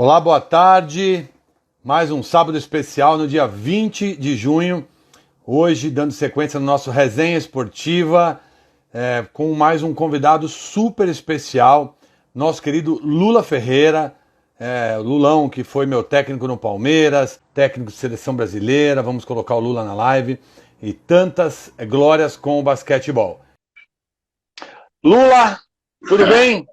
Olá, boa tarde. Mais um sábado especial no dia 20 de junho. Hoje, dando sequência no nosso Resenha Esportiva, com mais um convidado super especial, nosso querido Lula Ferreira. Lulão, que foi meu técnico no Palmeiras, técnico de seleção brasileira, vamos colocar o Lula na live, e tantas glórias com o basquetebol. Lula, tudo bem?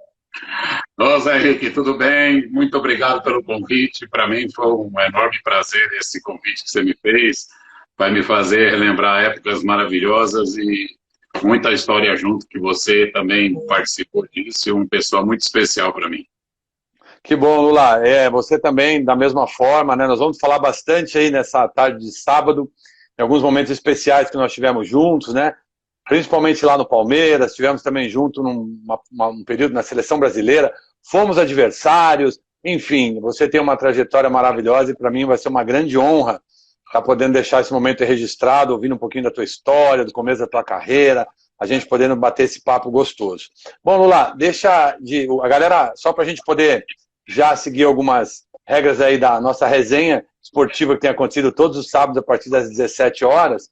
Ô Zé Henrique, tudo bem? Muito obrigado pelo convite. Para mim foi um enorme prazer esse convite que você me fez. Vai me fazer relembrar épocas maravilhosas e muita história junto, que você também participou disso, e uma pessoa muito especial para mim. Que bom, Lula. Você também, da mesma forma, né? Nós vamos falar bastante aí nessa tarde de sábado, em alguns momentos especiais que nós tivemos juntos, né? Principalmente lá no Palmeiras, tivemos também junto num período na seleção brasileira, fomos adversários, enfim, você tem uma trajetória maravilhosa e para mim vai ser uma grande honra estar podendo deixar esse momento registrado, ouvindo um pouquinho da tua história, do começo da tua carreira, a gente podendo bater esse papo gostoso. Bom, Lula, a galera, só para a gente poder já seguir algumas regras aí da nossa resenha esportiva que tem acontecido todos os sábados a partir das 17 horas,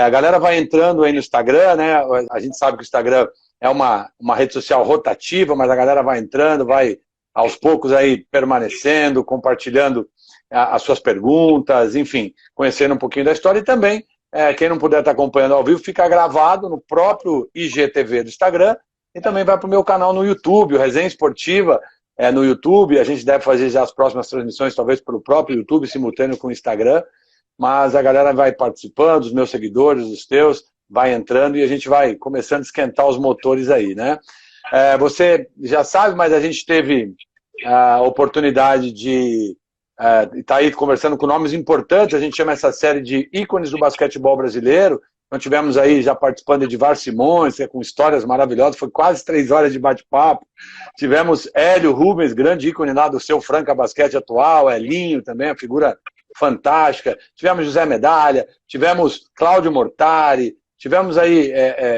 a galera vai entrando aí no Instagram, né? A gente sabe que o Instagram é uma rede social rotativa, mas a galera vai entrando, vai aos poucos aí permanecendo, compartilhando as suas perguntas, enfim, conhecendo um pouquinho da história. E também, quem não puder estar acompanhando ao vivo, fica gravado no próprio IGTV do Instagram e também vai para o meu canal no YouTube, o Resenha Esportiva, no YouTube. A gente deve fazer já as próximas transmissões, talvez pelo próprio YouTube, simultâneo com o Instagram. Mas a galera vai participando, os meus seguidores, os teus, vai entrando e a gente vai começando a esquentar os motores aí, né? Você já sabe, mas a gente teve a oportunidade de estar aí conversando com nomes importantes. A gente chama essa série de ícones do basquetebol brasileiro. Nós tivemos aí já participando de Edvar Simões, com histórias maravilhosas, foi quase 3 horas de bate-papo. Tivemos Hélio Rubens, grande ícone lá do seu Franca Basquete atual, Elinho também, a figura fantástica. Tivemos José Medalha, tivemos Cláudio Mortari, tivemos aí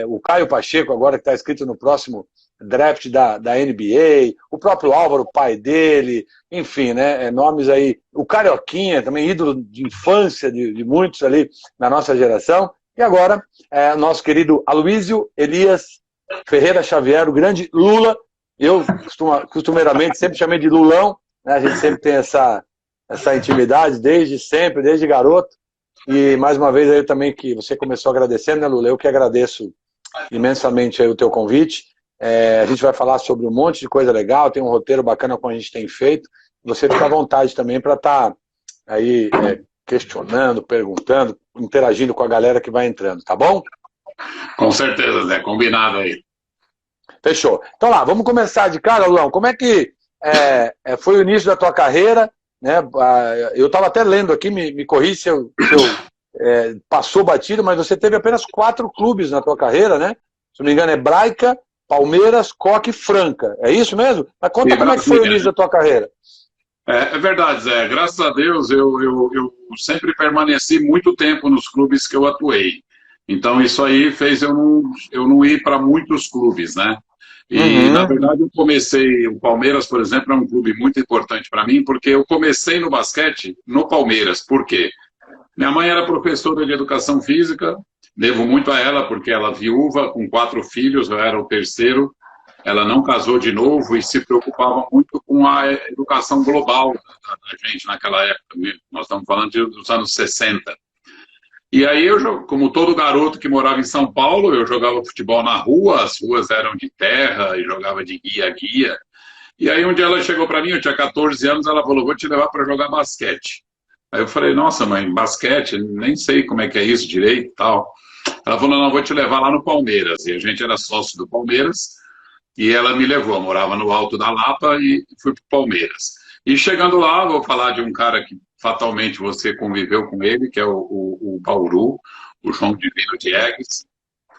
o Caio Pacheco, agora que está escrito no próximo draft da NBA, o próprio Álvaro, pai dele, enfim, né, nomes aí, o Carioquinha, também ídolo de infância de muitos ali na nossa geração. E agora, nosso querido Aloysio Elias Ferreira Xavier, o grande Lula. Eu costumeiramente sempre chamei de Lulão, né? A gente sempre tem essa intimidade desde sempre, desde garoto. E mais uma vez aí também que você começou agradecendo, né, Lula? Eu que agradeço imensamente aí o teu convite. A gente vai falar sobre um monte de coisa legal, tem um roteiro bacana como a gente tem feito. Você fica à vontade também para estar aí questionando, perguntando, interagindo com a galera que vai entrando, tá bom? Com certeza, Zé, combinado aí. Fechou. Então lá, vamos começar de cara, Lulão. Como é que foi o início da tua carreira? Né? Eu estava até lendo aqui, me corri se eu passou batido, mas você teve apenas 4 clubes na tua carreira, né? Se não me engano, Hebraica, Palmeiras, Coque e Franca. É isso mesmo? Mas conta como é que foi o início da tua carreira. É verdade, Zé. Graças a Deus eu sempre permaneci muito tempo nos clubes que eu atuei. Então isso aí fez eu não ir para muitos clubes, né? E, na verdade, o Palmeiras, por exemplo, é um clube muito importante para mim, porque eu comecei no basquete no Palmeiras. Por quê? Minha mãe era professora de educação física, devo muito a ela, porque ela viúva, com 4 filhos, eu era o terceiro, ela não casou de novo e se preocupava muito com a educação global da gente naquela época. Nós estamos falando dos anos 60. E aí, como todo garoto que morava em São Paulo, eu jogava futebol na rua, as ruas eram de terra e jogava de guia a guia. E aí um dia ela chegou para mim, eu tinha 14 anos, ela falou, vou te levar para jogar basquete. Aí eu falei, nossa mãe, basquete, nem sei como é que é isso direito e tal. Ela falou, não, vou te levar lá no Palmeiras. E a gente era sócio do Palmeiras e ela me levou, eu morava no Alto da Lapa e fui para o Palmeiras. E chegando lá, vou falar de um cara que fatalmente você conviveu com ele, que é o Bauru, o João Divino Diegues,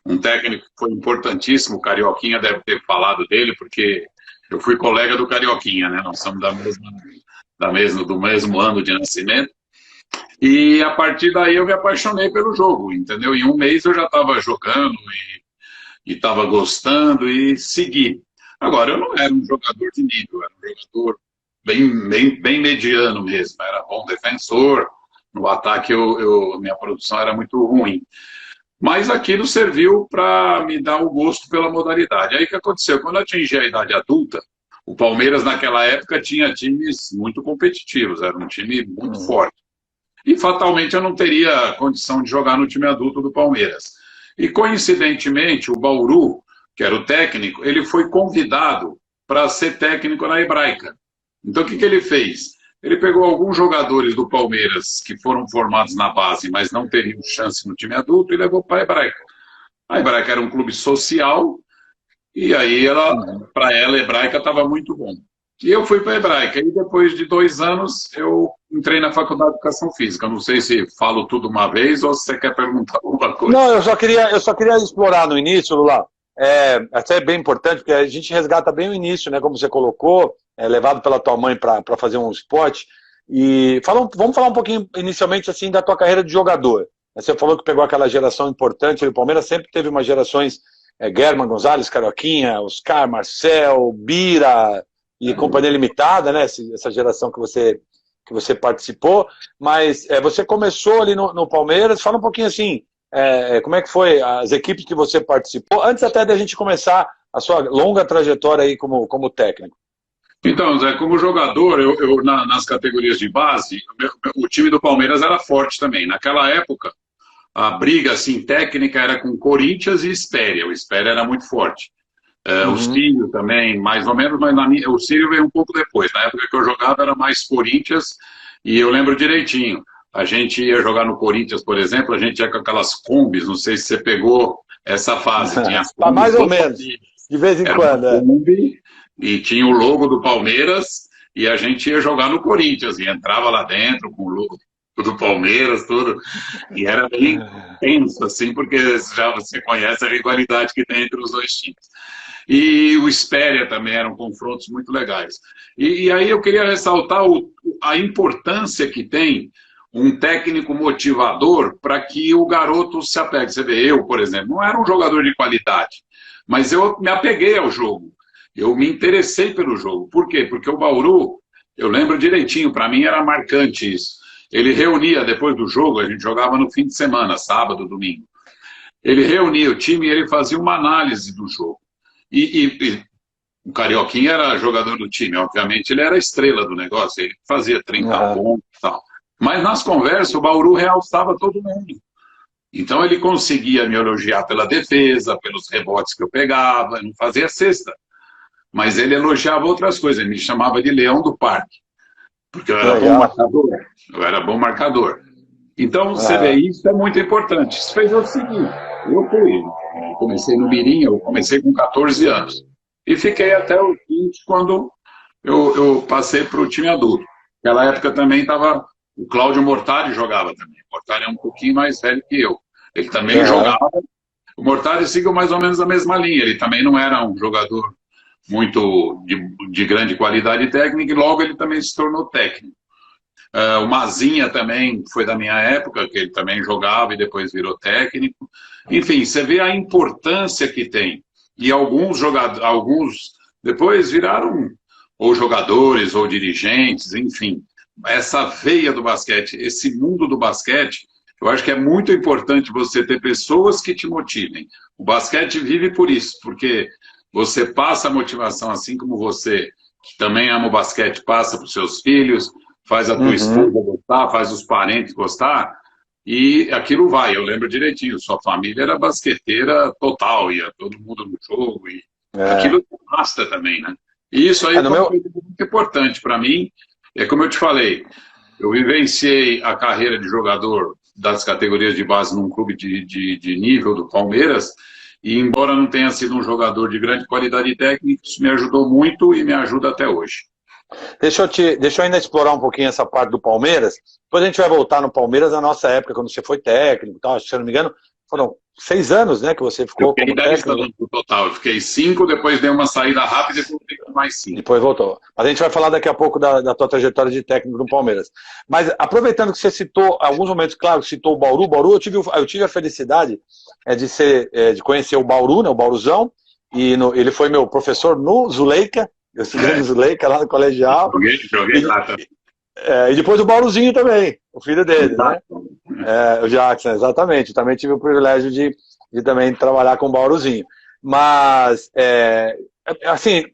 um técnico que foi importantíssimo, o Carioquinha deve ter falado dele, porque eu fui colega do Carioquinha, né? Nós somos do mesmo ano de nascimento. E a partir daí eu me apaixonei pelo jogo, entendeu? Em um mês eu já estava jogando e estava gostando e segui. Agora, eu não era um jogador de nível, eu era um jogador bem mediano mesmo, era bom defensor, no ataque minha produção era muito ruim. Mas aquilo serviu para me dar o gosto pela modalidade. Aí o que aconteceu? Quando eu atingi a idade adulta, o Palmeiras naquela época tinha times muito competitivos, era um time muito forte. E fatalmente eu não teria condição de jogar no time adulto do Palmeiras. E coincidentemente o Bauru, que era o técnico, ele foi convidado para ser técnico na Hebraica. Então o que ele fez? Ele pegou alguns jogadores do Palmeiras que foram formados na base, mas não teriam chance no time adulto, e levou para a Hebraica. A Hebraica era um clube social, e aí para ela, a Hebraica estava muito bom. E eu fui para a Hebraica, e depois de 2 anos, eu entrei na Faculdade de Educação Física. Não sei se falo tudo uma vez, ou se você quer perguntar alguma coisa. Não, eu só queria explorar no início, Lula, até é bem importante, porque a gente resgata bem o início, né, como você colocou, levado pela tua mãe para fazer um esporte. E vamos falar um pouquinho inicialmente assim da tua carreira de jogador. Você falou que pegou aquela geração importante, o Palmeiras sempre teve umas gerações, Guerman, Gonzalez, Carioquinha, Oscar, Marcel, Bira e Companhia Limitada, né? Essa geração que você participou. Mas você começou ali no Palmeiras. Fala um pouquinho assim, como é que foi as equipes que você participou, antes até da gente começar a sua longa trajetória aí como técnico. Então, Zé, como jogador, nas categorias de base, o time do Palmeiras era forte também. Naquela época, a briga assim, técnica era com Corinthians e Espéria. O Espéria era muito forte. O Sírio também, mais ou menos, mas o Sírio veio um pouco depois. Na época que eu jogava era mais Corinthians, e eu lembro direitinho. A gente ia jogar no Corinthians, por exemplo, a gente ia com aquelas combis, não sei se você pegou essa fase. Tinha mais ou menos, de vez em quando. E tinha o logo do Palmeiras, e a gente ia jogar no Corinthians, e entrava lá dentro com o logo do Palmeiras, tudo. E era bem tenso, assim, porque já você conhece a rivalidade que tem entre os dois times. E o Espéria também eram confrontos muito legais. E aí eu queria ressaltar a importância que tem um técnico motivador para que o garoto se apegue. Você vê, eu, por exemplo, não era um jogador de qualidade, mas eu me apeguei ao jogo. Eu me interessei pelo jogo. Por quê? Porque o Bauru, eu lembro direitinho, para mim era marcante isso. Ele reunia, depois do jogo, a gente jogava no fim de semana, sábado, domingo. Ele reunia o time e ele fazia uma análise do jogo. E o Carioquinha era jogador do time, obviamente ele era a estrela do negócio, ele fazia 30 pontos e tal. Mas nas conversas o Bauru realçava todo mundo. Então ele conseguia me elogiar pela defesa, pelos rebotes que eu pegava, eu não fazia cesta. Mas ele elogiava outras coisas, ele me chamava de Leão do Parque, porque eu era bom marcador. Eu era bom marcador. Então, você vê, isso é muito importante. Isso fez eu seguir. Eu comecei no Mirim, eu comecei com 14 anos. E fiquei até os 20, quando eu passei para o time adulto. Naquela época também estava, o Cláudio Mortari jogava também. O Mortari é um pouquinho mais velho que eu. Ele também jogava. O Mortari seguiu mais ou menos a mesma linha. Ele também não era um jogador muito de grande qualidade técnica, e logo ele também se tornou técnico. O Mazinha também foi da minha época, que ele também jogava e depois virou técnico. Enfim, você vê a importância que tem. E alguns depois viraram ou jogadores ou dirigentes, enfim. Essa veia do basquete, esse mundo do basquete, eu acho que é muito importante você ter pessoas que te motivem. O basquete vive por isso, porque você passa a motivação, assim como você, que também ama o basquete, passa para os seus filhos, faz a tua esposa gostar, faz os parentes gostar, e aquilo vai. Eu lembro direitinho, sua família era basqueteira total, ia todo mundo no jogo, e aquilo basta também, né? E isso aí foi uma coisa muito importante para mim. É como eu te falei, eu vivenciei a carreira de jogador das categorias de base num clube de nível do Palmeiras, e embora não tenha sido um jogador de grande qualidade técnica, isso me ajudou muito e me ajuda até hoje. Deixa eu ainda explorar um pouquinho essa parte do Palmeiras. Depois a gente vai voltar no Palmeiras na nossa época, quando você foi técnico e tal. Se eu não me engano, foram 6 anos, né, que você ficou como técnico. No total. Eu fiquei 5, depois dei uma saída rápida e depois fiquei mais 5. Depois voltou. Mas a gente vai falar daqui a pouco da tua trajetória de técnico no Palmeiras. Mas aproveitando que você citou, alguns momentos, claro, citou o Bauru. Eu tive a felicidade de conhecer o Bauru, né, o Bauruzão, e ele foi meu professor no Zuleika, Eu estudei nos Lakers lá no colegial. Joguei lá também. E depois o Bauruzinho também, o filho dele, né? O Jackson, exatamente. Eu também tive o privilégio de também trabalhar com o Bauruzinho. Mas, assim,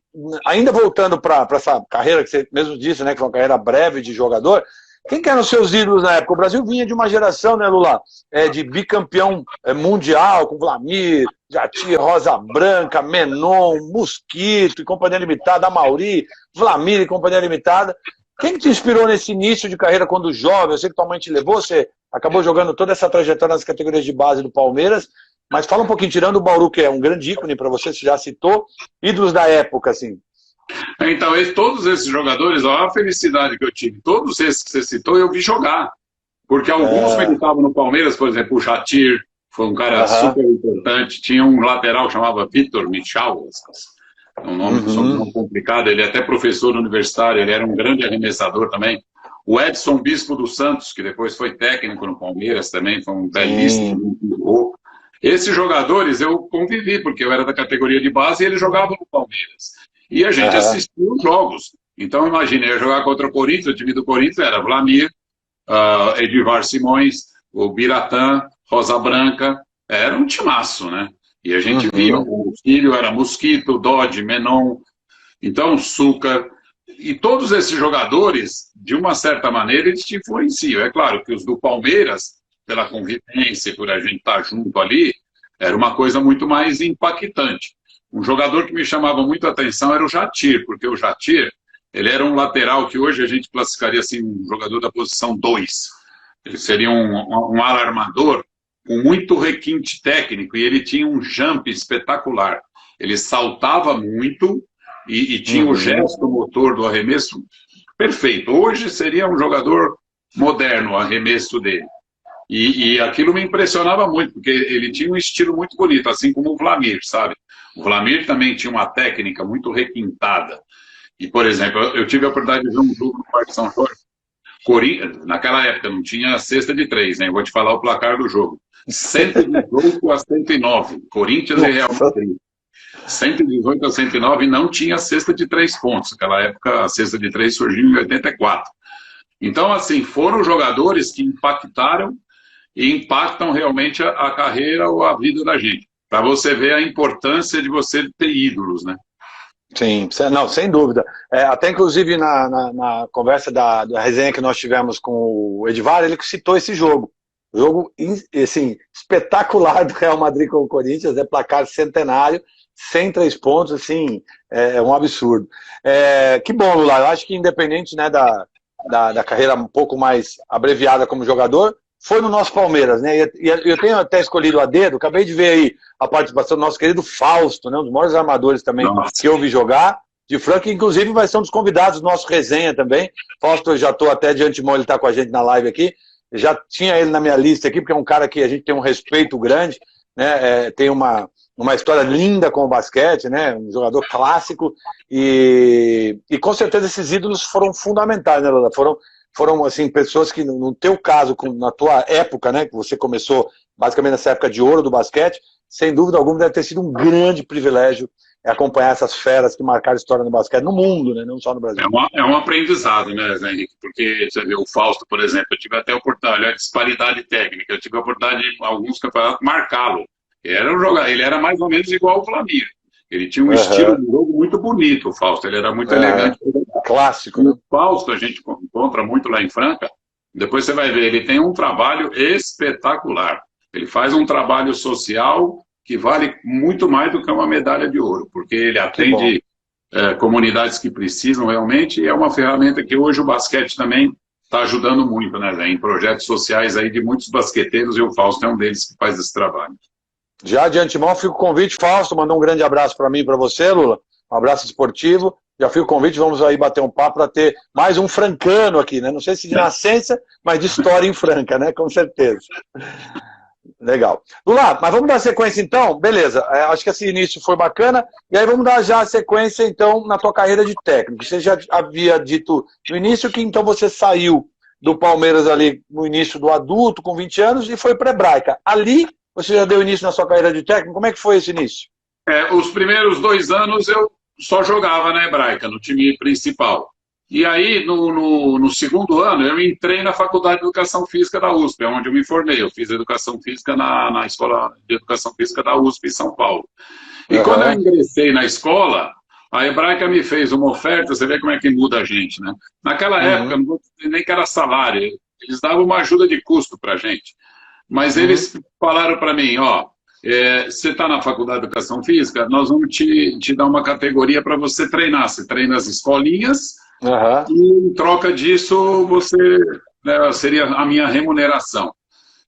ainda voltando para essa carreira que você mesmo disse, né, que foi uma carreira breve de jogador, quem que eram os seus ídolos na época? O Brasil vinha de uma geração, né, Lula, de bicampeão mundial, com Vlamir, Jati, Rosa Branca, Menon, Mosquito e Companhia Limitada, Amauri, Vlamir e Companhia Limitada. Quem que te inspirou nesse início de carreira quando jovem? Eu sei que tua mãe te levou, você acabou jogando toda essa trajetória nas categorias de base do Palmeiras, mas fala um pouquinho, tirando o Bauru, que é um grande ícone para você já citou, ídolos da época, assim. Então, todos esses jogadores, olha a felicidade que eu tive. Todos esses que você citou, eu vi jogar. Porque alguns militavam no Palmeiras, por exemplo, o Jatir, foi um cara super importante. Tinha um lateral que chamava Vitor Michal, um nome complicado. Ele é até professor universitário, ele era um grande arremessador também. O Edson Bispo dos Santos, que depois foi técnico no Palmeiras também, foi um belíssimo. Esses jogadores eu convivi, porque eu era da categoria de base e ele jogava no Palmeiras. E a gente assistia os jogos. Então, imagina, eu ia jogar contra o Corinthians, o time do Corinthians era Vlamir, Edivar Simões, o Biratã, Rosa Branca, era um timaço, né? E a gente via, o filho era Mosquito, Dodge, Menon, então Sucar, e todos esses jogadores, de uma certa maneira, eles te influenciam. É claro que os do Palmeiras, pela convivência, por a gente estar junto ali, era uma coisa muito mais impactante. Um jogador que me chamava muito a atenção era o Jatir, porque o Jatir, ele era um lateral que hoje a gente classificaria assim, um jogador da posição 2. Ele seria um alarmador com muito requinte técnico e ele tinha um jump espetacular. Ele saltava muito e tinha o gesto motor do arremesso perfeito. Hoje seria um jogador moderno o arremesso dele. E aquilo me impressionava muito, porque ele tinha um estilo muito bonito, assim como o Vlamir, sabe? O Vlamir também tinha uma técnica muito requintada. E, por exemplo, eu tive a oportunidade de ver um jogo no Parque São Jorge. Naquela época não tinha cesta de 3, né? Eu vou te falar o placar do jogo. 118 a 109, Corinthians e Real Madrid. 118 a 109 não tinha cesta de 3 pontos. Naquela época a cesta de 3 surgiu em 84. Então, assim, foram jogadores que impactaram e impactam realmente a carreira ou a vida da gente. Para você ver a importância de você ter ídolos, né? Sim, não, sem dúvida. Até inclusive na conversa da resenha que nós tivemos com o Edivar, ele citou esse jogo. Jogo, assim, espetacular do Real Madrid com o Corinthians, placar centenário, 103 pontos, assim, é um absurdo. Que bom, Lula, eu acho que independente, né, da carreira um pouco mais abreviada como jogador, foi no nosso Palmeiras, né? E eu tenho até escolhido a dedo, acabei de ver aí a participação do nosso querido Fausto, né? Um dos maiores armadores também que eu vi jogar, de Franca, que inclusive vai ser um dos convidados do nosso resenha também. Fausto, eu já estou até de antemão, ele está com a gente na live aqui. Já tinha ele na minha lista aqui, porque é um cara que a gente tem um respeito grande, né? Tem uma história linda com o basquete, né? Um jogador clássico e com certeza esses ídolos foram fundamentais, né, Lula? Foram assim, pessoas que, no teu caso, na tua época, né, que você começou basicamente nessa época de ouro do basquete, sem dúvida alguma deve ter sido um grande privilégio acompanhar essas feras que marcaram história no basquete no mundo, né, não só no Brasil. É um aprendizado, né, Zé Henrique? Porque você vê o Fausto, por exemplo, eu tive até a oportunidade, olha a disparidade técnica, eu tive a oportunidade de, em alguns campeonatos, marcá-lo. Ele era mais ou menos igual ao Vlamir. Ele tinha um estilo de jogo muito bonito, o Fausto, ele era muito elegante. Clássico, né? O Fausto a gente encontra muito lá em Franca, depois você vai ver, ele tem um trabalho espetacular. Ele faz um trabalho social que vale muito mais do que uma medalha de ouro, porque ele atende comunidades que precisam realmente, e é uma ferramenta que hoje o basquete também está ajudando muito, né, em projetos sociais aí de muitos basqueteiros, e o Fausto é um deles que faz esse trabalho. Já de antemão, fica o convite, Fausto, mandou um grande abraço para mim e para você, Lula, um abraço esportivo, já fica o convite, vamos aí bater um papo para ter mais um francano aqui, né, não sei se de nascença, mas de história em Franca, né, com certeza. Legal. Lula, mas vamos dar sequência então? Beleza, acho que esse início foi bacana, e aí vamos dar já a sequência então na tua carreira de técnico. Você já havia dito no início que então você saiu do Palmeiras ali no início do adulto, com 20 anos, e foi para a Hebraica. Ali você já deu início na sua carreira de técnico? Como é que foi esse início? Os primeiros 2 anos eu só jogava na Hebraica, no time principal. E aí, no segundo ano, eu entrei na Faculdade de Educação Física da USP, onde eu me formei. Eu fiz Educação Física na Escola de Educação Física da USP, em São Paulo. E quando eu ingressei na escola, a Hebraica me fez uma oferta, você vê como é que muda a gente, né? Naquela época, não vou dizer nem que era salário, eles davam uma ajuda de custo para a gente. Mas eles falaram para mim, ó, você está na Faculdade de Educação Física, nós vamos te dar uma categoria para você treinar. Você treina as escolinhas, e em troca disso, você, né, seria a minha remuneração.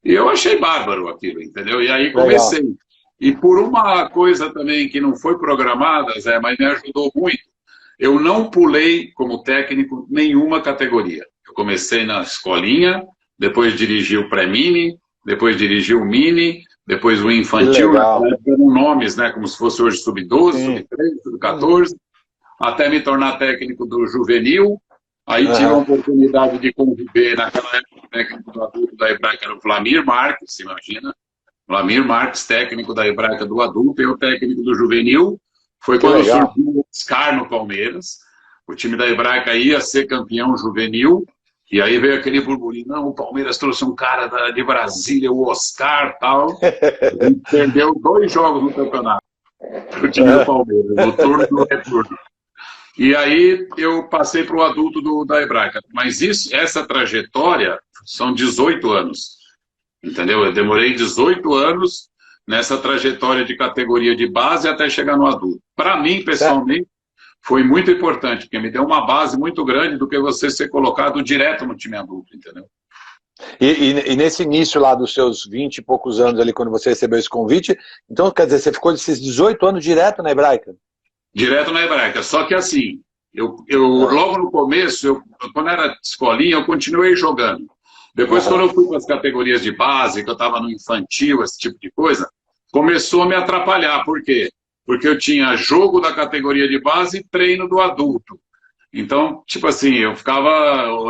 E eu achei bárbaro aquilo, entendeu? E aí comecei. Legal. E por uma coisa também que não foi programada, Zé, mas me ajudou muito, eu não pulei como técnico nenhuma categoria. Eu comecei na escolinha, depois dirigi o pré-mini, depois dirigi o mini, depois o infantil, com nomes, né, como se fosse hoje sub-12, sub-13, sub-14, até me tornar técnico do juvenil. Aí tive a oportunidade de conviver, naquela época, o técnico do adulto da Hebraica era o Vlamir Marques, se imagina. Vlamir Marques, técnico da Hebraica do adulto, e o técnico do juvenil. Foi quando surgiu o Oscar no Palmeiras. O time da Hebraica ia ser campeão juvenil. E aí veio aquele burburinho, não, o Palmeiras trouxe um cara de Brasília, o Oscar, tal. E perdeu 2 jogos no campeonato. O time do Palmeiras, no turno e no retorno. E aí eu passei para o adulto da Hebraica. Mas essa trajetória são 18 anos. Entendeu? Eu demorei 18 anos nessa trajetória de categoria de base até chegar no adulto. Para mim, pessoalmente, foi muito importante, porque me deu uma base muito grande do que você ser colocado direto no time adulto, entendeu? E nesse início lá dos seus 20 e poucos anos ali, quando você recebeu esse convite, então, quer dizer, você ficou desses 18 anos direto na Hebraica? Direto na Hebraica, só que assim, logo no começo, quando era escolinha, eu continuei jogando. Depois, quando eu fui para as categorias de base, que eu estava no infantil, esse tipo de coisa, começou a me atrapalhar. Por quê? Porque eu tinha jogo da categoria de base e treino do adulto. Então, tipo assim, eu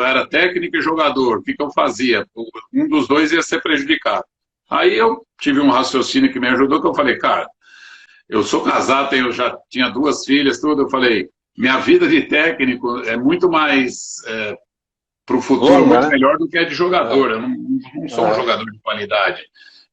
era técnico e jogador. O que eu fazia? Um dos dois ia ser prejudicado. Aí eu tive um raciocínio que me ajudou, que eu falei, cara, eu sou casado, eu já tinha 2 filhas, tudo. Eu falei, minha vida de técnico é muito mais... para o futuro muito melhor do que a de jogador. Eu não sou um jogador de qualidade.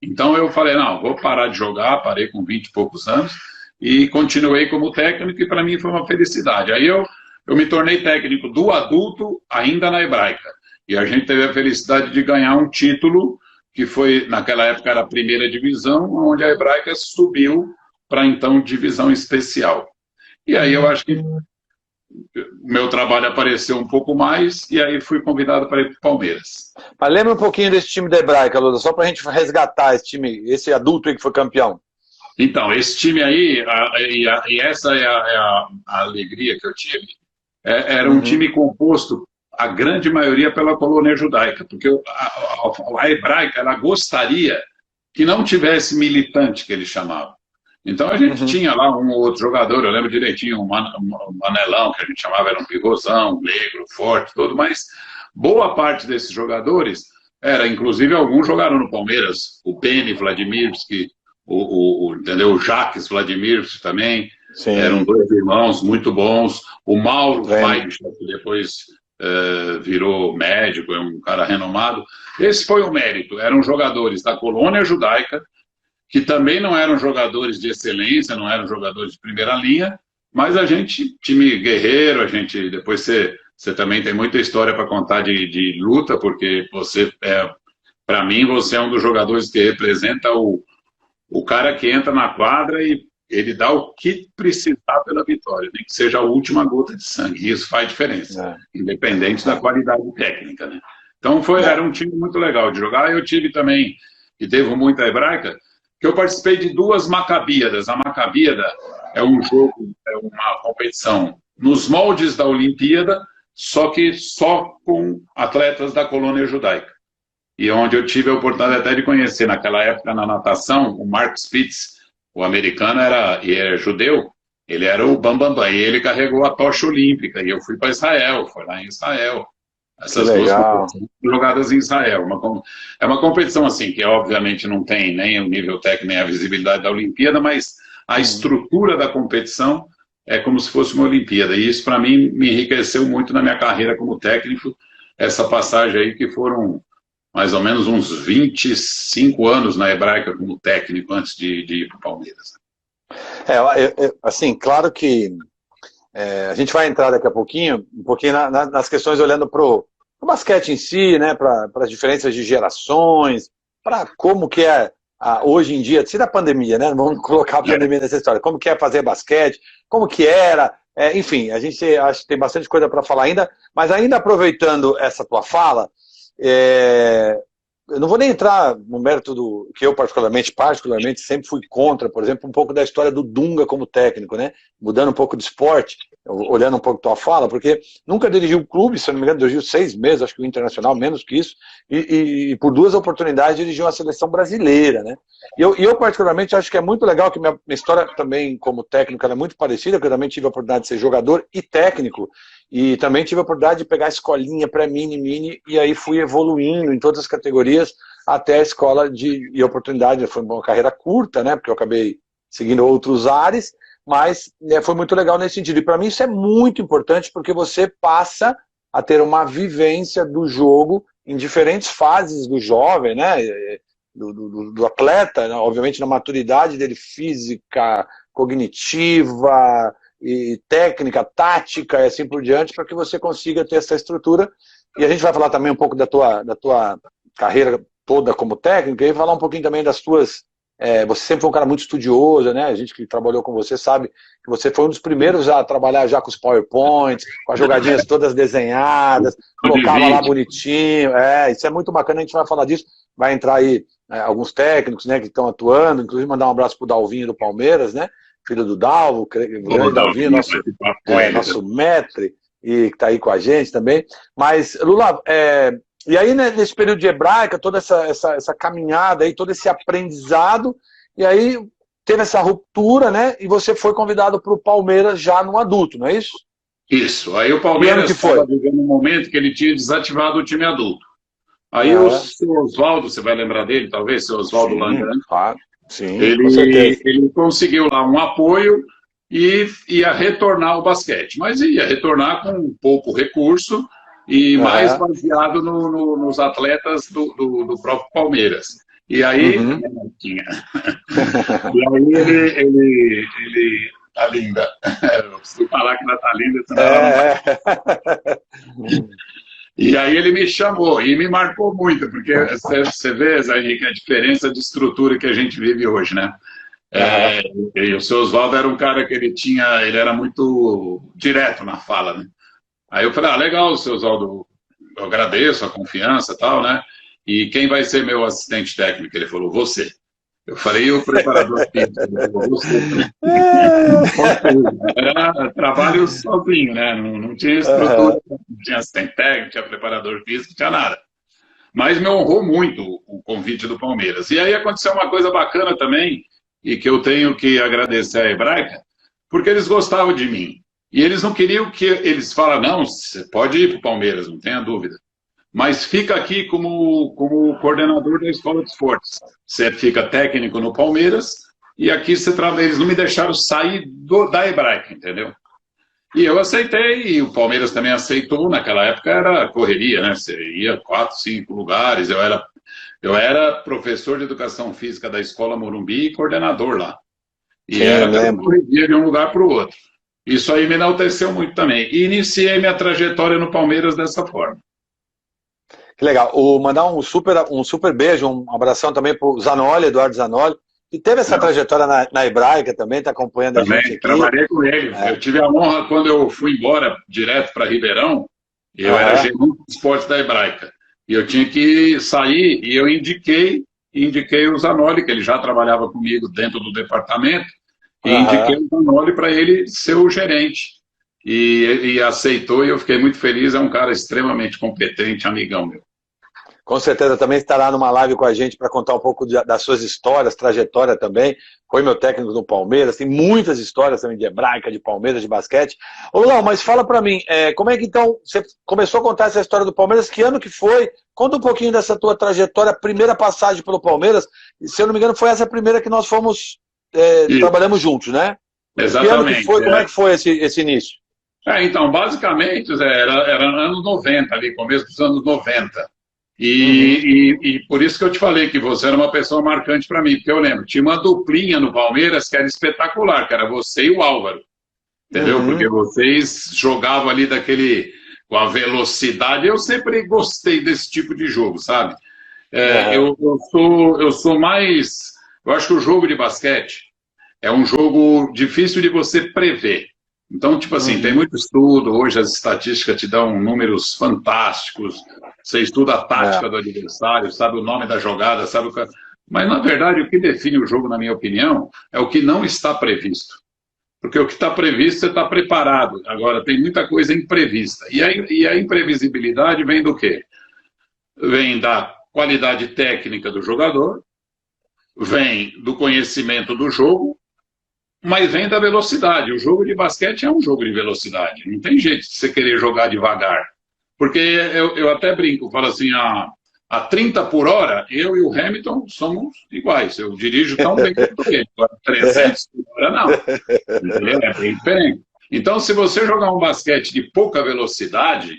Então eu falei, não, vou parar de jogar, parei com 20 e poucos anos e continuei como técnico e para mim foi uma felicidade. Aí eu me tornei técnico do adulto ainda na Hebraica. E a gente teve a felicidade de ganhar um título que foi, naquela época era a primeira divisão, onde a Hebraica subiu para então divisão especial. E aí eu acho que o meu trabalho apareceu um pouco mais e aí fui convidado para ir para o Palmeiras. Mas lembra um pouquinho desse time da Hebraica, Luda, só para a gente resgatar esse time, esse adulto aí que foi campeão. Então, esse time aí, e essa é a alegria que eu tive, era um time composto, a grande maioria, pela colônia judaica, porque a Hebraica, ela gostaria que não tivesse militante, que eles chamavam. Então a gente tinha lá um ou outro jogador, eu lembro direitinho, um Manelão, que a gente chamava, era um pivôzão, negro, forte, todo, mas boa parte desses jogadores, inclusive alguns jogaram no Palmeiras, o Beni Vladimirsky, entendeu? O Jacques Vladimirsky também, eram 2 irmãos muito bons, o Mauro Weich, que depois virou médico, é um cara renomado. Esse foi o mérito, eram jogadores da colônia judaica, que também não eram jogadores de excelência, não eram jogadores de primeira linha, mas a gente, time guerreiro, a gente, depois você também tem muita história para contar de luta, porque você, para mim, você é um dos jogadores que representa o cara que entra na quadra e ele dá o que precisar pela vitória, nem que seja a última gota de sangue, isso faz diferença, independente da qualidade técnica, né? Então era um time muito legal de jogar. Eu tive também, que teve muita Hebraica, que eu participei de 2 Macabíadas. A Macabíada é um jogo, é uma competição nos moldes da Olimpíada, só que só com atletas da colônia judaica. E onde eu tive a oportunidade até de conhecer, naquela época, na natação, o Mark Spitz, o americano, era judeu, ele era o bambambam, e ele carregou a tocha olímpica, e eu fui para Israel, foi lá em Israel. Essas 2 jogadas em Israel. É uma competição assim, que obviamente não tem nem o nível técnico, nem a visibilidade da Olimpíada, mas a estrutura da competição é como se fosse uma Olimpíada. E isso, para mim, me enriqueceu muito na minha carreira como técnico, essa passagem aí que foram mais ou menos uns 25 anos na Hebraica como técnico antes de ir para o Palmeiras. Assim, claro que a gente vai entrar daqui a pouquinho, um pouquinho nas questões olhando para o basquete em si, né, para as diferenças de gerações, para como que é hoje em dia, tira a pandemia, né, vamos colocar a pandemia nessa história, como que é fazer basquete, como que era, enfim, a gente acho que tem bastante coisa para falar ainda, mas ainda aproveitando essa tua fala, eu não vou nem entrar no mérito do que eu particularmente sempre fui contra, por exemplo, um pouco da história do Dunga como técnico, né? Mudando um pouco de esporte, olhando um pouco a tua fala, porque nunca dirigiu um clube, se eu não me engano, dirigiu 6 meses, acho que o Internacional menos que isso, e por 2 oportunidades dirigiu a seleção brasileira, né? E eu particularmente acho que é muito legal que minha história também como técnico ela é muito parecida, porque eu também tive a oportunidade de ser jogador e técnico, e também tive a oportunidade de pegar a escolinha pré-mini, e aí fui evoluindo em todas as categorias até a escola e oportunidade. Foi uma carreira curta, né? Porque eu acabei seguindo outros ares, mas foi muito legal nesse sentido. E para mim isso é muito importante, porque você passa a ter uma vivência do jogo em diferentes fases do jovem, né? Do atleta, né? Obviamente na maturidade dele física, cognitiva, e técnica, tática e assim por diante, para que você consiga ter essa estrutura. E a gente vai falar também um pouco da tua carreira toda como técnico, e falar um pouquinho também das tuas... você sempre foi um cara muito estudioso, né? A gente que trabalhou com você sabe que você foi um dos primeiros a trabalhar já com os PowerPoints, com as jogadinhas todas desenhadas, colocava lá bonitinho. Isso é muito bacana, a gente vai falar disso. Vai entrar aí alguns técnicos, né, que estão atuando, inclusive mandar um abraço pro Dalvinho do Palmeiras, né? Filho do Dalvo, o grande Dalvinho, nosso mestre, e que está aí com a gente também. Mas, Lula, e aí nesse período de Hebraica, toda essa caminhada, aí, todo esse aprendizado, e aí teve essa ruptura, né? E você foi convidado para o Palmeiras já no adulto, não é isso? Isso. Aí o Palmeiras estava vivendo um momento que ele tinha desativado o time adulto. Aí o seu Oswaldo, você vai lembrar dele, talvez, seu Oswaldo Langan. Claro. Sim, com certeza. Ele conseguiu lá um apoio e ia retornar ao basquete, mas ia retornar com pouco recurso e mais baseado nos atletas do próprio Palmeiras. E aí, tinha. E aí ele tá linda. Eu preciso falar que ela tá linda, senão E aí ele me chamou e me marcou muito, porque você vê, Zé Henrique, a diferença de estrutura que a gente vive hoje, né? E o seu Oswaldo era um cara que ele era muito direto na fala, né? Aí eu falei, legal, seu Oswaldo, eu agradeço a confiança e tal, né? E quem vai ser meu assistente técnico? Ele falou, você. Eu falei, e o preparador físico? Ele falou, você. Era trabalho sozinho, né? Não tinha estrutura, não tinha assistente técnico, não tinha preparador físico, não tinha nada. Mas me honrou muito o convite do Palmeiras. E aí aconteceu uma coisa bacana também, e que eu tenho que agradecer à Hebraica, porque eles gostavam de mim. E eles não queriam que... Eles falam, não, você pode ir para o Palmeiras, não tenha dúvida. Mas fica aqui como coordenador da Escola de Esportes. Você fica técnico no Palmeiras e aqui você trabalha. Eles não me deixaram sair da Hebraica, entendeu? E eu aceitei, e o Palmeiras também aceitou. Naquela época era correria, né? Você ia 4, 5 lugares. Eu era professor de educação física da Escola Morumbi e coordenador lá. E era correria de um lugar para o outro. Isso aí me enalteceu muito também. E iniciei minha trajetória no Palmeiras dessa forma. Que legal. Mandar um super beijo, um abração também para o Zanoli, Eduardo Zanoli, que teve essa trajetória na Hebraica também, está acompanhando a gente aqui. Trabalhei com ele. Eu tive a honra, quando eu fui embora direto para Ribeirão, eu era gerente de esporte da Hebraica. E eu tinha que sair, e eu indiquei o Zanoli, que ele já trabalhava comigo dentro do departamento, e indiquei o Zanoli para ele ser o gerente. E aceitou, e eu fiquei muito feliz. É um cara extremamente competente, amigão meu. Com certeza também estará numa live com a gente para contar um pouco das suas histórias, trajetória também. Foi meu técnico no Palmeiras, tem muitas histórias também de Hebraica, de Palmeiras, de basquete. Ô, Lão, mas fala para mim, como é que então você começou a contar essa história do Palmeiras? Que ano que foi? Conta um pouquinho dessa tua trajetória, primeira passagem pelo Palmeiras. Se eu não me engano, foi essa primeira que nós fomos, trabalhamos juntos, né? Que ano que Exatamente. foi, como é que foi esse início? Então, basicamente, Zé, era anos 90 ali, começo dos anos 90. Uhum. E por isso que eu te falei que você era uma pessoa marcante para mim, porque eu lembro, tinha uma duplinha no Palmeiras que era espetacular, que era você e o Álvaro, entendeu? Porque Uhum. vocês jogavam ali com a velocidade. Eu sempre gostei desse tipo de jogo, sabe? Aham. Eu sou mais. Eu acho que o jogo de basquete é um jogo difícil de você prever. Então, tipo assim, tem Uhum. muito estudo, hoje as estatísticas te dão números fantásticos, você estuda a É. tática do adversário, sabe o nome da jogada, sabe o que... Mas, na verdade, o que define o jogo, na minha opinião, é o que não está previsto. Porque o que está previsto, você está preparado. Agora, tem muita coisa imprevista. E a imprevisibilidade vem do quê? Vem da qualidade técnica do jogador, vem do conhecimento do jogo, mas vem da velocidade. O jogo de basquete é um jogo de velocidade. Não tem jeito de você querer jogar devagar. Porque eu até brinco, falo assim, a 30 por hora, eu e o Hamilton somos iguais. Eu dirijo tão bem quanto ele. Agora, 300 por hora, não. Entendeu? É bem diferente. Então, se você jogar um basquete de pouca velocidade,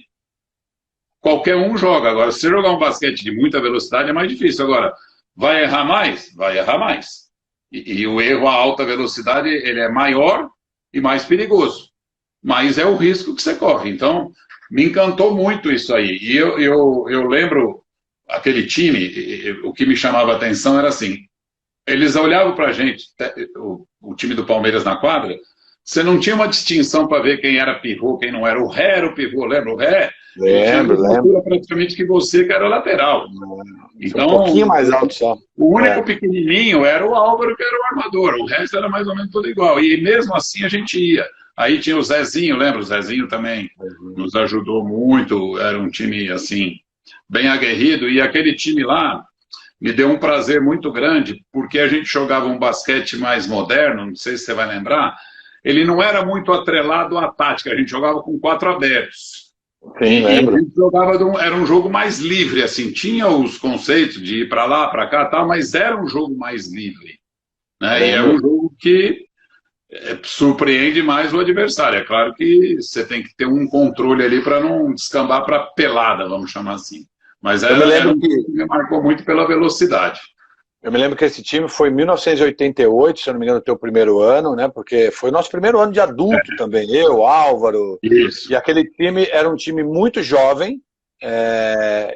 qualquer um joga. Agora, se você jogar um basquete de muita velocidade, é mais difícil. Agora, vai errar mais? Vai errar mais. E o erro a alta velocidade, ele é maior e mais perigoso. Mas é o risco que você corre. Então, me encantou muito isso aí. E eu lembro aquele time, o que me chamava a atenção era assim, eles olhavam para a gente, o time do Palmeiras na quadra, você não tinha uma distinção para ver quem era pivô, quem não era. O Ré era o pivô, lembra? O Ré, ele tinha a Lembro, mesma lembro. altura praticamente que você, que era o lateral. Foi um pouquinho Então, mais alto só. o único É. pequenininho era o Álvaro, que era o armador. O resto era mais ou menos tudo igual. E mesmo assim a gente ia. Aí tinha o Zezinho, lembra? O Zezinho também Uhum. nos ajudou muito. Era um time, assim, bem aguerrido. E aquele time lá me deu um prazer muito grande, porque a gente jogava um basquete mais moderno, não sei se você vai lembrar. Ele não era muito atrelado à tática, a gente jogava com quatro abertos. Sim, E a lembro. gente jogava, era um jogo mais livre, assim, tinha os conceitos de ir para lá, para cá, tal, mas era um jogo mais livre, né? E é um Lembro. jogo que surpreende mais o adversário. É claro que você tem que ter um controle ali para não descambar para pelada, vamos chamar assim. Mas Eu me era lembro um que jogo que me marcou muito pela velocidade. eu me lembro que esse time foi em 1988, se eu não me engano, o teu primeiro ano, né? Porque foi o nosso primeiro ano de adulto também. Eu, Álvaro, Isso. e aquele time era um time muito jovem.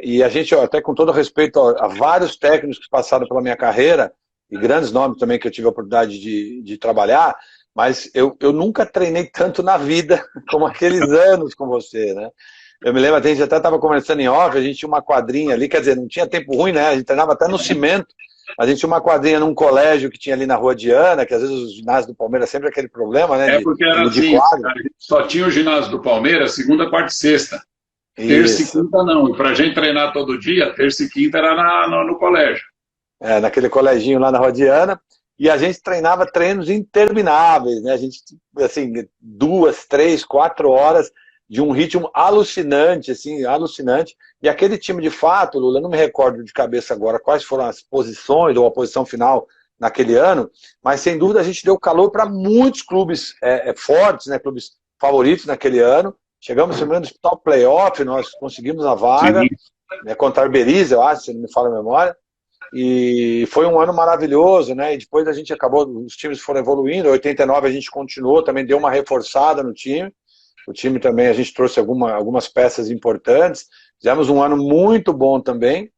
E a gente, até com todo respeito a vários técnicos que passaram pela minha carreira, e grandes nomes também que eu tive a oportunidade de trabalhar, mas eu nunca treinei tanto na vida como aqueles anos com você, né? Eu me lembro, a gente até estava conversando em off, a gente tinha uma quadrinha ali, quer dizer, não tinha tempo ruim, né? A gente treinava até no cimento. A gente tinha uma quadrinha num colégio que tinha ali na Rua Diana, que às vezes os ginásios do Palmeiras sempre aquele problema, né? É De, porque de era medir assim, quadra. a gente só tinha o ginásio do Palmeiras segunda, quarta e sexta. Terça e Isso. quinta não. E para a gente treinar todo dia, terça e quinta era no colégio. Naquele coleginho lá na Rodiana, e a gente treinava treinos intermináveis, né? A gente, assim, 2, 3, 4 horas de um ritmo alucinante, assim, alucinante. E aquele time, de fato, Lula, eu não me recordo de cabeça agora quais foram as posições ou a posição final naquele ano, mas sem dúvida a gente deu calor para muitos clubes fortes, né? Clubes favoritos naquele ano. Chegamos, se não me engano, no top playoff, nós conseguimos a vaga, Sim. né, contra a Arberiz, eu acho, se não me falha a memória. E foi um ano maravilhoso, né? E depois a gente acabou, os times foram evoluindo. Em 89 a gente continuou, também deu uma reforçada no time. O time também, a gente trouxe algumas peças importantes. Fizemos um ano muito bom também.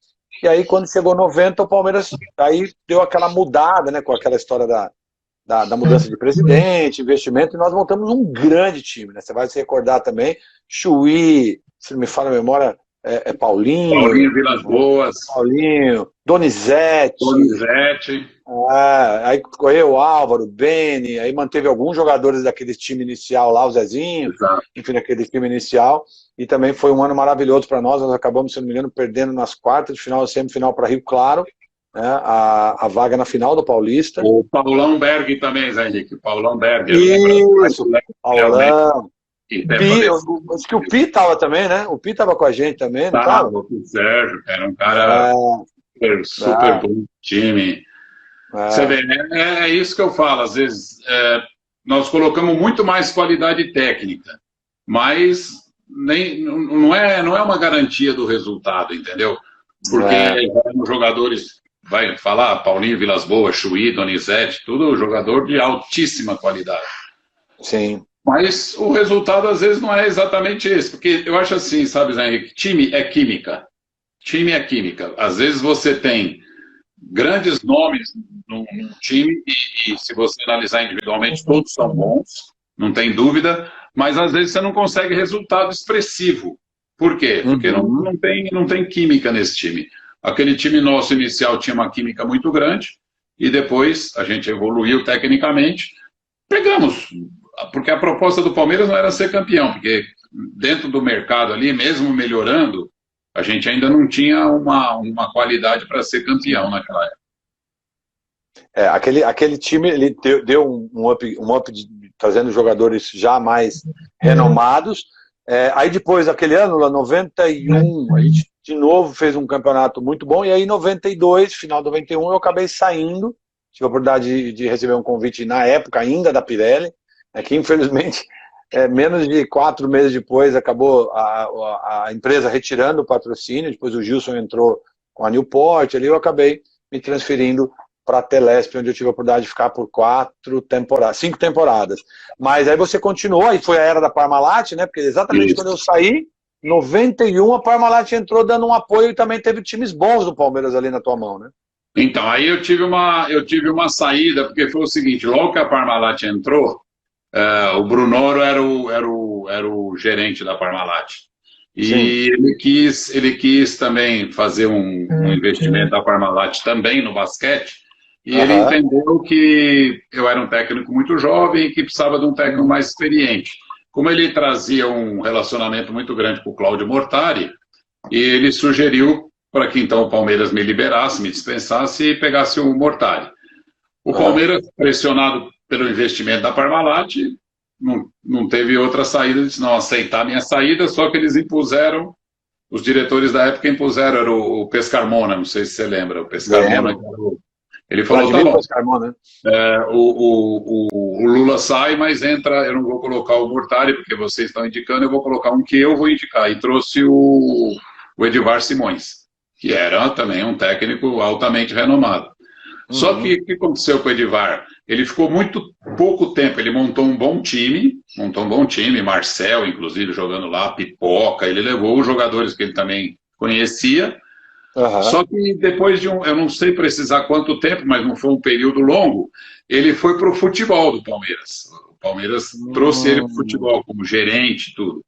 E aí, quando chegou 90, o Palmeiras aí deu aquela mudada, né? Com aquela história da mudança de presidente, investimento, e nós montamos um grande time, né? Você vai se recordar também, Chuí, se não me falha a memória, Paulinho, Paulinho Vilas Boas, Paulinho, Donizete, Donizete. aí correu o Álvaro, Beni, aí manteve alguns jogadores daquele time inicial lá, o Zezinho, Exato. enfim, daquele time inicial, e também foi um ano maravilhoso para nós acabamos, se não me engano, perdendo nas quartas de final, semifinal para Rio Claro, né, a vaga na final do Paulista. O Paulão Berg também, Zé Henrique. Paulão Berger, lembra? Isso, Paulão. Acho que o Pi tava também, né? O Pi tava com a gente também, não tava? Tava, o Sérgio, que era um cara super É, bom time. Você é. vê, é isso que eu falo, às vezes, nós colocamos muito mais qualidade técnica, mas não é uma garantia do resultado, entendeu? Porque os jogadores, vai falar, Paulinho Vilas Boas, Chuí, Donizete, tudo jogador de altíssima qualidade. Sim. Mas o resultado às vezes não é exatamente esse, porque eu acho assim, sabe, Zé Henrique, time é química. Time é química. Às vezes você tem grandes nomes num time e se você analisar individualmente, todos são bons, não tem dúvida, mas às vezes você não consegue resultado expressivo. Por quê? Porque não tem química nesse time. Aquele time nosso inicial tinha uma química muito grande e depois a gente evoluiu tecnicamente. Pegamos, porque a proposta do Palmeiras não era ser campeão, porque dentro do mercado ali, mesmo melhorando, a gente ainda não tinha uma qualidade para ser campeão naquela época. Aquele time ele deu um up trazendo jogadores já mais renomados. Aí depois, aquele ano, lá 91, a gente de novo fez um campeonato muito bom, e aí em 92, final de 91, eu acabei saindo, tive a oportunidade de receber um convite na época ainda da Pirelli, que infelizmente, menos de 4 meses depois, acabou a empresa retirando o patrocínio, depois o Gilson entrou com a Newport, ali eu acabei me transferindo para a Telesp, onde eu tive a oportunidade de ficar por 5 temporadas. Mas aí você continuou, aí foi a era da Parmalat, né? Porque exatamente quando eu saí, 91, a Parmalat entrou dando um apoio e também teve times bons do Palmeiras ali na tua mão, né? Então, aí eu tive uma saída, porque foi o seguinte, logo que a Parmalat entrou, o Brunoro era o gerente da Parmalat. E ele quis também fazer um investimento da Parmalat também no basquete, e ele entendeu que eu era um técnico muito jovem e que precisava de um técnico mais experiente. Como ele trazia um relacionamento muito grande com o Cláudio Mortari, ele sugeriu para que então o Palmeiras me liberasse, me dispensasse e pegasse o Mortari. O Palmeiras, pressionado pelo investimento da Parmalat, não teve outra saída de não aceitar a minha saída, só que eles impuseram, os diretores da época impuseram, era o Pescarmona, não sei se você lembra, o Pescarmona, ele falou, tá bom, o Lula sai, mas entra, eu não vou colocar o Mortari, porque vocês estão indicando, eu vou colocar um que eu vou indicar, e trouxe o Edivar Simões, que era também um técnico altamente renomado. Só que o que aconteceu com o Edivar? Ele ficou muito pouco tempo, ele montou um bom time, Marcel, inclusive, jogando lá, Pipoca, ele levou os jogadores que ele também conhecia, só que depois de eu não sei precisar quanto tempo, mas não foi um período longo, ele foi para o futebol do Palmeiras. O Palmeiras trouxe ele para o futebol, como gerente e tudo.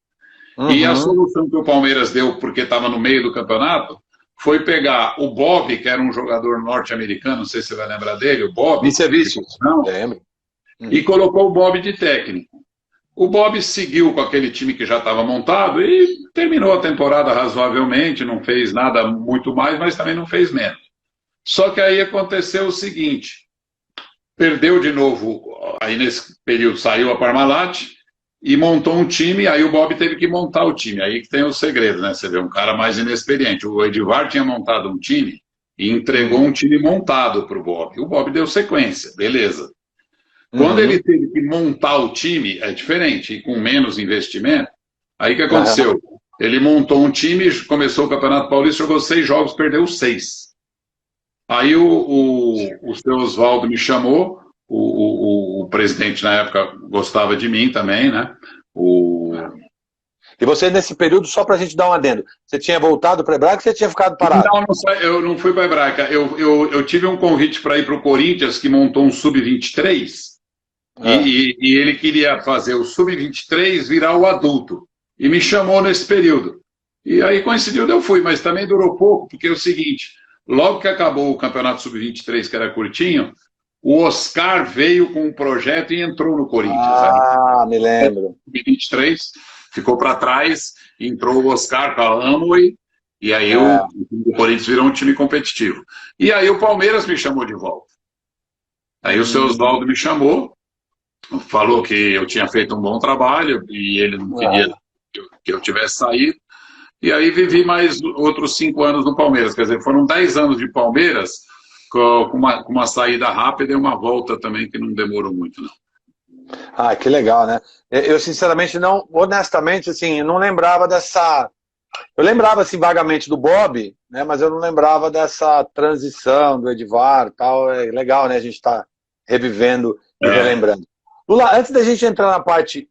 E a solução que o Palmeiras deu, porque estava no meio do campeonato, foi pegar o Bob, que era um jogador norte-americano, não sei se você vai lembrar dele, o Bob. Não, lembro. E colocou o Bob de técnico. O Bob seguiu com aquele time que já estava montado e terminou a temporada razoavelmente, não fez nada muito mais, mas também não fez menos. Só que aí aconteceu o seguinte, perdeu de novo, aí nesse período saiu a Parmalat e montou um time, aí o Bob teve que montar o time, aí que tem o segredo, né? Você vê, um cara mais inexperiente. O Edivar tinha montado um time e entregou um time montado para o Bob. O Bob deu sequência, beleza. Quando ele teve que montar o time, é diferente, e com menos investimento, aí o que aconteceu? Ele montou um time, começou o Campeonato Paulista, jogou 6 jogos, perdeu 6. Aí o seu Oswaldo me chamou, o presidente na época gostava de mim também, né? E você, nesse período, só para a gente dar um adendo, você tinha voltado para a Hebraica ou você tinha ficado parado? Não, eu não fui para a Hebraica. Eu tive um convite para ir para o Corinthians, que montou um Sub-23, e ele queria fazer o Sub-23 virar o adulto. E me chamou nesse período. E aí coincidiu, eu fui, mas também durou pouco, porque é o seguinte, logo que acabou o Campeonato Sub-23, que era curtinho, o Oscar veio com um projeto e entrou no Corinthians. Me lembro. Sub-23, ficou para trás, entrou o Oscar com a Amway, e aí o Corinthians virou um time competitivo. E aí o Palmeiras me chamou de volta. Aí o seu Oswaldo me chamou, falou que eu tinha feito um bom trabalho, e ele não queria que eu tivesse saído. E aí vivi mais outros 5 anos no Palmeiras. Quer dizer, foram 10 anos de Palmeiras, com uma saída rápida e uma volta também que não demorou muito, não. Ah, que legal, né? Eu sinceramente não, honestamente, assim, não lembrava dessa. Eu lembrava assim vagamente do Bob, né? Mas eu não lembrava dessa transição do Edivar, e tal. É legal, né? A gente está revivendo e É, relembrando. Lula, antes da gente entrar na parte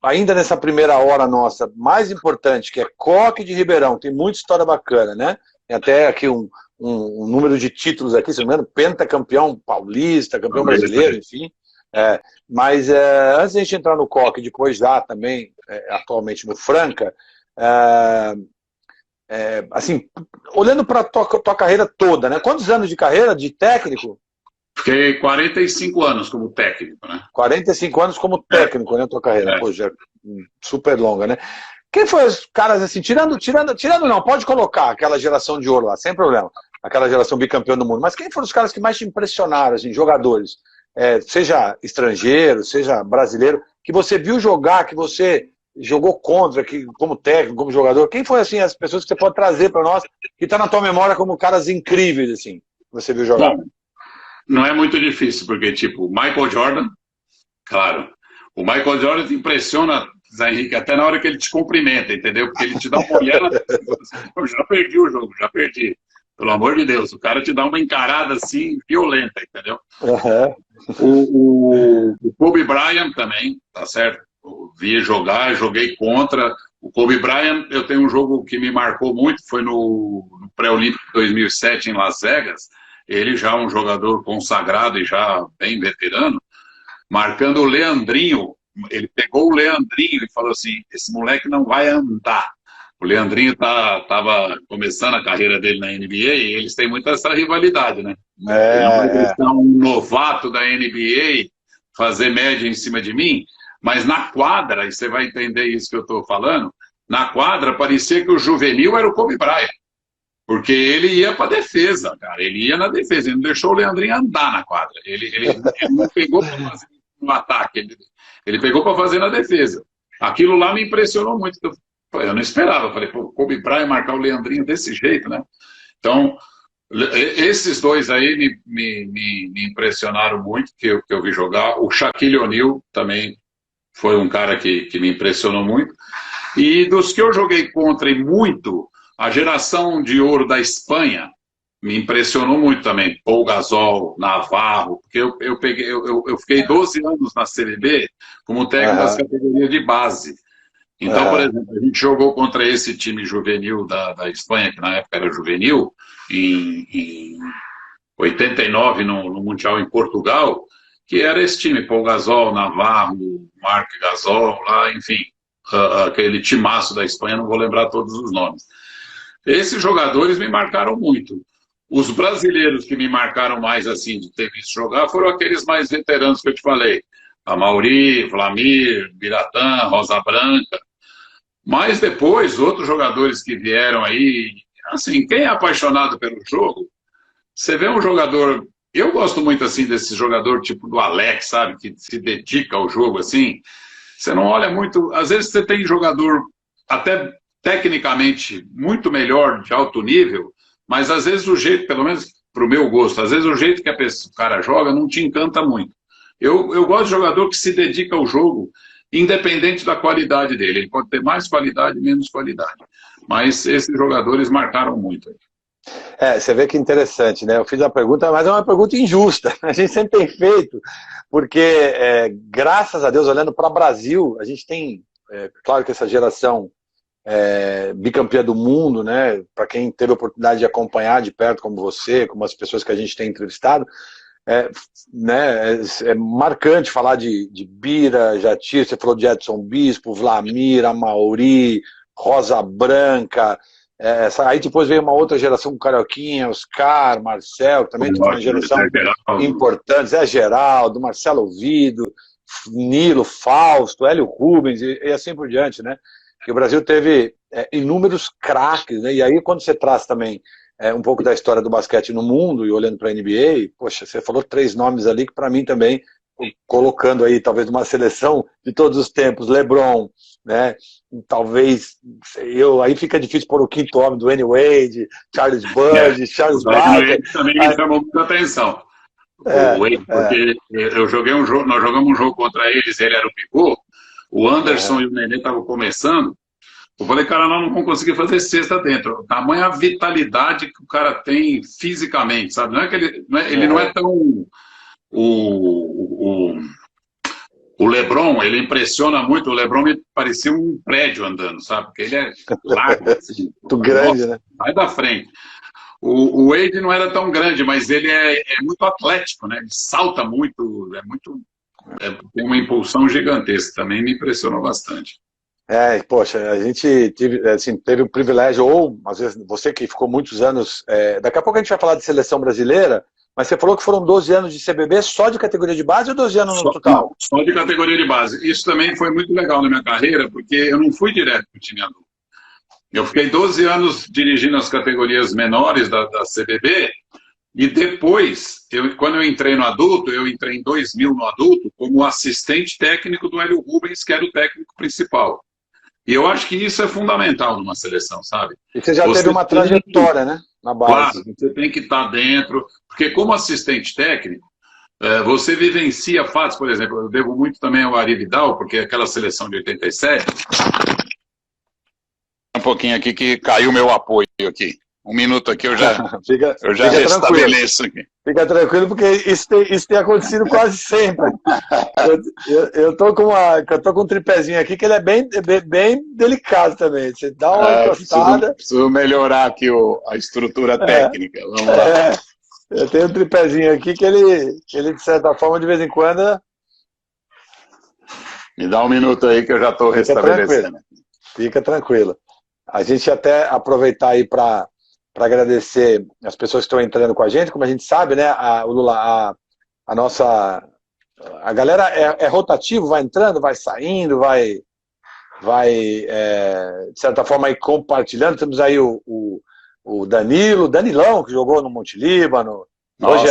ainda nessa primeira hora nossa, mais importante, que é Coque de Ribeirão, tem muita história bacana, né? Tem até aqui um número de títulos aqui, se não me engano, pentacampeão paulista, campeão brasileiro, enfim. Mas antes de a gente entrar no Coque, depois já também, atualmente no Franca, é, assim, olhando para a tua carreira toda, né? Quantos anos de carreira de técnico? fiquei 45 anos como técnico, né? 45 anos como É, técnico, né, tua carreira? é. Pô, já super longa, né? Quem foi os caras assim, tirando não, pode colocar aquela geração de ouro lá, sem problema, aquela geração bicampeão do mundo, mas quem foram os caras que mais te impressionaram, assim, jogadores, seja estrangeiro, seja brasileiro, que você viu jogar, que você jogou contra, que, como técnico, como jogador, quem foi assim as pessoas que você pode trazer para nós, que tá na tua memória como caras incríveis, assim, que você viu jogar? Bom, não é muito difícil, porque, tipo, Michael Jordan, claro, o Michael Jordan te impressiona, Zé Henrique, até na hora que ele te cumprimenta, entendeu? Porque ele te dá uma olhada, eu já perdi o jogo, já perdi. Pelo amor de Deus, o cara te dá uma encarada assim, violenta, entendeu? Uhum. O Kobe Bryant também, tá certo? Eu vi jogar, joguei contra. O Kobe Bryant, eu tenho um jogo que me marcou muito, foi no Pré-Olímpico 2007 em Las Vegas. Ele já um jogador consagrado e já bem veterano, marcando o Leandrinho. Ele pegou o Leandrinho e falou assim: esse moleque não vai andar. O Leandrinho estava começando a carreira dele na NBA e eles têm muito essa rivalidade, né? Ele não vai É, deixar um novato da NBA fazer média em cima de mim, mas na quadra, e você vai entender isso que eu estou falando, na quadra parecia que o juvenil era o Kobe Bryant, porque ele ia para defesa, cara, ele ia na defesa, ele não deixou o Leandrinho andar na quadra, ele não pegou para fazer no ataque, ele pegou para fazer na defesa. Aquilo lá me impressionou muito, eu não esperava, falei, pô, o Kobe Bryant marcar o Leandrinho desse jeito, né? Então, esses dois aí me impressionaram muito, que eu vi jogar. O Shaquille O'Neal também foi um cara que me impressionou muito. E dos que eu joguei contra e muito, a geração de ouro da Espanha me impressionou muito também. Paul Gasol, Navarro, porque eu fiquei 12 anos na CBB como técnico das aham, categorias de base. Então, por aham, exemplo, a gente jogou contra esse time juvenil da Espanha, que na época era juvenil, em 89 no Mundial em Portugal, que era esse time, Paul Gasol, Navarro, Marc Gasol, lá, enfim, aquele timaço da Espanha, não vou lembrar todos os nomes. Esses jogadores me marcaram muito. Os brasileiros que me marcaram mais assim de ter visto jogar foram aqueles mais veteranos que eu te falei. Amauri, Vlamir, Biratã, Rosa Branca. Mas depois, outros jogadores que vieram aí, assim, quem é apaixonado pelo jogo, você vê um jogador. Eu gosto muito assim desse jogador tipo do Alex, sabe? Que se dedica ao jogo assim. Você não olha muito. Às vezes você tem jogador até tecnicamente muito melhor, de alto nível, mas às vezes o jeito, pelo menos para o meu gosto, às vezes o jeito que o cara joga não te encanta muito. Eu gosto de jogador que se dedica ao jogo, independente da qualidade dele. Ele pode ter mais qualidade, menos qualidade. Mas esses jogadores marcaram muito. Você vê que interessante, né? Eu fiz a pergunta, mas é uma pergunta injusta. A gente sempre tem feito, porque, graças a Deus, olhando para o Brasil, a gente tem, claro que essa geração bicampeã do mundo, né? Para quem teve a oportunidade de acompanhar de perto, como você, como as pessoas que a gente tem entrevistado, né, é marcante falar de Bira, Jatir, você falou de Edson Bispo, Vlamir, Amauri, Rosa Branca. Aí depois veio uma outra geração com Carioquinha, Oscar, Marcel, que também foi uma geração importante, Zé Geraldo, Marcelo Ovido, Nilo, Fausto, Hélio Rubens e assim por diante, né? Que o Brasil teve inúmeros craques, né? E aí quando você traz também um pouco da história do basquete no mundo e olhando para a NBA, poxa, você falou 3 nomes ali que para mim também, colocando aí talvez uma seleção de todos os tempos, LeBron, né? Talvez aí fica difícil pôr o quinto homem do Dwayne Wade, Charles Bird, Charles Barkley. Também me chamou muita atenção. o Wade, porque eu joguei um jogo, nós jogamos um jogo contra eles, ele era o pivô, o Anderson e o Nenê estavam começando. Eu falei, cara, nós não vamos conseguir fazer cesta dentro. Tamanha vitalidade que o cara tem fisicamente, sabe? Não é que ele não é tão. O LeBron, ele impressiona muito. O LeBron me parecia um prédio andando, sabe? Porque ele é largo, assim. Muito grande, né? Vai da frente. O Wade não era tão grande, mas ele é muito atlético, né? Ele salta muito, tem uma impulsão gigantesca. Também me impressionou bastante. Poxa, a gente teve o privilégio, ou às vezes você que ficou muitos anos, daqui a pouco a gente vai falar de seleção brasileira, mas você falou que foram 12 anos de CBB só de categoria de base ou 12 anos no total? Não, só de categoria de base. Isso também foi muito legal na minha carreira, porque eu não fui direto para o time adulto. Eu fiquei 12 anos dirigindo as categorias menores da CBB, e depois, quando eu entrei no adulto, eu entrei em 2000 no adulto, como assistente técnico do Hélio Rubens, que era o técnico principal. E eu acho que isso é fundamental numa seleção, sabe? E você já teve uma trajetória, né? Na base. Claro, você tem que estar dentro, porque como assistente técnico, você vivencia fatos, por exemplo, eu devo muito também ao Ari Vidal, porque aquela seleção de 87... Um pouquinho aqui que caiu meu apoio aqui. Um minuto aqui, eu já restabeleço aqui. Fica tranquilo, porque isso tem acontecido quase sempre. Eu tô com um tripézinho aqui, que ele é bem delicado também. Você dá uma encostada... Preciso melhorar aqui a estrutura técnica. Vamos lá. Eu tenho um tripézinho aqui que ele, de certa forma, de vez em quando... Me dá um minuto aí que eu já estou restabelecendo. Fica tranquilo. A gente até aproveitar aí para agradecer as pessoas que estão entrando com a gente. Como a gente sabe, né, a galera é rotativo, vai entrando, vai saindo, vai de certa forma aí compartilhando. Temos aí o Danilão, que jogou no Monte Líbano. Hoje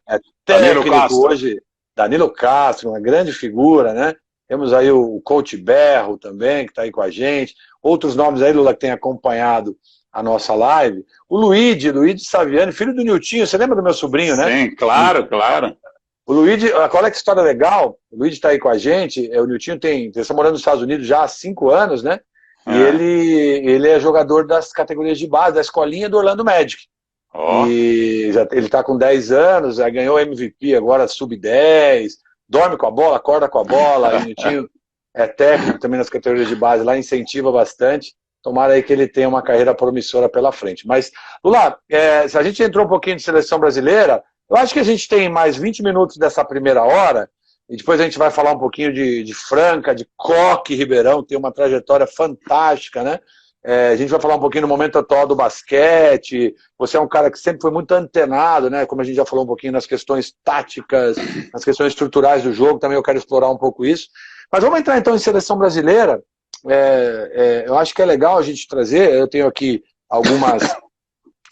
é técnico, hoje Danilo Castro, uma grande figura, né? Temos aí o Coach Berro também, que está aí com a gente. Outros nomes aí, Lula, que tem acompanhado a nossa live. O Luigi Saviani, filho do Niltinho. Você lembra do meu sobrinho, né? Sim, claro. O Luigi, olha que história legal. O Luigi está aí com a gente. O Niltinho está morando nos Estados Unidos já há 5 anos, né? E ele é jogador das categorias de base, da escolinha do Orlando Magic. E ele está com 10 anos, já ganhou MVP agora, sub-10. Dorme com a bola, acorda com a bola, e o Niltinho é técnico também nas categorias de base, lá incentiva bastante. Tomara aí que ele tenha uma carreira promissora pela frente. Mas, Lula, se a gente entrou um pouquinho de seleção brasileira, eu acho que a gente tem mais 20 minutos dessa primeira hora, e depois a gente vai falar um pouquinho de Franca, de Coque Ribeirão, tem uma trajetória fantástica, né? A gente vai falar um pouquinho no momento atual do basquete. Você é um cara que sempre foi muito antenado, né? Como a gente já falou um pouquinho nas questões táticas, nas questões estruturais do jogo, também eu quero explorar um pouco isso. Mas vamos entrar então em seleção brasileira. Eu acho que é legal a gente trazer, eu tenho aqui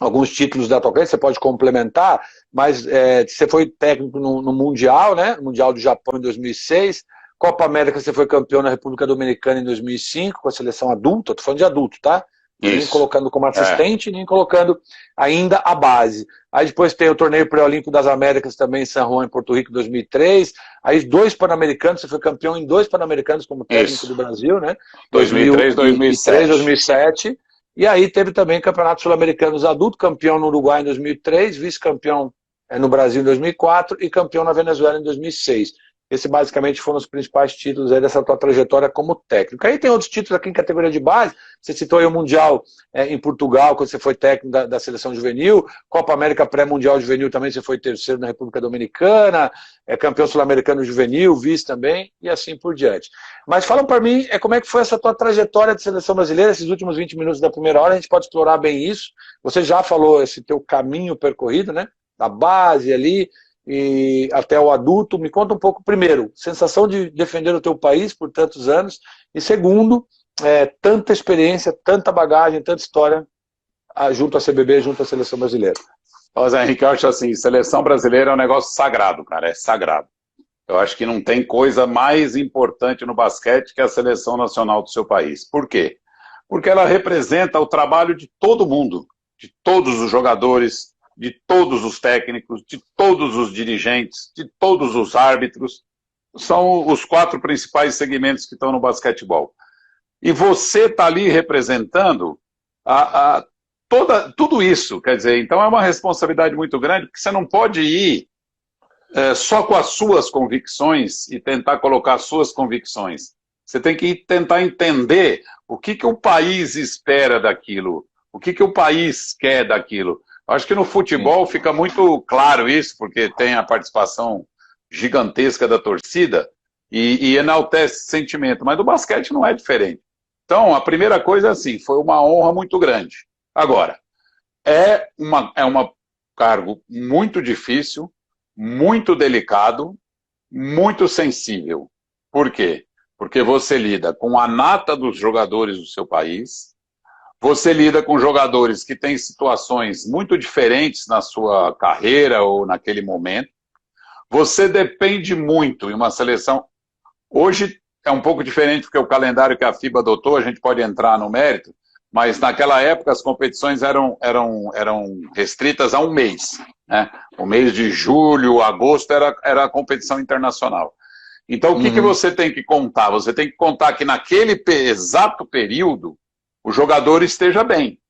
alguns títulos da tua carreira, você pode complementar, mas você foi técnico no Mundial, né? Mundial do Japão em 2006, Copa América você foi campeão na República Dominicana em 2005, com a seleção adulta, estou falando de adulto, tá? Nem colocando como assistente, nem colocando ainda a base. Aí depois tem o torneio pré-olímpico das Américas também em San Juan, em Porto Rico, em 2003. Aí 2 Pan-Americanos, você foi campeão em 2 Pan-Americanos como técnico do Brasil, né? 2003, 2007. E aí teve também Campeonato Sul-Americanos adulto, campeão no Uruguai em 2003, vice-campeão no Brasil em 2004 e campeão na Venezuela em 2006. Esse basicamente foram os principais títulos aí dessa tua trajetória como técnico. Aí tem outros títulos aqui em categoria de base, você citou aí o Mundial em Portugal, quando você foi técnico da seleção juvenil, Copa América pré-mundial juvenil também, você foi terceiro na República Dominicana, campeão sul-americano juvenil, vice também, e assim por diante. Mas fala para mim, como é que foi essa tua trajetória de seleção brasileira, esses últimos 20 minutos da primeira hora, a gente pode explorar bem isso. Você já falou esse teu caminho percorrido, né, da base ali, e até o adulto. Me conta um pouco, primeiro, sensação de defender o teu país por tantos anos, e segundo, tanta experiência, tanta bagagem, tanta história junto à CBB, junto à seleção brasileira. Zé Henrique, eu acho assim, seleção brasileira é um negócio sagrado, cara, é sagrado. Eu acho que não tem coisa mais importante no basquete que a seleção nacional do seu país. Por quê? Porque ela representa o trabalho de todo mundo, de todos os jogadores, de todos os técnicos, de todos os dirigentes, de todos os árbitros. São os 4 principais segmentos que estão no basquetebol. E você está ali representando tudo isso, quer dizer, então é uma responsabilidade muito grande, porque você não pode ir só com as suas convicções e tentar colocar as suas convicções. Você tem que tentar entender o que o país espera daquilo, o que o país quer daquilo. Acho que no futebol fica muito claro isso, porque tem a participação gigantesca da torcida e enaltece esse sentimento, mas do basquete não é diferente. Então, a primeira coisa é assim, foi uma honra muito grande. Agora, é um cargo muito difícil, muito delicado, muito sensível. Por quê? Porque você lida com a nata dos jogadores do seu país, você lida com jogadores que têm situações muito diferentes na sua carreira ou naquele momento, você depende muito em uma seleção. Hoje é um pouco diferente porque o calendário que a FIBA adotou, a gente pode entrar no mérito, mas naquela época as competições eram restritas a um mês. Né? O mês de julho, agosto era a competição internacional. Então o que você tem que contar? Você tem que contar que naquele exato período o jogador esteja bem.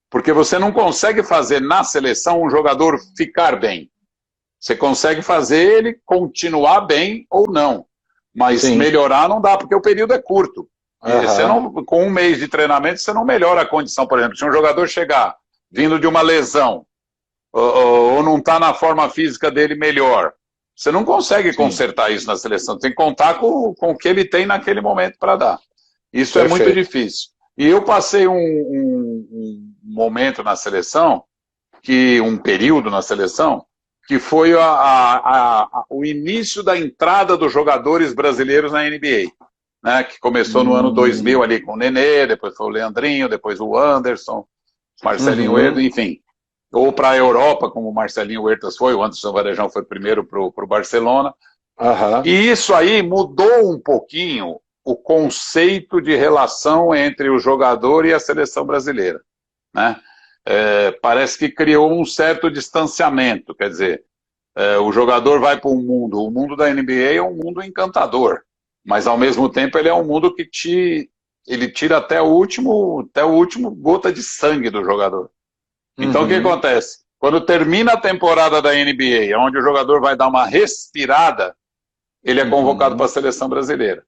Porque você não consegue fazer na seleção um jogador ficar bem. Você consegue fazer ele continuar bem ou não. Mas Sim. melhorar não dá, porque o período é curto. Você não, com um mês de treinamento, você não melhora a condição. Por exemplo, se um jogador chegar vindo de uma lesão, ou não está na forma física dele melhor, você não consegue Sim. consertar isso na seleção. Tem que contar com o que ele tem naquele momento para dar. Isso Perfeito. É muito difícil. E eu passei um momento na seleção, um período na seleção, que foi o início da entrada dos jogadores brasileiros na NBA, né, que começou no ano 2000 ali com o Nenê, depois foi o Leandrinho, depois o Anderson, Marcelinho Huertas, enfim. Ou para a Europa, como o Marcelinho Huertas foi, o Anderson Varejão foi primeiro para o Barcelona. E isso aí mudou um pouquinho o conceito de relação entre o jogador e a seleção brasileira, né? Parece que criou um certo distanciamento, quer dizer, o jogador vai para o mundo da NBA é um mundo encantador, mas ao mesmo tempo ele é um mundo que ele tira até o último gota de sangue do jogador. Então o que acontece? Quando termina a temporada da NBA, onde o jogador vai dar uma respirada, ele é convocado para a seleção brasileira.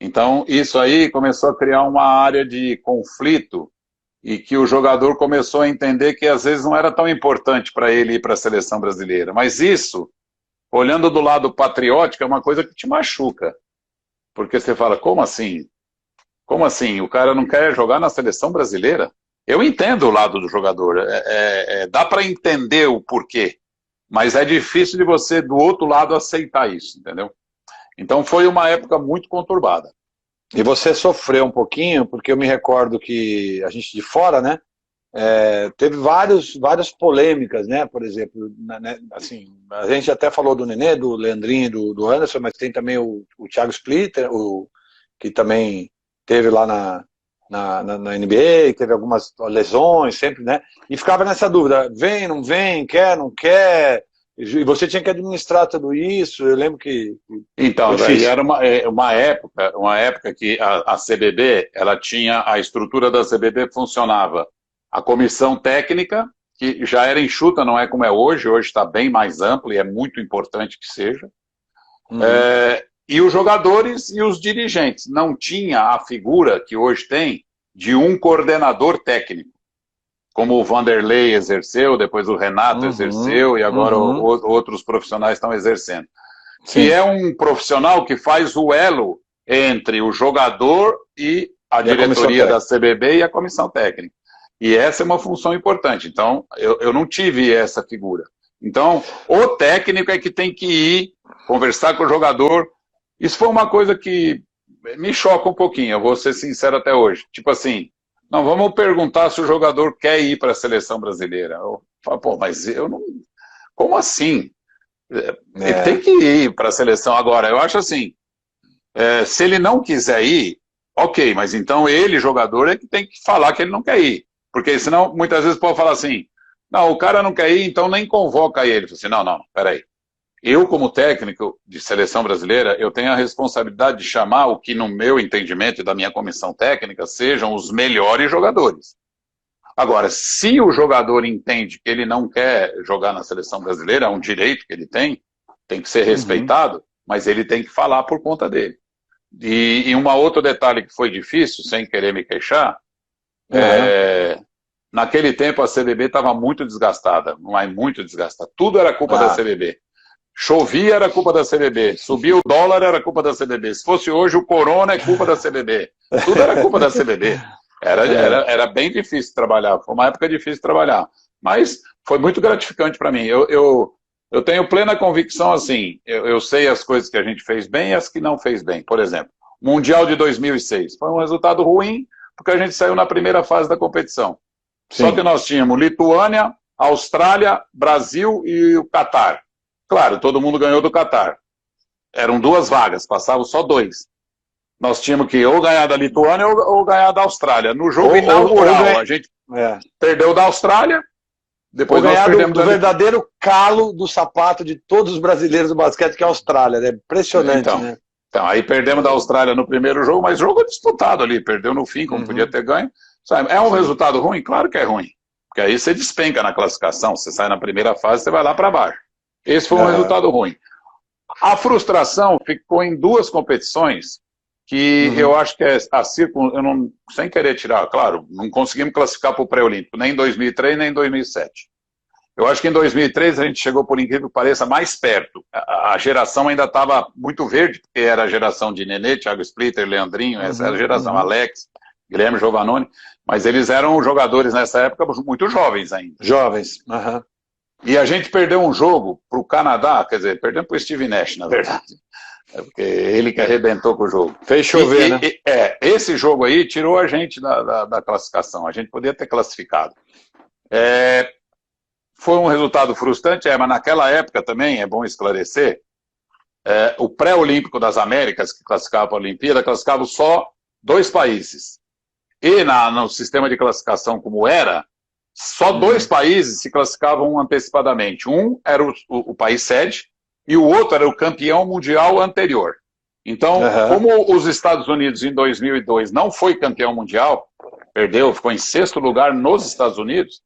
Então isso aí começou a criar uma área de conflito e que o jogador começou a entender que às vezes não era tão importante para ele ir para a seleção brasileira. Mas isso, olhando do lado patriótico, é uma coisa que te machuca. Porque você fala, como assim? Como assim? O cara não quer jogar na seleção brasileira? Eu entendo o lado do jogador, dá para entender o porquê, mas é difícil de você, do outro lado, aceitar isso, entendeu? Então foi uma época muito conturbada. E você sofreu um pouquinho, porque eu me recordo que a gente de fora, né, teve várias polêmicas, né, por exemplo, né, assim, a gente até falou do Nenê, do Leandrinho, do Anderson, mas tem também o Thiago Splitter, que também teve lá na NBA, teve algumas lesões sempre, né, e ficava nessa dúvida, vem, não vem, quer, não quer, e você tinha que administrar tudo isso. Eu lembro que... Então, era uma época que a CBB, ela tinha, a estrutura da CBB funcionava. A comissão técnica, que já era enxuta, não é como é hoje está bem mais ampla e é muito importante que seja. E os jogadores e os dirigentes. Não tinha a figura que hoje tem de um coordenador técnico. Como o Vanderlei exerceu, depois o Renato exerceu, e agora outros profissionais estão exercendo. Sim. Que é um profissional que faz o elo entre o jogador e a diretoria da CBB e a comissão técnica. E essa é uma função importante. Então, eu não tive essa figura. Então, o técnico é que tem que ir conversar com o jogador. Isso foi uma coisa que me choca um pouquinho, eu vou ser sincero até hoje. Tipo assim, não, vamos perguntar se o jogador quer ir para a seleção brasileira. Eu falo, pô, mas eu não... Como assim? Ele tem que ir para a seleção agora. Eu acho assim, se ele não quiser ir, ok, mas então ele, jogador, é que tem que falar que ele não quer ir. Porque senão, muitas vezes pode falar assim, Não, o cara não quer ir, então nem convoca ele. Eu falei assim, não, peraí. Eu, como técnico de seleção brasileira, eu tenho a responsabilidade de chamar o que, no meu entendimento e da minha comissão técnica, sejam os melhores jogadores. Agora, se o jogador entende que ele não quer jogar na seleção brasileira, é um direito que ele tem que ser respeitado, mas ele tem que falar por conta dele. E um outro detalhe que foi difícil, sem querer me queixar, naquele tempo a CBB estava muito desgastada, mas muito desgastada. Tudo era culpa da CBB. Chovia era culpa da CBB, subia o dólar era culpa da CBB, se fosse hoje o corona é culpa da CBB, tudo era culpa da CBB. Era bem difícil trabalhar, foi uma época difícil de trabalhar, mas foi muito gratificante para mim. Eu tenho plena convicção assim, eu sei as coisas que a gente fez bem e as que não fez bem. Por exemplo, Mundial de 2006, foi um resultado ruim porque a gente saiu na primeira fase da competição. Sim. Só que nós tínhamos Lituânia, Austrália, Brasil e o Catar. Claro, todo mundo ganhou do Catar. Eram 2 vagas, passavam só 2. Nós tínhamos que ou ganhar da Lituânia ou ganhar da Austrália. No jogo inaugural, a gente perdeu da Austrália, depois nós perdemos do verdadeiro calo do sapato de todos os brasileiros do basquete, que é a Austrália. É impressionante, né? Então, aí perdemos da Austrália no primeiro jogo, mas jogo disputado ali, perdeu no fim, como podia ter ganho. Sabe, é um resultado ruim? Claro que é ruim. Porque aí você despenca na classificação, você sai na primeira fase, você vai lá para baixo. Esse foi um resultado ruim. A frustração ficou em 2 competições que eu acho que sem querer tirar, claro, não conseguimos classificar para o pré-olímpico, nem em 2003, nem em 2007. Eu acho que em 2003 a gente chegou, por incrível que pareça, mais perto. A geração ainda estava muito verde, porque era a geração de Nenê, Thiago Splitter, Leandrinho, essa era a geração, Alex, Guilherme Giovannone, mas eles eram jogadores nessa época muito jovens ainda. Jovens, E a gente perdeu um jogo para o Canadá, quer dizer, perdemos para o Steve Nash, na verdade. Porque ele que arrebentou com o jogo. Fez chover, né? Esse jogo aí tirou a gente da classificação. A gente podia ter classificado. Foi um resultado frustrante, mas naquela época também, é bom esclarecer, o pré-olímpico das Américas, que classificava para a Olimpíada, classificava só 2 países. E no sistema de classificação como era, só 2 países se classificavam antecipadamente. Um era o país sede e o outro era o campeão mundial anterior. Então, como os Estados Unidos em 2002 não foi campeão mundial, perdeu, ficou em 6º lugar nos Estados Unidos,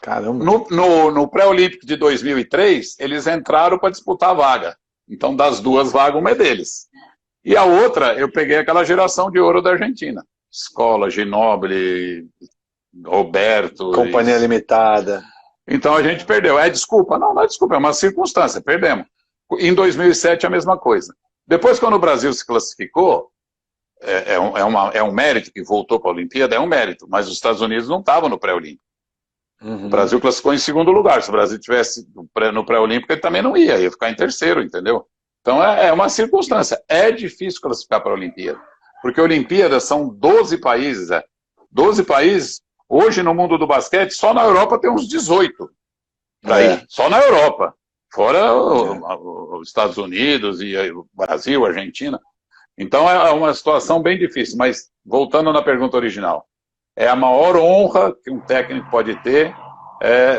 caramba. No pré-olímpico de 2003, eles entraram para disputar a vaga. Então, das 2 vagas, uma é deles. E a outra, eu peguei aquela geração de ouro da Argentina. Escola, Ginóbili, Roberto. Companhia Limitada. Então a gente perdeu. Desculpa? Não é desculpa, é uma circunstância, perdemos. Em 2007 a mesma coisa. Depois, quando o Brasil se classificou, é um mérito que voltou para a Olimpíada, é um mérito, mas os Estados Unidos não estavam no pré-olímpico. O Brasil classificou em 2º lugar. Se o Brasil tivesse no pré-olímpico, ele também não ia ficar em 3º, entendeu? Então é uma circunstância. É difícil classificar para a Olimpíada, porque a Olimpíada são 12 países. 12 países. Hoje, no mundo do basquete, só na Europa tem uns 18. Só na Europa. Fora os Estados Unidos e o Brasil, a Argentina. Então é uma situação bem difícil. Mas, voltando na pergunta original, é a maior honra que um técnico pode ter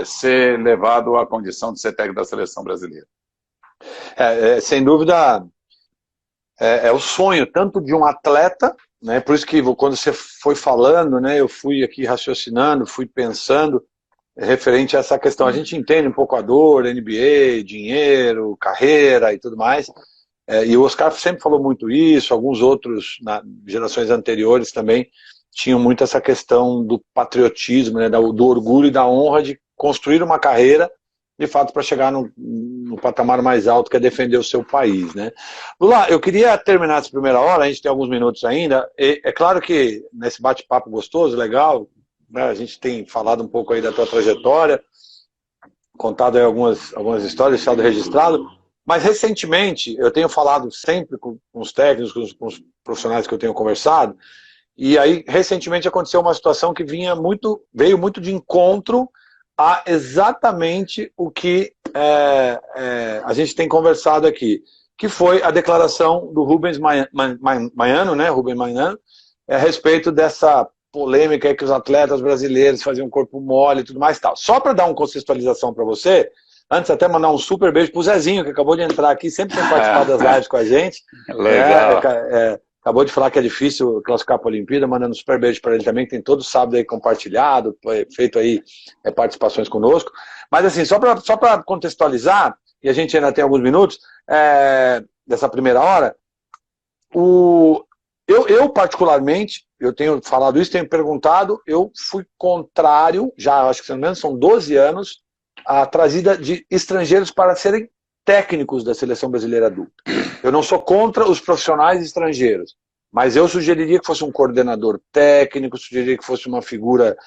ser levado à condição de ser técnico da seleção brasileira. Sem dúvida, é o sonho tanto de um atleta, né? Por isso que quando você foi falando, né, eu fui aqui raciocinando, fui pensando referente a essa questão. A gente entende um pouco a dor, NBA, dinheiro, carreira e tudo mais, e o Oscar sempre falou muito isso, alguns outros, gerações anteriores também, tinham muito essa questão do patriotismo, né, do orgulho e da honra de construir uma carreira, de fato, para chegar no patamar mais alto, que é defender o seu país, né? Lula, eu queria terminar essa primeira hora, a gente tem alguns minutos ainda, é claro que nesse bate-papo gostoso, legal, né, a gente tem falado um pouco aí da tua trajetória, contado aí algumas histórias, deixado registrado, mas recentemente, eu tenho falado sempre com os técnicos, com os profissionais que eu tenho conversado, e aí recentemente aconteceu uma situação que veio muito de encontro a exatamente o que a gente tem conversado aqui, que foi a declaração do Rubens Manhano, né, Rubem Manhano, a respeito dessa polêmica aí que os atletas brasileiros faziam corpo mole e tudo mais e tal. Só para dar uma contextualização para você, antes até mandar um super beijo pro Zezinho, que acabou de entrar aqui, sempre tem participado das lives com a gente. Legal. Acabou de falar que é difícil classificar para a Olimpíada, mandando um super beijo para ele também, que tem todo sábado aí compartilhado, feito aí participações conosco. Mas assim, só para contextualizar, e a gente ainda tem alguns minutos dessa primeira hora, eu particularmente, eu tenho falado isso, tenho perguntado, eu fui contrário, já acho que pelo menos são 12 anos, a trazida de estrangeiros para serem técnicos da seleção brasileira adulta. Eu não sou contra os profissionais estrangeiros, mas eu sugeriria que fosse um coordenador técnico, sugeriria que fosse uma figura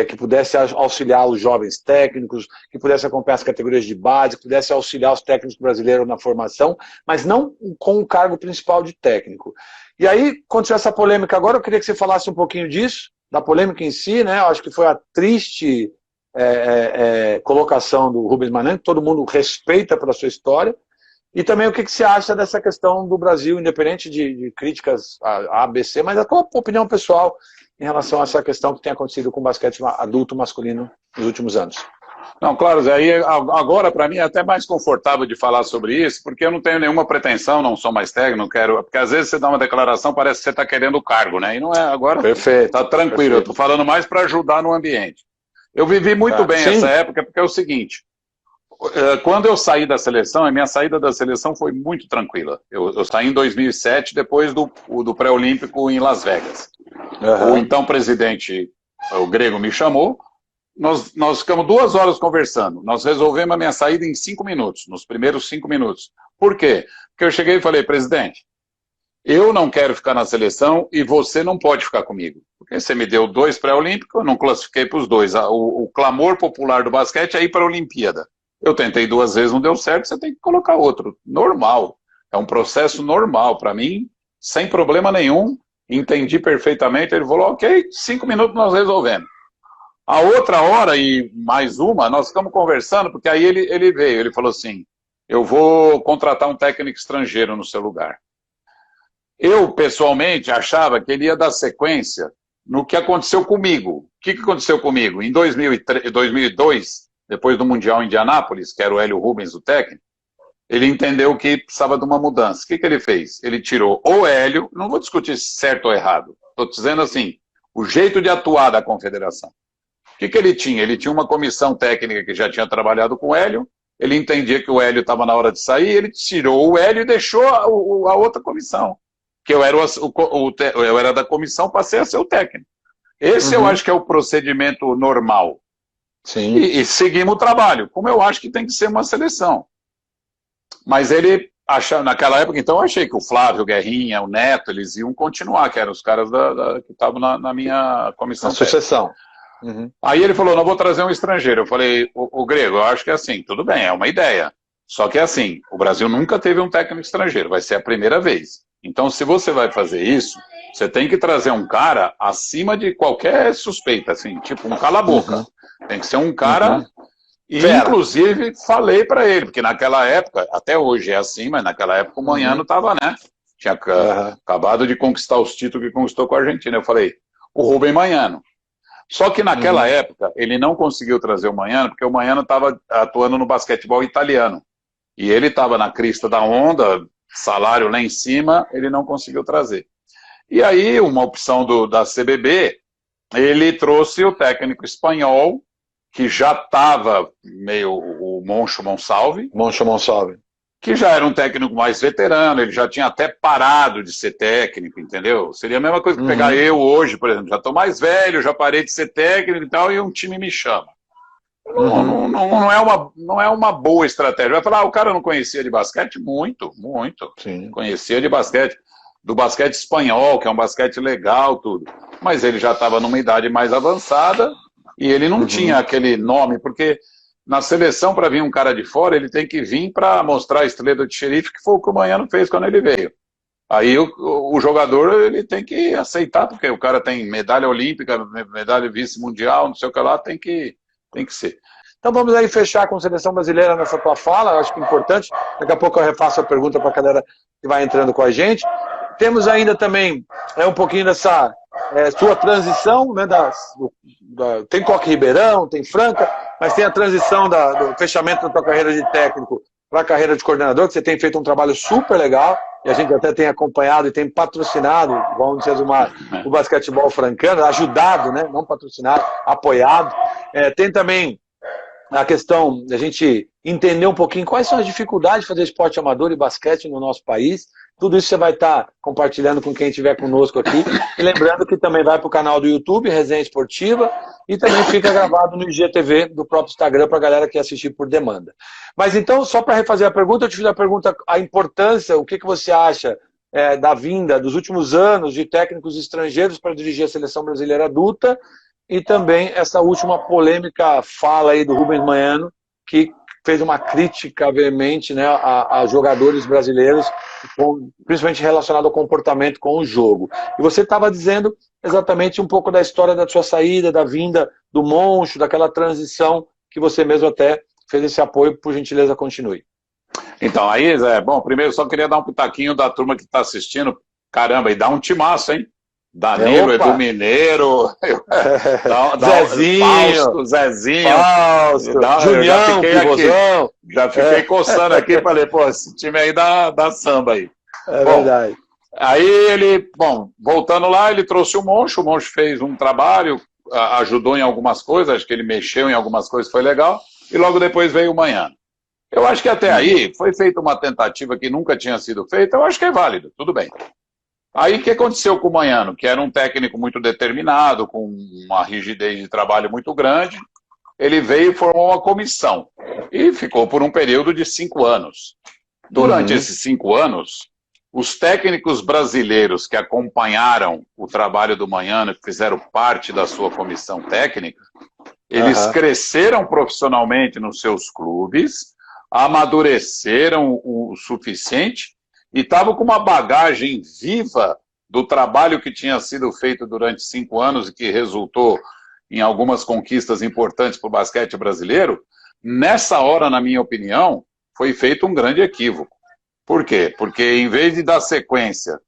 que pudesse auxiliar os jovens técnicos, que pudesse acompanhar as categorias de base, que pudesse auxiliar os técnicos brasileiros na formação, mas não com o cargo principal de técnico. E aí, aconteceu essa polêmica agora, eu queria que você falasse um pouquinho disso, da polêmica em si, né? Eu acho que foi a triste colocação do Rubens Manang, que todo mundo respeita pela sua história, e também o que você acha dessa questão do Brasil, independente de críticas a ABC, mas a tua opinião pessoal em relação a essa questão que tem acontecido com o basquete adulto masculino nos últimos anos. Não, claro, Zé, aí agora para mim é até mais confortável de falar sobre isso, porque eu não tenho nenhuma pretensão, não sou mais técnico, não quero, porque às vezes você dá uma declaração, parece que você está querendo o cargo, né? E não é, agora está tranquilo, perfeito. Eu estou falando mais para ajudar no ambiente. Eu vivi muito bem essa época, porque é o seguinte, quando eu saí da seleção, a minha saída da seleção foi muito tranquila. Eu saí em 2007, depois do pré-olímpico em Las Vegas. O então presidente, o Grego, me chamou, nós ficamos 2 horas conversando, nós resolvemos a minha saída em 5 minutos, nos primeiros 5 minutos. Por quê? Porque eu cheguei e falei, presidente, eu não quero ficar na seleção e você não pode ficar comigo. Porque você me deu 2 pré-olímpicos, eu não classifiquei para os 2. O clamor popular do basquete é ir para a Olimpíada. Eu tentei 2 vezes, não deu certo, você tem que colocar outro. Normal. É um processo normal. Para mim, sem problema nenhum. Entendi perfeitamente. Ele falou, ok, 5 minutos nós resolvemos. A outra hora e mais uma, nós ficamos conversando, porque aí ele veio, ele falou assim, eu vou contratar um técnico estrangeiro no seu lugar. Eu, pessoalmente, achava que ele ia dar sequência no que aconteceu comigo. O que aconteceu comigo? Em 2002, depois do Mundial em Indianápolis, que era o Hélio Rubens, o técnico, ele entendeu que precisava de uma mudança. O que ele fez? Ele tirou o Hélio, não vou discutir certo ou errado, estou dizendo assim, o jeito de atuar da confederação. O que ele tinha? Ele tinha uma comissão técnica que já tinha trabalhado com o Hélio, ele entendia que o Hélio estava na hora de sair, ele tirou o Hélio e deixou a outra comissão. Que eu era da comissão, passei a ser o técnico. Esse eu acho que é o procedimento normal. Sim. E seguimos o trabalho, como eu acho que tem que ser uma seleção. Mas ele achava, naquela época, então, eu achei que o Flávio, o Guerrinha, o Neto, eles iam continuar, que eram os caras que estavam na minha comissão. Na sucessão. Aí ele falou, não vou trazer um estrangeiro. Eu falei, o Grego, eu acho que é assim, tudo bem, é uma ideia. Só que é assim, o Brasil nunca teve um técnico estrangeiro, vai ser a primeira vez. Então, se você vai fazer isso, você tem que trazer um cara acima de qualquer suspeita, assim, tipo um cala-boca. Tem que ser um cara... E, inclusive, falei para ele, porque naquela época, até hoje é assim, mas naquela época o Manhano estava, né? Tinha acabado de conquistar os títulos que conquistou com a Argentina. Eu falei, o Rubem Manhano. Só que naquela época, ele não conseguiu trazer o Manhano, porque o Manhano estava atuando no basquetebol italiano. E ele estava na crista da onda, salário lá em cima, ele não conseguiu trazer. E aí, uma opção da CBB, ele trouxe o técnico espanhol, que já estava meio o Moncho Monsalve, que já era um técnico mais veterano, ele já tinha até parado de ser técnico, entendeu? Seria a mesma coisa que pegar eu hoje, por exemplo, já estou mais velho, já parei de ser técnico e tal, e um time me chama. Não é uma boa estratégia. Vai falar, o cara não conhecia de basquete? Muito. Sim. Conhecia de basquete, do basquete espanhol, que é um basquete legal, tudo. Mas ele já estava numa idade mais avançada e ele não tinha aquele nome, porque na seleção, para vir um cara de fora, ele tem que vir para mostrar a estrela de xerife, que foi o que o Manhano fez quando ele veio. Aí o jogador ele tem que aceitar, porque o cara tem medalha olímpica, medalha vice-mundial, não sei o que lá, tem que ser. Então vamos aí fechar com a seleção brasileira nessa tua fala, eu acho que é importante. Daqui a pouco eu refaço a pergunta para a galera que vai entrando com a gente. Temos ainda também um pouquinho dessa sua transição, né, tem Coque Ribeirão, tem Franca, mas tem a transição do fechamento da tua carreira de técnico para a carreira de coordenador, que você tem feito um trabalho super legal, e a gente até tem acompanhado e tem patrocinado, vamos resumir, o basquetebol francano, ajudado, né, não patrocinado, apoiado. Tem também a questão da gente entender um pouquinho quais são as dificuldades de fazer esporte amador e basquete no nosso país. Tudo isso você vai estar compartilhando com quem estiver conosco aqui. E lembrando que também vai para o canal do YouTube, Resenha Esportiva, e também fica gravado no IGTV do próprio Instagram para a galera que assistir por demanda. Mas então, só para refazer a pergunta, eu te fiz a pergunta, a importância, o que você acha da vinda dos últimos anos de técnicos estrangeiros para dirigir a seleção brasileira adulta, e também essa última polêmica fala aí do Rubens Manhano, que fez uma crítica veemente, né, a jogadores brasileiros, principalmente relacionado ao comportamento com o jogo. E você estava dizendo exatamente um pouco da história da sua saída, da vinda do Moncho, daquela transição que você mesmo até fez esse apoio, por gentileza, continue. Então, aí, Zé, bom, primeiro só queria dar um pitaquinho da turma que está assistindo. Caramba, e dá um timaço, hein? Danilo, Edu Mineiro, Zezinho, Fausto, Zezinho, Fausto, Julião, já fiquei coçando aqui, falei, pô, esse time aí dá samba aí. Verdade. Aí ele, voltando lá, ele trouxe o Moncho fez um trabalho, ajudou em algumas coisas, acho que ele mexeu em algumas coisas, foi legal, e logo depois veio o Manhano. Eu acho que até aí foi feita uma tentativa que nunca tinha sido feita, eu acho que é válido, tudo bem. Aí o que aconteceu com o Manhano? Que era um técnico muito determinado, com uma rigidez de trabalho muito grande, ele veio e formou uma comissão, e ficou por um período de 5 anos. Durante esses 5 anos, os técnicos brasileiros que acompanharam o trabalho do Manhano, que fizeram parte da sua comissão técnica, eles cresceram profissionalmente nos seus clubes, amadureceram o suficiente e estavam com uma bagagem viva do trabalho que tinha sido feito durante 5 anos e que resultou em algumas conquistas importantes para o basquete brasileiro. Nessa hora, na minha opinião, foi feito um grande equívoco. Por quê? Porque em vez de dar sequência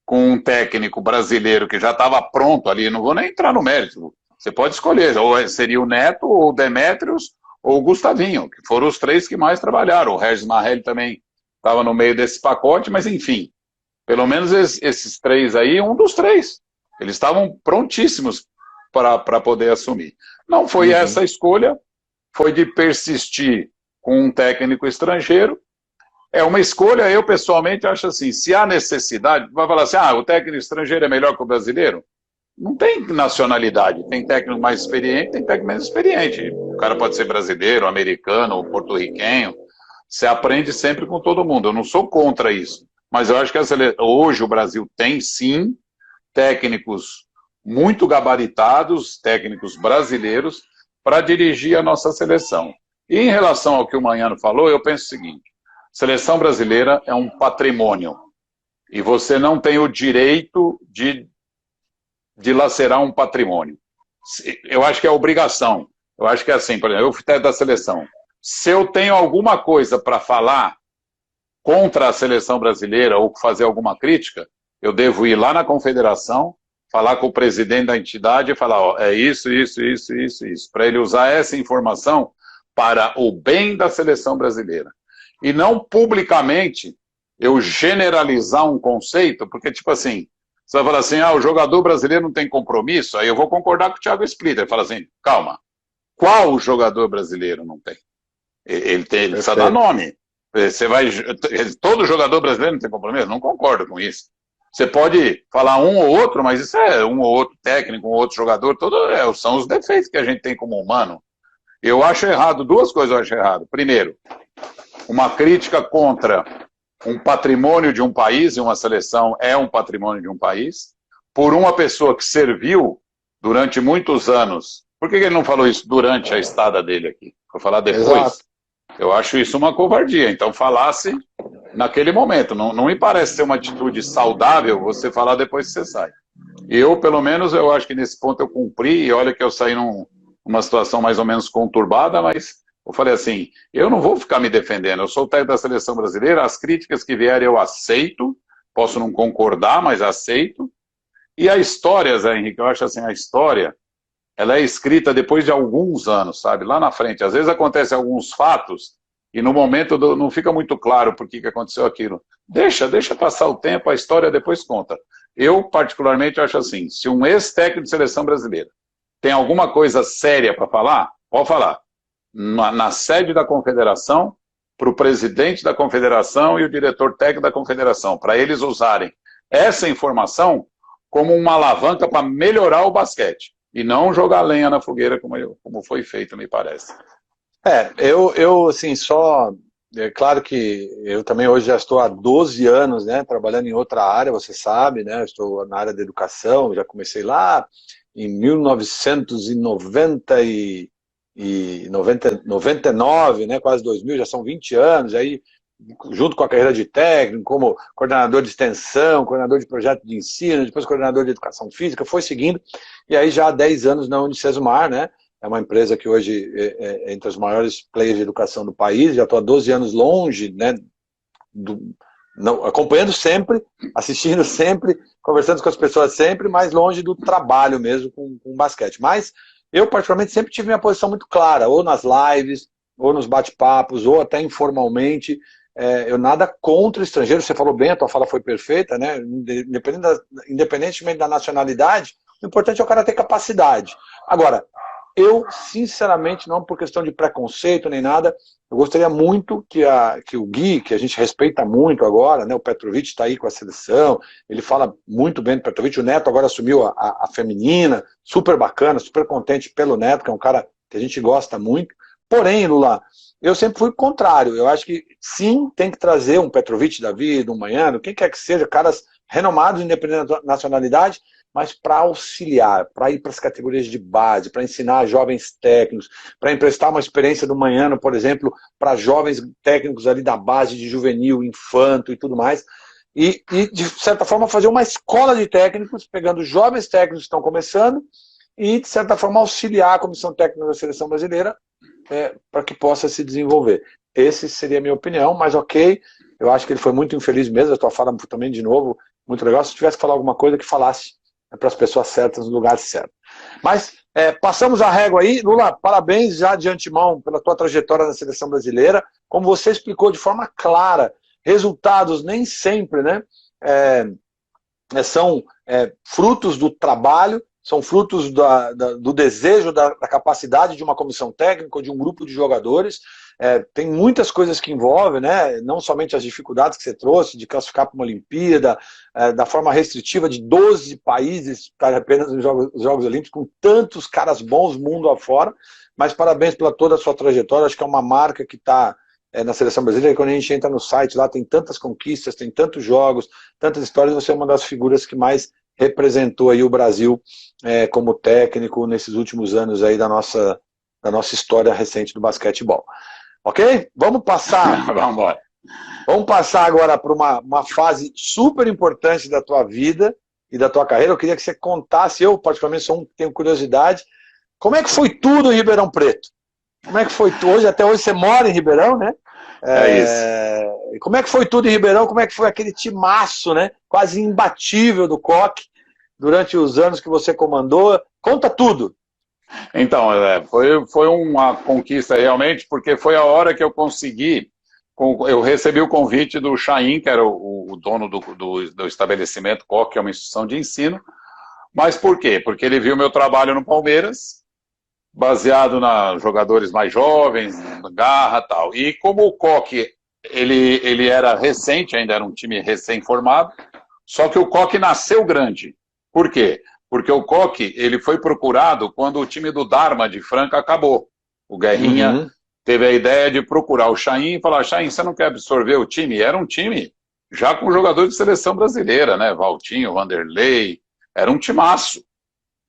com um técnico brasileiro que já estava pronto ali, não vou nem entrar no mérito, você pode escolher, ou seria o Neto, ou o Demétrios, ou o Gustavinho, que foram os 3 que mais trabalharam. O Regis Marrelli também estava no meio desse pacote, mas enfim, pelo menos esses 3 aí, um dos 3, eles estavam prontíssimos para poder assumir. Não foi essa a escolha, foi de persistir com um técnico estrangeiro. É uma escolha, eu pessoalmente acho assim, se há necessidade, vai falar assim, o técnico estrangeiro é melhor que o brasileiro? Não tem nacionalidade, tem técnico mais experiente, tem técnico menos experiente. O cara pode ser brasileiro, americano, porto-riquenho. Você aprende sempre com todo mundo. Eu não sou contra isso. Mas eu acho que hoje o Brasil tem, sim, técnicos muito gabaritados, técnicos brasileiros, para dirigir a nossa seleção. E em relação ao que o Manhano falou, eu penso o seguinte, seleção brasileira é um patrimônio. E você não tem o direito de lacerar um patrimônio. Eu acho que é obrigação. Eu acho que é assim, por exemplo, eu fui técnico da seleção. Se eu tenho alguma coisa para falar contra a seleção brasileira ou fazer alguma crítica, eu devo ir lá na confederação, falar com o presidente da entidade e falar, é isso, para ele usar essa informação para o bem da seleção brasileira. E não publicamente eu generalizar um conceito, porque tipo assim, você vai falar assim, o jogador brasileiro não tem compromisso, aí eu vou concordar com o Thiago Splitter, ele fala assim, calma, qual jogador brasileiro não tem? Ele precisa dar nome. Todo jogador brasileiro não tem compromisso? Não concordo com isso. Você pode falar um ou outro, mas isso é um ou outro técnico, um ou outro jogador, são os defeitos que a gente tem como humano. Eu acho errado, 2 coisas eu acho errado. Primeiro, uma crítica contra um patrimônio de um país, e uma seleção é um patrimônio de um país, por uma pessoa que serviu durante muitos anos. Por que ele não falou isso durante a estada dele aqui? Vou falar depois. Exato. Eu acho isso uma covardia. Então falasse naquele momento. Não me parece ser uma atitude saudável você falar depois que você sai. Eu, pelo menos, eu acho que nesse ponto eu cumpri, e olha que eu saí numa situação mais ou menos conturbada, mas eu falei assim, eu não vou ficar me defendendo, eu sou o técnico da seleção brasileira, as críticas que vierem eu aceito, posso não concordar, mas aceito, E a história, Zé Henrique, eu acho assim, a história, ela é escrita depois de alguns anos, sabe? Lá na frente. Às vezes acontecem alguns fatos e no momento não fica muito claro por que aconteceu aquilo. Deixa passar o tempo, a história depois conta. Eu, particularmente, acho assim, se um ex-técnico de seleção brasileira tem alguma coisa séria para falar, pode falar. Na sede da confederação, para o presidente da confederação e o diretor técnico da confederação, para eles usarem essa informação como uma alavanca para melhorar o basquete, e não jogar lenha na fogueira como foi feito, me parece. Eu assim, é claro que eu também hoje já estou há 12 anos, né, trabalhando em outra área, você sabe, né, eu estou na área da educação, já comecei lá em 1990 e 99, né, quase 2000, já são 20 anos, aí junto com a carreira de técnico, como coordenador de extensão, coordenador de projeto de ensino, depois coordenador de educação física, foi seguindo, e aí já há 10 anos na Unicesumar, né, é uma empresa que hoje é entre os maiores players de educação do país, já estou há 12 anos longe, né, acompanhando sempre, assistindo sempre, conversando com as pessoas sempre, mais longe do trabalho mesmo com basquete. Mas eu, particularmente, sempre tive minha posição muito clara, ou nas lives, ou nos bate-papos, ou até informalmente. Eu nada contra estrangeiros, você falou bem, a tua fala foi perfeita, né? Independentemente da nacionalidade, o importante é o cara ter capacidade. Agora, eu, sinceramente, não por questão de preconceito nem nada, eu gostaria muito que o Gui, que a gente respeita muito agora, né, o Petrovic está aí com a seleção, ele fala muito bem do Petrovic, o Neto agora assumiu a feminina, super bacana, super contente pelo Neto, que é um cara que a gente gosta muito. Porém, Lula, eu sempre fui contrário, eu acho que sim, tem que trazer um Petrovic da vida, um Manhano, quem quer que seja, caras renomados, independente da nacionalidade, mas para auxiliar, para ir para as categorias de base, para ensinar jovens técnicos, para emprestar uma experiência do Manhano, por exemplo, para jovens técnicos ali da base de juvenil, infanto e tudo mais, e de certa forma fazer uma escola de técnicos, pegando jovens técnicos que estão começando e de certa forma auxiliar a comissão técnica da seleção brasileira para que possa se desenvolver. Essa seria a minha opinião, mas ok, eu acho que ele foi muito infeliz mesmo, a tua fala também de novo, muito legal, se tivesse que falar alguma coisa que falasse para as pessoas certas, no lugar certo. Mas passamos a régua aí. Lula, parabéns já de antemão pela tua trajetória na seleção brasileira. Como você explicou de forma clara, resultados nem sempre, né, são frutos do trabalho, são frutos do desejo, da capacidade de uma comissão técnica ou de um grupo de jogadores. Tem muitas coisas que envolvem, né? Não somente as dificuldades que você trouxe de classificar para uma Olimpíada, da forma restritiva de 12 países para apenas os Jogos Olímpicos, com tantos caras bons mundo afora, mas parabéns pela toda a sua trajetória, acho que é uma marca que está na seleção brasileira, e quando a gente entra no site lá tem tantas conquistas, tem tantos jogos, tantas histórias, você é uma das figuras que mais representou aí o Brasil como técnico nesses últimos anos aí da nossa história recente do basquetebol. Ok? Vamos passar. Vamos passar agora para uma fase super importante da tua vida e da tua carreira. Eu queria que você contasse, eu particularmente sou um que tenho curiosidade, como é que foi tudo em Ribeirão Preto? Como é que foi tudo? Até hoje você mora em Ribeirão, né? Isso. Como é que foi tudo em Ribeirão? Como é que foi aquele timaço, né? Quase imbatível do Coque durante os anos que você comandou? Conta tudo. Então, foi uma conquista realmente, porque foi a hora que eu consegui, eu recebi o convite do Chaim, que era o dono do estabelecimento Coque, que é uma instituição de ensino. Mas por quê? Porque ele viu meu trabalho no Palmeiras, baseado nos jogadores mais jovens, garra e tal. E como o Coque, ele era recente, ainda era um time recém-formado, só que o Coque nasceu grande. Por quê? Porque o Coque, ele foi procurado quando o time do Dharma de Franca acabou. O Guerrinha teve a ideia de procurar o Chaim e falar: Chaim, você não quer absorver o time? Era um time já com jogadores de seleção brasileira, né? Valtinho, Vanderlei, era um timaço.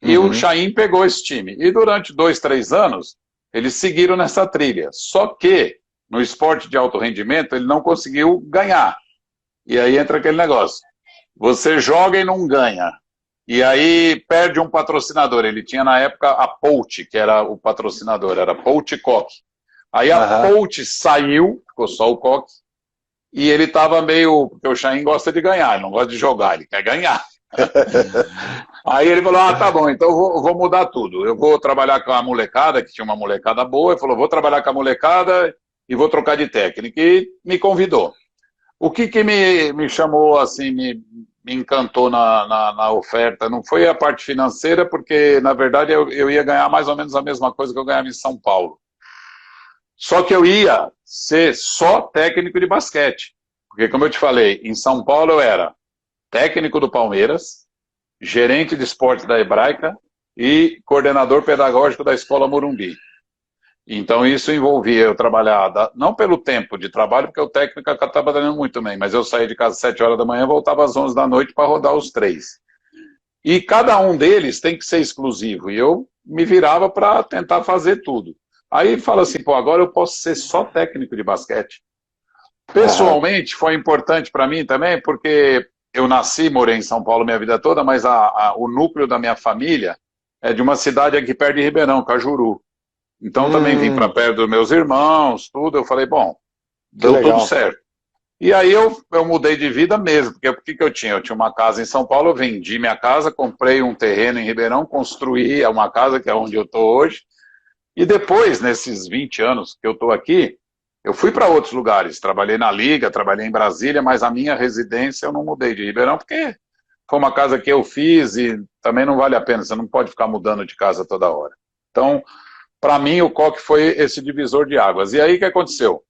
E o Chaim pegou esse time. E durante 2, 3 anos, eles seguiram nessa trilha. Só que, no esporte de alto rendimento, ele não conseguiu ganhar. E aí entra aquele negócio. Você joga e não ganha. E aí perde um patrocinador. Ele tinha na época a Polt, que era o patrocinador, era Polt Coque. Aí a Polt saiu, ficou só o Coque, e ele estava meio... Porque o Chaim gosta de ganhar, ele não gosta de jogar, ele quer ganhar. Aí ele falou, tá bom, então eu vou mudar tudo. Eu vou trabalhar com a molecada, que tinha uma molecada boa, ele falou, vou trabalhar com a molecada e vou trocar de técnico. E me convidou. O que me chamou, assim, me encantou na oferta não foi a parte financeira, porque, na verdade, eu ia ganhar mais ou menos a mesma coisa que eu ganhava em São Paulo. Só que eu ia ser só técnico de basquete. Porque, como eu te falei, em São Paulo eu era técnico do Palmeiras, gerente de esportes da Hebraica e coordenador pedagógico da Escola Morumbi. Então isso envolvia eu trabalhar, não pelo tempo de trabalho, porque o técnico estava trabalhando muito bem, mas eu saía de casa às 7 horas da manhã e voltava às 11 da noite para rodar os 3. E cada um deles tem que ser exclusivo, e eu me virava para tentar fazer tudo. Aí fala assim, pô, agora eu posso ser só técnico de basquete. Pessoalmente foi importante para mim também, porque eu nasci, morei em São Paulo minha vida toda, mas o núcleo da minha família é de uma cidade aqui perto de Ribeirão, Cajuru. Então também vim para perto dos meus irmãos, tudo. Eu falei, bom, deu tudo certo. E aí eu mudei de vida mesmo, porque o que eu tinha? Eu tinha uma casa em São Paulo, eu vendi minha casa, comprei um terreno em Ribeirão, construí uma casa que é onde eu estou hoje. E depois, nesses 20 anos que eu estou aqui, eu fui para outros lugares. Trabalhei na Liga, trabalhei em Brasília, mas a minha residência eu não mudei de Ribeirão, porque foi uma casa que eu fiz e também não vale a pena, você não pode ficar mudando de casa toda hora. Então, para mim, o Koch foi esse divisor de águas. E aí, o que aconteceu?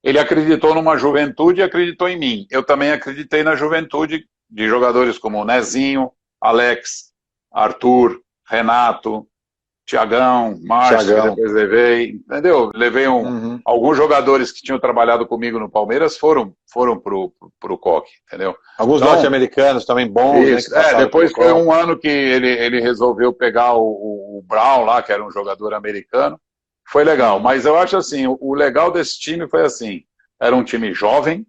Ele acreditou numa juventude e acreditou em mim. Eu também acreditei na juventude de jogadores como Nezinho, Alex, Arthur, Renato, Tiagão, Márcio, que depois levei, entendeu? Levei alguns jogadores que tinham trabalhado comigo no Palmeiras foram pro Koch, entendeu? Alguns então, norte-americanos também bons. Isso, né, depois foi um ano que ele resolveu pegar o Brown lá, que era um jogador americano. Foi legal, mas eu acho assim, o legal desse time foi assim, era um time jovem,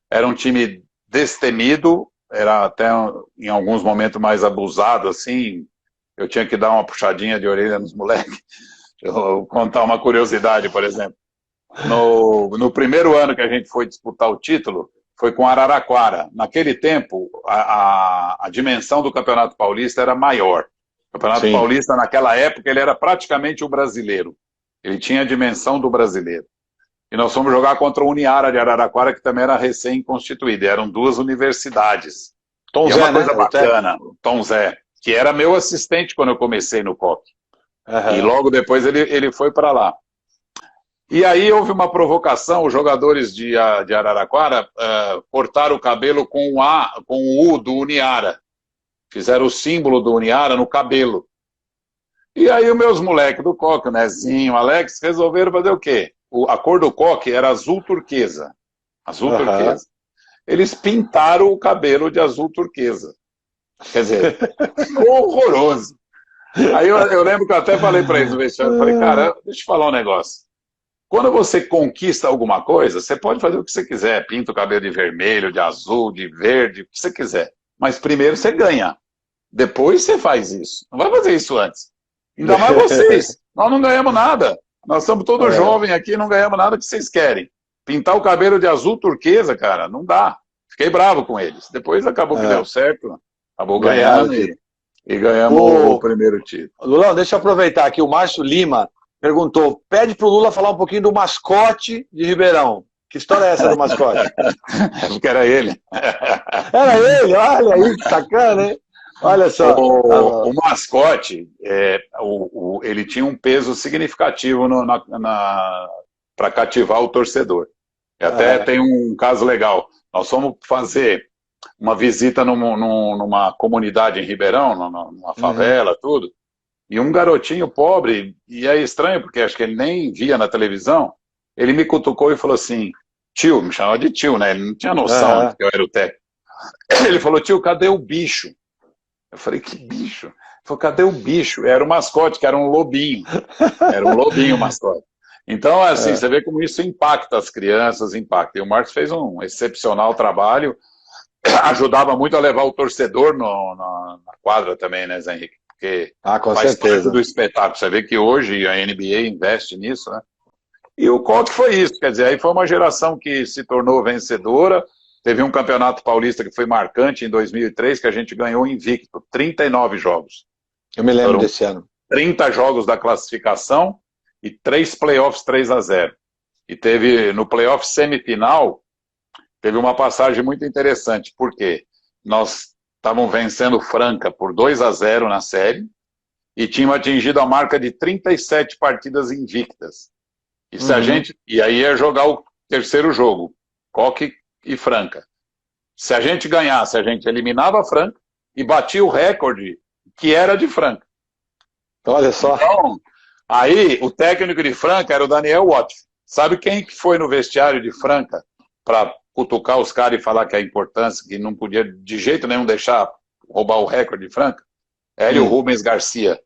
era um time destemido, era até em alguns momentos mais abusado, assim, eu tinha que dar uma puxadinha de orelha nos moleques. Eu vou contar uma curiosidade, por exemplo. No primeiro ano que a gente foi disputar o título, foi com Araraquara. Naquele tempo, a dimensão do Campeonato Paulista era maior. O Campeonato Paulista, naquela época, ele era praticamente o brasileiro. Ele tinha a dimensão do brasileiro. E nós fomos jogar contra o Uniara de Araraquara, que também era recém-constituída. Eram duas universidades. Tom Zé, uma coisa bacana, Tom Zé, que era meu assistente quando eu comecei no Koch. E logo depois ele foi para lá. E aí houve uma provocação, os jogadores de Araraquara cortaram o cabelo com o U do Uniara. Fizeram o símbolo do Uniara no cabelo. E aí os meus moleques do Koch, o Nezinho, o Alex, resolveram fazer o quê? A cor do Koch era azul turquesa. Azul turquesa. Eles pintaram o cabelo de azul turquesa. Quer dizer, horroroso. Aí eu lembro que eu até falei para eles no vestiário, falei, cara, deixa eu falar um negócio. Quando você conquista alguma coisa, você pode fazer o que você quiser, pinta o cabelo de vermelho, de azul, de verde, o que você quiser. Mas primeiro você ganha. Depois você faz isso. Não vai fazer isso antes. Ainda mais vocês. Nós não ganhamos nada. Nós somos todos jovens aqui, não ganhamos nada que vocês querem. Pintar o cabelo de azul turquesa, cara, não dá. Fiquei bravo com eles. Depois acabou que deu certo. Acabou ganhando e ganhamos o primeiro título. Lulão, deixa eu aproveitar aqui. O Márcio Lima perguntou, pede pro Lula falar um pouquinho do mascote de Ribeirão. Que história é essa do mascote? Porque era ele. Era ele? Olha aí, que sacana, hein? Olha só. O mascote, ele tinha um peso significativo para cativar o torcedor. E até tem um caso legal. Nós fomos fazer uma visita numa comunidade em Ribeirão, numa favela, tudo. E um garotinho pobre, e é estranho, porque acho que ele nem via na televisão, ele me cutucou e falou assim, tio, me chamava de tio, né? Ele não tinha noção de que eu era o técnico. Ele falou, tio, cadê o bicho? Eu falei, que bicho? Ele falou, cadê o bicho? Era o mascote, que era um lobinho. Era um lobinho o mascote. Então, assim, você vê como isso impacta as crianças, impacta. E o Marcos fez um excepcional trabalho, ajudava muito a levar o torcedor na quadra também, né, Zé Henrique? Porque com faz certeza. parte do espetáculo. Você vê que hoje a NBA investe nisso, né? E o Koch foi isso, quer dizer, aí foi uma geração que se tornou vencedora, Teve um campeonato paulista que foi marcante em 2003, que a gente ganhou invicto, 39 jogos. Eu me lembro desse ano. 30 jogos da classificação e 3 playoffs 3-0. E teve, no playoff semifinal, teve uma passagem muito interessante, porque nós estávamos vencendo Franca por 2-0 na série e tínhamos atingido a marca de 37 partidas invictas. E, se a gente, e aí ia jogar o terceiro jogo, Coque e Franca. Se a gente ganhasse, a gente eliminava a Franca e batia o recorde que era de Franca. Olha só. Então, aí o técnico de Franca era o Daniel Watt. Sabe quem que foi no vestiário de Franca para cutucar os caras e falar que a importância, que não podia de jeito nenhum deixar roubar o recorde de Franca? Hélio Rubens Garcia,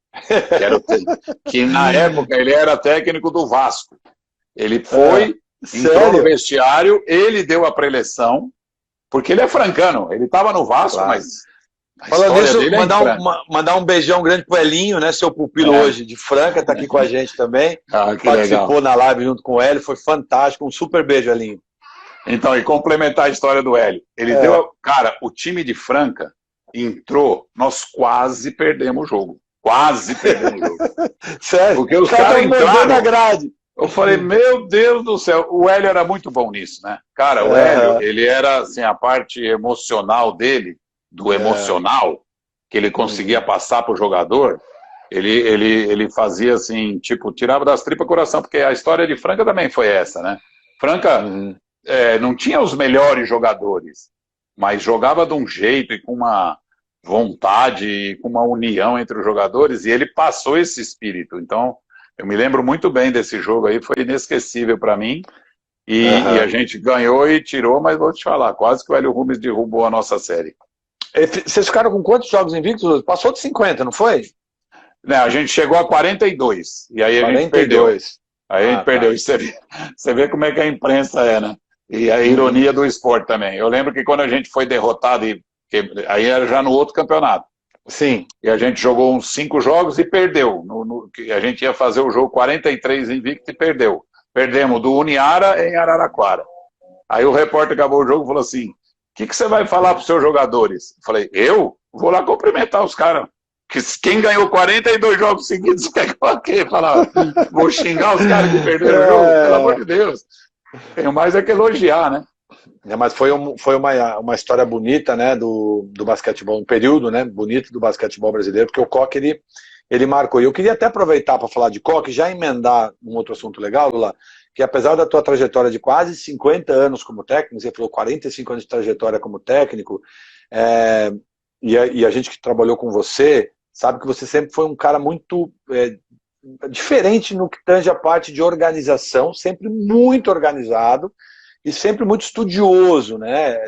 que na época ele era técnico do Vasco. Ele foi, entrou no vestiário, ele deu a preleção, porque ele é francano, ele estava no Vasco, claro. Mas falando nisso, mandar um beijão grande pro Elinho, né, seu pupilo hoje de Franca, tá aqui com a gente também. Participou legal. Na live junto com o Hélio, foi fantástico, um super beijo, Elinho. Então, e complementar a história do Hélio, ele deu, cara, o time de Franca entrou, nós quase perdemos o jogo. Quase perdemos o jogo. Sério? Porque os caras entraram na grade. Eu falei, meu Deus do céu, o Hélio era muito bom nisso, né? Cara, o Hélio, ele era, assim, a parte emocional dele, do emocional, que ele conseguia passar pro jogador, ele fazia assim, tipo, tirava das tripas coração, porque a história de Franca também foi essa, né? Franca não tinha os melhores jogadores, mas jogava de um jeito e com uma vontade, e com uma união entre os jogadores, e ele passou esse espírito. Então, eu me lembro muito bem desse jogo aí, foi inesquecível para mim, e a gente ganhou e tirou, mas vou te falar, quase que o Hélio Rubens derrubou a nossa série. Vocês ficaram com quantos jogos invictos? Passou de 50, não foi? Não, a gente chegou a 42, e aí a gente perdeu. Aí a gente perdeu, e você vê como é que a imprensa é, né? E a ironia do esporte também. Eu lembro que quando a gente foi derrotado, aí era já no outro campeonato. Sim. E a gente jogou uns 5 jogos e perdeu. A gente ia fazer o jogo 43 invicto e perdeu. Perdemos do Uniara em Araraquara. Aí o repórter acabou o jogo e falou assim, o que você vai falar para os seus jogadores? Eu falei, eu? Vou lá cumprimentar os caras. Quem ganhou 42 jogos seguidos quer que falar, vou xingar os caras que perderam o jogo, pelo amor de Deus. Tenho mais é que elogiar, né? Mas foi uma história bonita, né, do basquetebol, um período, né, bonito do basquetebol brasileiro, porque o Coque, ele marcou. E eu queria até aproveitar para falar de Coque, já emendar um outro assunto legal, Lula, que apesar da tua trajetória de quase 50 anos como técnico, você falou 45 anos de trajetória como técnico, e a gente que trabalhou com você, sabe que você sempre foi um cara muito diferente no que tange a parte de organização, sempre muito organizado e sempre muito estudioso, né?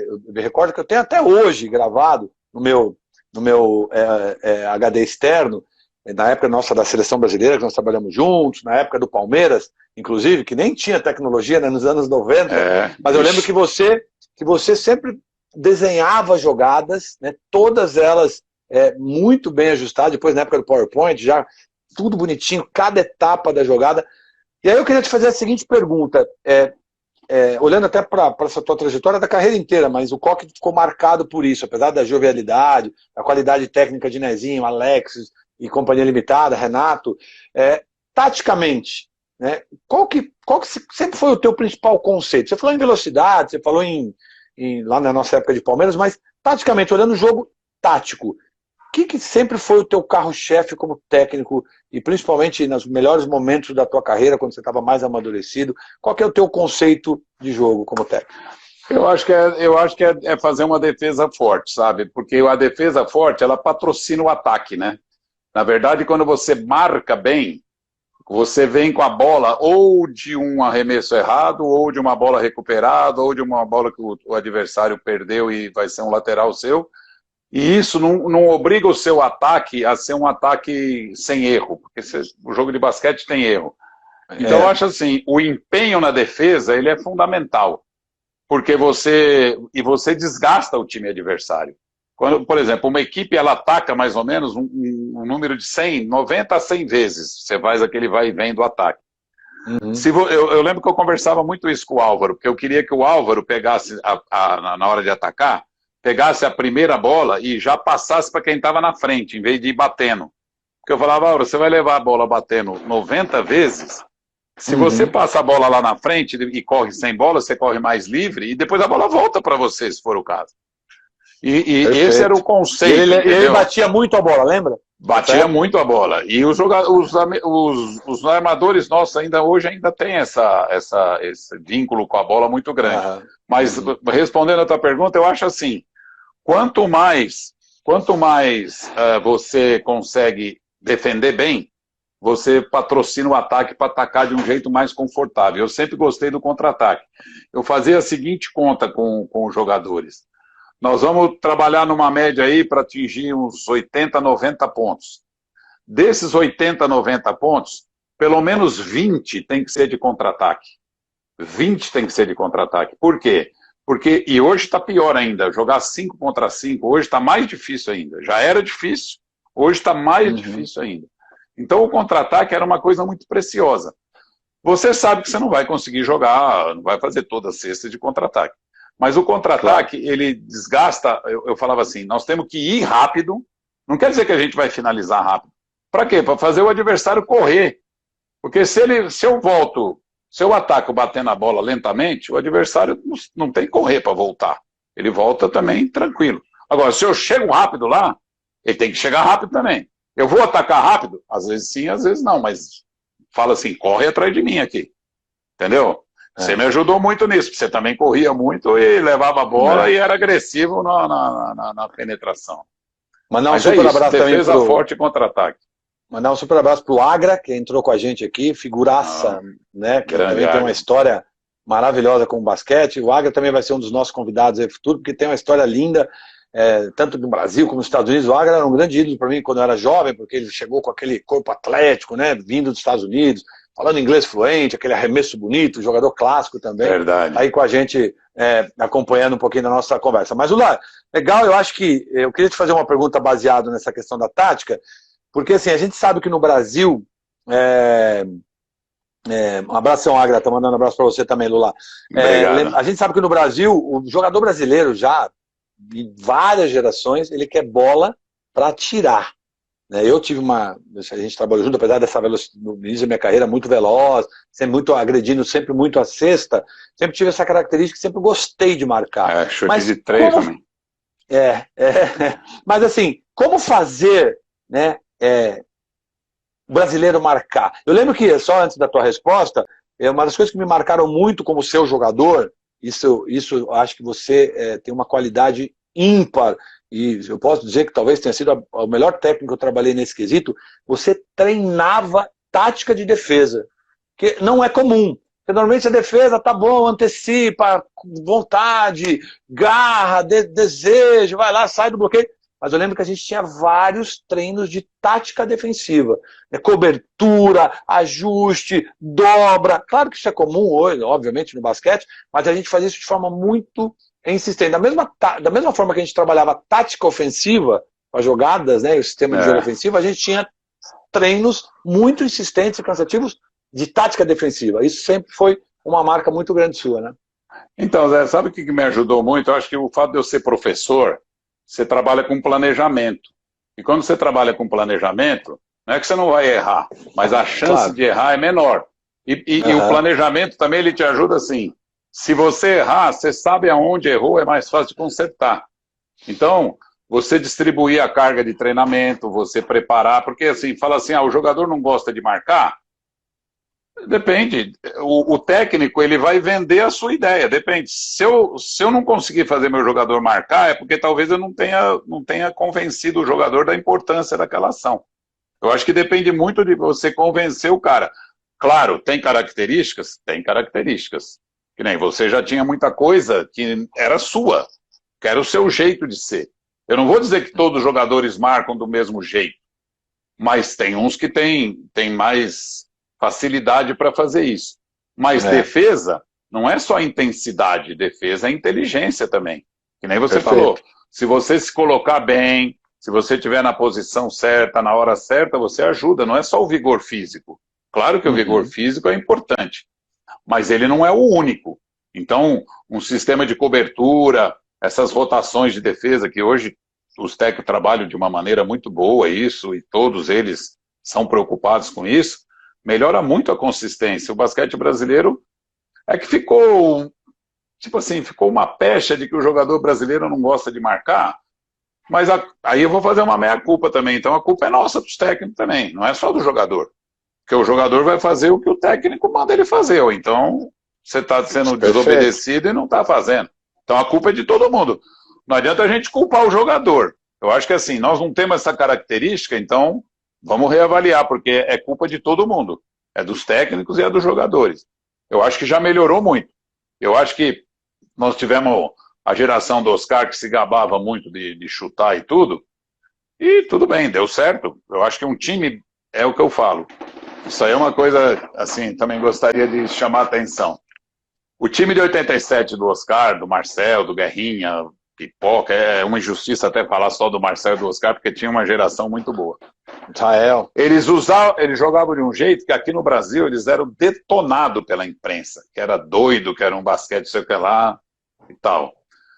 Eu me recordo que eu tenho até hoje gravado no meu HD externo, na época nossa da seleção brasileira, que nós trabalhamos juntos, na época do Palmeiras, inclusive, que nem tinha tecnologia, né, nos anos 90, mas eu lembro que você sempre desenhava jogadas, né, todas elas muito bem ajustadas, depois na época do PowerPoint, já tudo bonitinho, cada etapa da jogada. E aí eu queria te fazer a seguinte pergunta, olhando até para essa tua trajetória da carreira inteira, mas o Coque ficou marcado por isso, apesar da jovialidade, da qualidade técnica de Nezinho, Alex e Companhia Limitada, Renato, taticamente, né, qual que sempre foi o teu principal conceito? Você falou em velocidade, você falou lá na nossa época de Palmeiras, mas taticamente, olhando o jogo tático, o que sempre foi o teu carro-chefe como técnico, e principalmente nos melhores momentos da tua carreira, quando você estava mais amadurecido, qual que é o teu conceito de jogo como técnico? Eu acho que é fazer uma defesa forte, sabe? Porque a defesa forte, ela patrocina o ataque, né? Na verdade, quando você marca bem, você vem com a bola ou de um arremesso errado, ou de uma bola recuperada, ou de uma bola que o adversário perdeu e vai ser um lateral seu. E isso não obriga o seu ataque a ser um ataque sem erro, porque o jogo de basquete tem erro. Então eu acho assim, o empenho na defesa, ele é fundamental, porque você desgasta o time adversário. Quando, por exemplo, uma equipe ela ataca mais ou menos um número de 90 a 100 vezes, você faz aquele vai e vem do ataque. Uhum. Eu lembro que eu conversava muito isso com o Álvaro, porque eu queria que o Álvaro pegasse, na hora de atacar, pegasse a primeira bola e já passasse para quem estava na frente, em vez de ir batendo. Porque eu falava, Álvaro, você vai levar a bola batendo 90 vezes, se você passa a bola lá na frente e corre sem bola, você corre mais livre, e depois a bola volta para você, se for o caso. E esse era o conceito. Ele batia muito a bola, lembra? Batia muito a bola. E os armadores nossos hoje ainda têm esse vínculo com a bola muito grande. Mas, respondendo a tua pergunta, eu acho assim, quanto mais você consegue defender bem, você patrocina o ataque para atacar de um jeito mais confortável. Eu sempre gostei do contra-ataque. Eu fazia a seguinte conta com os jogadores. Nós vamos trabalhar numa média aí para atingir uns 80, 90 pontos. Desses 80, 90 pontos, pelo menos 20 tem que ser de contra-ataque. 20 tem que ser de contra-ataque. Por quê? E hoje está pior ainda. Jogar 5 contra 5, hoje está mais difícil ainda. Já era difícil, hoje está mais difícil ainda. Então o contra-ataque era uma coisa muito preciosa. Você sabe que você não vai conseguir jogar, não vai fazer toda a cesta de contra-ataque. Mas o contra-ataque, ele desgasta, eu falava assim, nós temos que ir rápido, não quer dizer que a gente vai finalizar rápido. Para quê? Para fazer o adversário correr. Porque se eu ataco batendo a bola lentamente, o adversário não tem que correr para voltar. Ele volta também tranquilo. Agora, se eu chego rápido lá, ele tem que chegar rápido também. Eu vou atacar rápido? Às vezes sim, às vezes não, mas fala assim, corre atrás de mim aqui. Entendeu? Você me ajudou muito nisso, porque você também corria muito e levava a bola e era agressivo na penetração. Mandar um super abraço também defesa forte e contra-ataque. Mandar um super abraço pro Agra, que entrou com a gente aqui, figuraça, né? Que também tem uma história maravilhosa com o basquete. O Agra também vai ser um dos nossos convidados aí no futuro, porque tem uma história linda, tanto no Brasil como nos Estados Unidos. O Agra era um grande ídolo para mim quando eu era jovem, porque ele chegou com aquele corpo atlético, né? Vindo dos Estados Unidos, falando inglês fluente, aquele arremesso bonito, jogador clássico também. Verdade. Aí com a gente acompanhando um pouquinho da nossa conversa. Mas, Lula, legal, eu acho que eu queria te fazer uma pergunta baseada nessa questão da tática, porque assim, a gente sabe que no Brasil, um abração, Agra, tá mandando um abraço para você também, Lula. A gente sabe que no Brasil, o jogador brasileiro já, de várias gerações, ele quer bola para tirar. Eu tive a gente trabalhou junto, apesar dessa velocidade, no início da minha carreira, muito veloz, sempre muito agredindo, sempre muito a cesta, sempre tive essa característica, sempre gostei de marcar. Chute de três também. Mas assim, como fazer, né, o brasileiro marcar? Eu lembro que, só antes da tua resposta, uma das coisas que me marcaram muito como seu jogador, isso eu acho que você tem uma qualidade ímpar, e eu posso dizer que talvez tenha sido o melhor técnico que eu trabalhei nesse quesito, você treinava tática de defesa, que não é comum. Porque normalmente a defesa tá bom, antecipa, vontade, garra, desejo, vai lá, sai do bloqueio. Mas eu lembro que a gente tinha vários treinos de tática defensiva. Cobertura, ajuste, dobra. Claro que isso é comum hoje, obviamente, no basquete, mas a gente fazia isso de forma muito insistente. Da mesma forma que a gente trabalhava tática ofensiva, as jogadas, né, o sistema de jogo ofensivo, a gente tinha treinos muito insistentes e cansativos de tática defensiva. Isso sempre foi uma marca muito grande sua, né? Então, Zé, sabe o que me ajudou muito? Eu acho que o fato de eu ser professor, você trabalha com planejamento. E quando você trabalha com planejamento, não é que você não vai errar, mas a chance de errar é menor. E o planejamento também ele te ajuda assim. Se você errar, você sabe aonde errou, é mais fácil de consertar. Então, você distribuir a carga de treinamento, você preparar, porque assim, fala assim, o jogador não gosta de marcar. Depende. O técnico, ele vai vender a sua ideia. Depende. Se eu não conseguir fazer meu jogador marcar, é porque talvez eu não tenha convencido o jogador da importância daquela ação. Eu acho que depende muito de você convencer o cara. Claro, tem características? Tem características. Que nem você já tinha muita coisa que era sua, que era o seu jeito de ser. Eu não vou dizer que todos os jogadores marcam do mesmo jeito, mas tem uns que têm mais facilidade para fazer isso. Mas defesa não é só intensidade, defesa é inteligência também. Que nem você falou. Se você se colocar bem, se você estiver na posição certa, na hora certa, você ajuda. Não é só o vigor físico. Claro que o vigor físico é importante, mas ele não é o único. Então, um sistema de cobertura, essas rotações de defesa, que hoje os técnicos trabalham de uma maneira muito boa, isso, e todos eles são preocupados com isso, melhora muito a consistência. O basquete brasileiro é que ficou, tipo assim, ficou uma pecha de que o jogador brasileiro não gosta de marcar, mas aí eu vou fazer uma meia-culpa também. Então a culpa é nossa dos técnicos também, não é só do jogador. Porque o jogador vai fazer o que o técnico manda ele fazer, ou então você está sendo desobedecido e não está fazendo. Então a culpa é de todo mundo. Não adianta a gente culpar o jogador. Eu acho que assim, nós não temos essa característica, então vamos reavaliar, porque é culpa de todo mundo. É dos técnicos e é dos jogadores. Eu acho que já melhorou muito. Eu acho que nós tivemos a geração do Oscar, que se gabava muito de chutar e tudo bem, deu certo. Eu acho que um time, é o que eu falo. Isso aí é uma coisa, assim, também gostaria de chamar a atenção. O time de 87 do Oscar, do Marcel, do Guerrinha, Pipoca, é uma injustiça até falar só do Marcel e do Oscar, porque tinha uma geração muito boa. Israel. Eles jogavam de um jeito que aqui no Brasil eles eram detonados pela imprensa, que era doido, que era um basquete, sei o que lá e tal.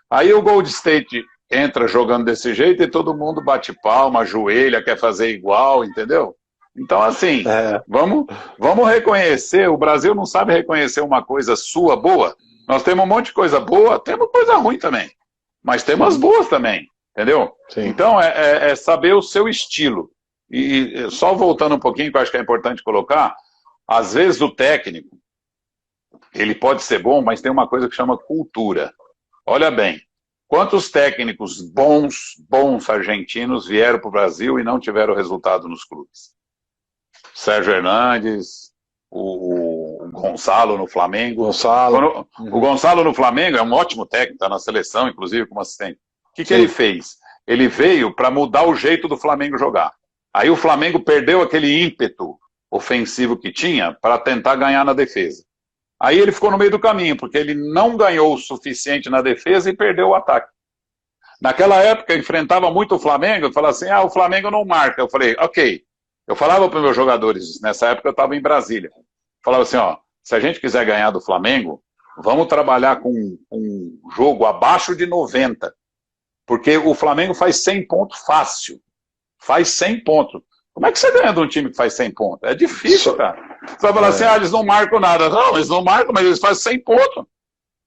Aí o Gold State entra jogando desse jeito e todo mundo bate palma, ajoelha, quer fazer igual, entendeu? Então, assim, vamos reconhecer, o Brasil não sabe reconhecer uma coisa sua boa. Nós temos um monte de coisa boa, temos coisa ruim também, mas temos as boas também, entendeu? Sim. Então, é saber o seu estilo. E só voltando um pouquinho, que eu acho que é importante colocar, às vezes o técnico, ele pode ser bom, mas tem uma coisa que chama cultura. Olha bem, quantos técnicos bons argentinos vieram para o Brasil e não tiveram resultado nos clubes? Sérgio Hernandes, o Gonçalo no Flamengo. O Gonçalo no Flamengo é um ótimo técnico, está na seleção, inclusive, como assistente. O que ele fez? Ele veio para mudar o jeito do Flamengo jogar. Aí o Flamengo perdeu aquele ímpeto ofensivo que tinha para tentar ganhar na defesa. Aí ele ficou no meio do caminho, porque ele não ganhou o suficiente na defesa e perdeu o ataque. Naquela época, eu enfrentava muito o Flamengo, eu falava assim, o Flamengo não marca. Eu falei, ok. Eu falava para os meus jogadores, nessa época eu estava em Brasília, falava assim, se a gente quiser ganhar do Flamengo, vamos trabalhar com um jogo abaixo de 90, porque o Flamengo faz 100 pontos fácil, faz 100 pontos. Como é que você ganha de um time que faz 100 pontos? É difícil, cara. Você vai falar assim, eles não marcam nada. Não, eles não marcam, mas eles fazem 100 pontos.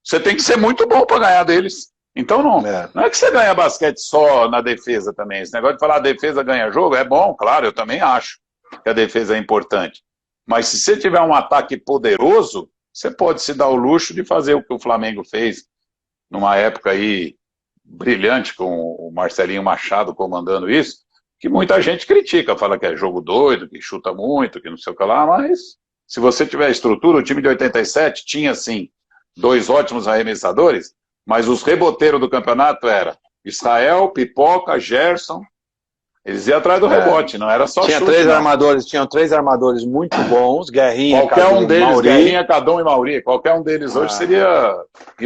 Você tem que ser muito bom para ganhar deles. Então não é que você ganha basquete só na defesa também. Esse negócio de falar a defesa ganha jogo é bom, claro, eu também acho que a defesa é importante. Mas se você tiver um ataque poderoso, você pode se dar o luxo de fazer o que o Flamengo fez numa época aí brilhante, com o Marcelinho Machado comandando isso, que muita gente critica, fala que é jogo doido, que chuta muito, que não sei o que lá, mas se você tiver estrutura, o time de 87 tinha, sim, 2 ótimos arremessadores, mas os reboteiros do campeonato era Israel, Pipoca, Gerson. Eles iam atrás do rebote, não era só tinha chute. Tinham 3 armadores muito bons, Guerrinha, qualquer Cadu, um deles, Mauri. Guerrinha, Cadão e Mauri, qualquer um deles hoje seria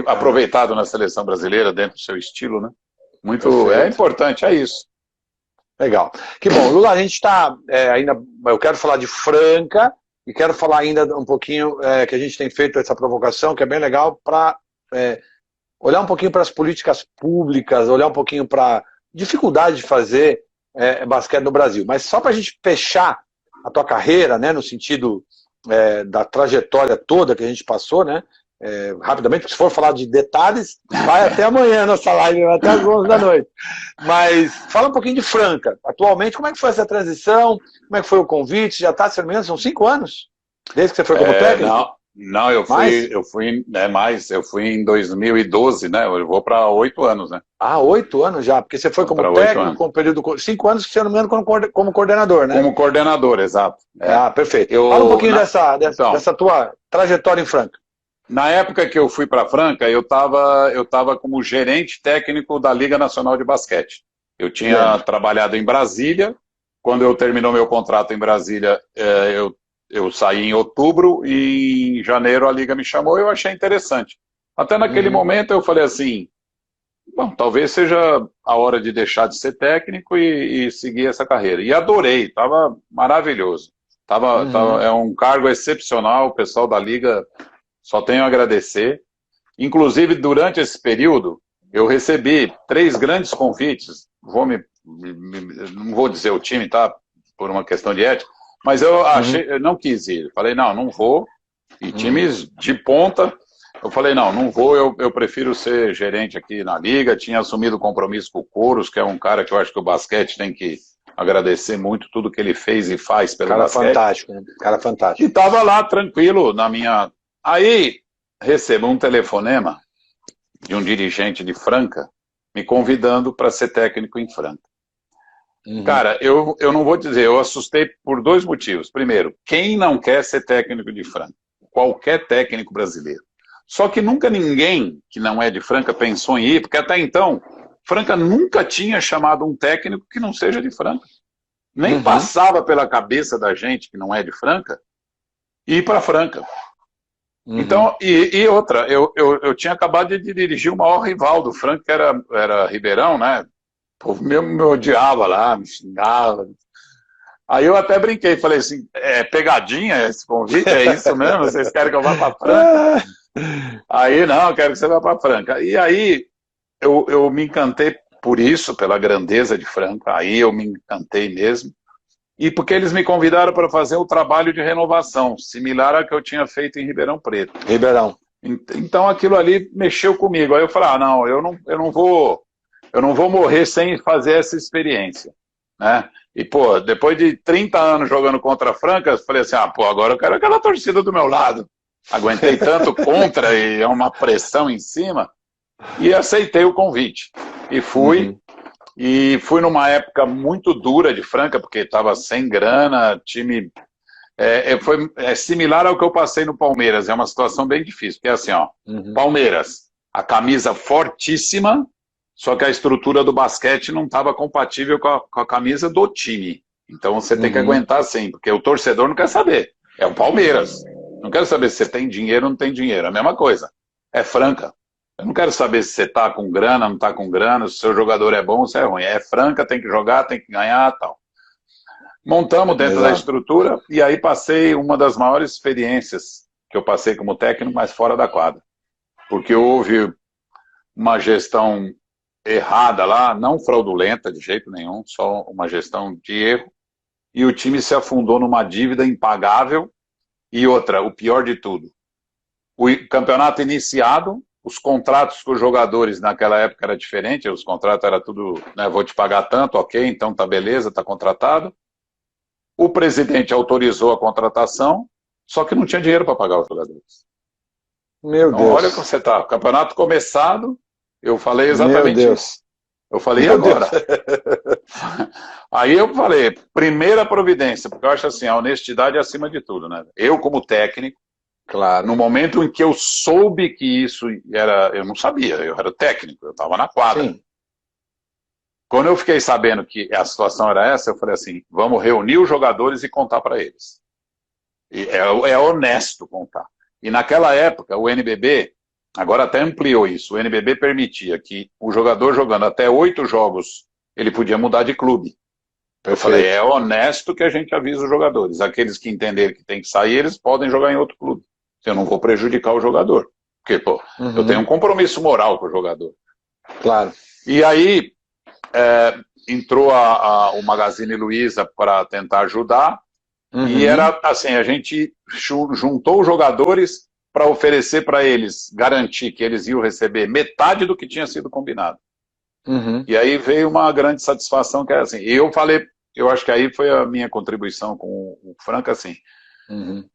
aproveitado na seleção brasileira, dentro do seu estilo, né? Muito, é importante, é isso. Legal. Que bom, Lula, a gente está ainda, eu quero falar de Franca e quero falar ainda um pouquinho que a gente tem feito essa provocação, que é bem legal, para olhar um pouquinho para as políticas públicas, olhar um pouquinho para a dificuldade de fazer basquete no Brasil. Mas só para a gente fechar a tua carreira, né, no sentido da trajetória toda que a gente passou, né, rapidamente, porque se for falar de detalhes, vai até amanhã a nossa live, vai até às 11 da noite. Mas fala um pouquinho de Franca. Atualmente, como é que foi essa transição? Como é que foi o convite? Já está, se não me engano, são 5 anos? Desde que você foi como técnico? Não, eu fui em 2012, né? Eu vou para 8 anos, né? 8 anos já, porque você foi como técnico, com um período 5 anos, se eu não me engano, como coordenador, né? Como coordenador, exato. Perfeito. Fala um pouquinho dessa tua trajetória em Franca. Na época que eu fui para Franca, eu tava como gerente técnico da Liga Nacional de Basquete. Eu tinha trabalhado em Brasília. Quando eu terminou meu contrato em Brasília, eu saí em outubro e em janeiro a Liga me chamou e eu achei interessante. Até naquele momento eu falei assim, bom, talvez seja a hora de deixar de ser técnico e seguir essa carreira. E adorei, estava maravilhoso. É um cargo excepcional, o pessoal da Liga só tenho a agradecer. Inclusive, durante esse período, eu recebi 3 grandes convites, não vou dizer o time, tá? Por uma questão de ética, mas eu não quis ir. Falei, não vou. E times de ponta, eu falei, não vou, eu prefiro ser gerente aqui na Liga. Tinha assumido o compromisso com o Couros, que é um cara que eu acho que o basquete tem que agradecer muito tudo que ele fez e faz pelo basquete. Cara fantástico, né? Cara fantástico. E estava lá tranquilo na minha... Aí recebo um telefonema de um dirigente de Franca me convidando para ser técnico em Franca. Cara, eu não vou dizer, eu assustei por 2 motivos. Primeiro, quem não quer ser técnico de Franca? Qualquer técnico brasileiro. Só que nunca ninguém que não é de Franca pensou em ir, porque até então, Franca nunca tinha chamado um técnico que não seja de Franca. Nem passava pela cabeça da gente que não é de Franca ir para Franca. Então, e outra, eu tinha acabado de dirigir o maior rival do Franca, que era Ribeirão, né? O povo mesmo me odiava lá, me xingava. Aí eu até brinquei, falei assim, é pegadinha esse convite? É isso mesmo? Vocês querem que eu vá para Franca? Aí, não, eu quero que você vá para Franca. E aí, eu me encantei por isso, pela grandeza de Franca. Aí eu me encantei mesmo. E porque eles me convidaram para fazer o trabalho de renovação, similar ao que eu tinha feito em Ribeirão Preto. Então aquilo ali mexeu comigo. Aí eu falei, não, eu não vou morrer sem fazer essa experiência, né? E, pô, depois de 30 anos jogando contra a Franca, eu falei assim, agora eu quero aquela torcida do meu lado. Aguentei tanto contra e é uma pressão em cima. E aceitei o convite. E fui. E fui numa época muito dura de Franca, porque estava sem grana, time... foi similar ao que eu passei no Palmeiras, é uma situação bem difícil, porque é assim, Palmeiras, a camisa fortíssima, só que a estrutura do basquete não estava compatível com a camisa do time. Então você tem que aguentar assim, porque o torcedor não quer saber. É o Palmeiras. Não quero saber se você tem dinheiro ou não tem dinheiro. É a mesma coisa. É Franca. Eu não quero saber se você está com grana, não está com grana, se o seu jogador é bom ou se é ruim. É Franca, tem que jogar, tem que ganhar e tal. Montamos dentro da estrutura e aí passei uma das maiores experiências que eu passei como técnico, mas fora da quadra. Porque houve uma gestão errada lá, não fraudulenta de jeito nenhum, só uma gestão de erro. E o time se afundou numa dívida impagável. E outra, o pior de tudo, o campeonato iniciado, os contratos com os jogadores naquela época era diferente, os contratos era tudo, né, vou te pagar tanto, ok, então tá beleza, tá contratado. O presidente autorizou a contratação, só que não tinha dinheiro para pagar os jogadores. Meu então, Deus. Olha como você tá, o campeonato começado, eu falei exatamente isso. Eu falei, e agora? Aí eu falei, primeira providência, porque eu acho assim, a honestidade é acima de tudo, né? Eu como técnico, claro, no momento em que eu soube que isso era, eu não sabia, eu era técnico, eu estava na quadra. Sim. Quando eu fiquei sabendo que a situação era essa, eu falei assim, vamos reunir os jogadores e contar para eles. E é honesto contar. E naquela época, o NBB, agora até ampliou isso, o NBB permitia que o jogador jogando até 8 jogos, ele podia mudar de clube. Eu falei, é honesto que a gente avisa os jogadores. Aqueles que entenderem que tem que sair, eles podem jogar em outro clube. Eu não vou prejudicar o jogador. Porque, pô, eu tenho um compromisso moral com o jogador. Claro. E aí, entrou o Magazine Luiza para tentar ajudar. E era assim, a gente juntou os jogadores para oferecer para eles, garantir que eles iam receber metade do que tinha sido combinado. E aí veio uma grande satisfação, que era assim, eu falei, eu acho que aí foi a minha contribuição com o Franca, assim,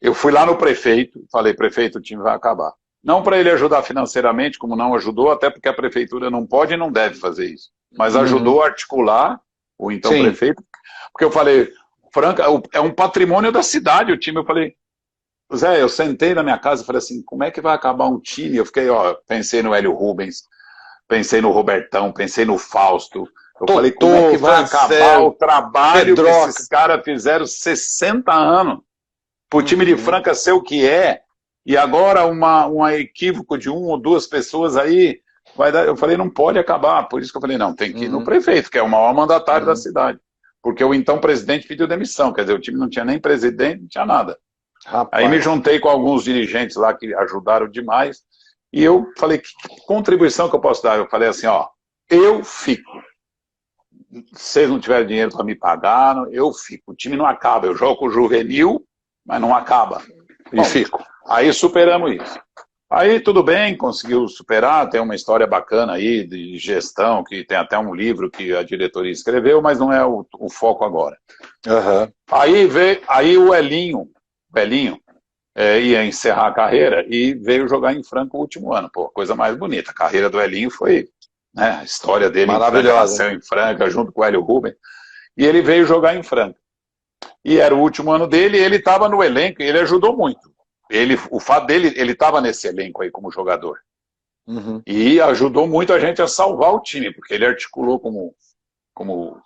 eu fui lá no prefeito, falei, prefeito, o time vai acabar. Não para ele ajudar financeiramente, como não ajudou, até porque a prefeitura não pode e não deve fazer isso, mas ajudou a articular o então prefeito, porque eu falei, Franca, é um patrimônio da cidade o time, eu falei, Zé, eu sentei na minha casa e falei assim, como é que vai acabar um time? Eu fiquei, pensei no Hélio Rubens, pensei no Robertão, pensei no Fausto. Eu falei, como é que vai acabar o trabalho que esses caras fizeram 60 anos para o time de Franca ser o que é, e agora um equívoco de 1 ou 2 pessoas aí, vai dar. Eu falei, não pode acabar. Por isso que eu falei, não, tem que ir no prefeito, que é o maior mandatário da cidade. porque o então presidente pediu demissão, quer dizer, o time não tinha nem presidente, não tinha nada. Rapaz. Aí me juntei com alguns dirigentes lá que ajudaram demais, e eu falei, que contribuição que eu posso dar? Eu falei assim, ó, eu fico. Se vocês não tiverem dinheiro para me pagar, eu fico. O time não acaba, eu jogo com o juvenil, mas não acaba. E fico. Aí superamos isso. Aí tudo bem, conseguiu superar, tem uma história bacana aí de gestão, que tem até um livro que a diretoria escreveu, mas não é o foco agora. Uhum. Aí o Elinho ia encerrar a carreira e veio jogar em Franca o último ano. Pô, coisa mais bonita. A carreira do Elinho foi, né, a história dele maravilhosa, em Franca, junto com o Hélio Rubens. E ele veio jogar em Franca. E era o último ano dele, e ele estava no elenco, e ele ajudou muito. O fato dele, ele estava nesse elenco aí como jogador. Uhum. E ajudou muito a gente a salvar o time, porque ele articulou como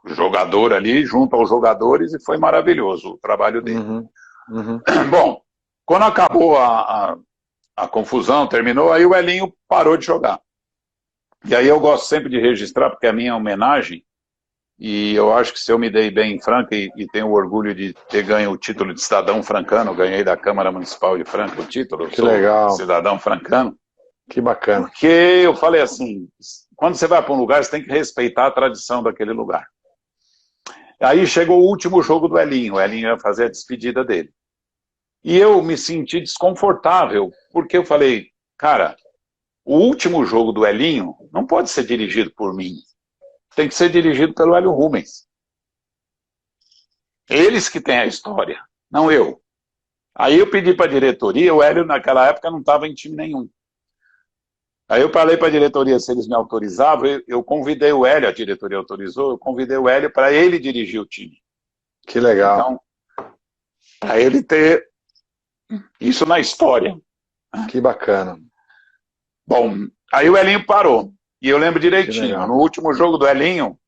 jogador ali, junto aos jogadores, e foi maravilhoso o trabalho dele. Uhum. Uhum. Bom, quando acabou a confusão, terminou, aí o Elinho parou de jogar. E aí eu gosto sempre de registrar, porque é a minha homenagem, e eu acho que se eu me dei bem em Franca e tenho orgulho de ter ganho o título de cidadão francano, ganhei da Câmara Municipal de Franca o título, que legal. Cidadão francano. Que bacana. Porque eu falei assim, quando você vai para um lugar, você tem que respeitar a tradição daquele lugar. Aí chegou o último jogo do Elinho, o Elinho ia fazer a despedida dele. E eu me senti desconfortável, porque eu falei, cara, o último jogo do Elinho não pode ser dirigido por mim. Tem que ser dirigido pelo Hélio Rubens. Eles que têm a história, não eu. Aí eu pedi para a diretoria, o Hélio naquela época não estava em time nenhum. Aí eu falei para a diretoria se eles me autorizavam, eu convidei o Hélio, a diretoria autorizou, eu convidei o Hélio para ele dirigir o time. Que legal. Então, para ele ter isso na história. Que bacana. Bom, aí o Elinho parou. E eu lembro direitinho, no último jogo do Elinho,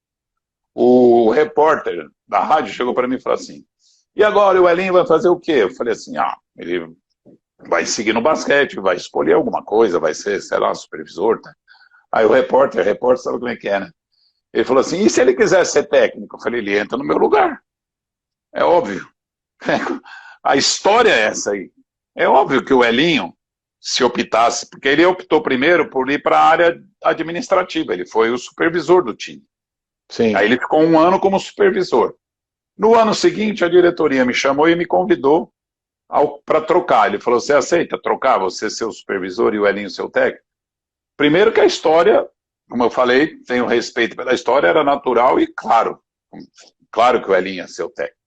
o repórter da rádio chegou para mim e falou assim, e agora o Elinho vai fazer o quê? Eu falei assim, ele vai seguir no basquete, vai escolher alguma coisa, vai ser, sei lá, supervisor. Tá? Aí o repórter sabe como é que é, né? Ele falou assim, e se ele quiser ser técnico? Eu falei, ele entra no meu lugar. É óbvio. A história é essa aí. É óbvio que o Elinho, se optasse, porque ele optou primeiro por ir para a área administrativa, ele foi o supervisor do time. Sim. Aí ele ficou um ano como supervisor. No ano seguinte, a diretoria me chamou e me convidou para trocar. Ele falou, você aceita trocar, você ser o supervisor e o Elinho ser o técnico? Primeiro que a história, como eu falei, tenho respeito pela história, era natural e claro que o Elinho ia ser o técnico.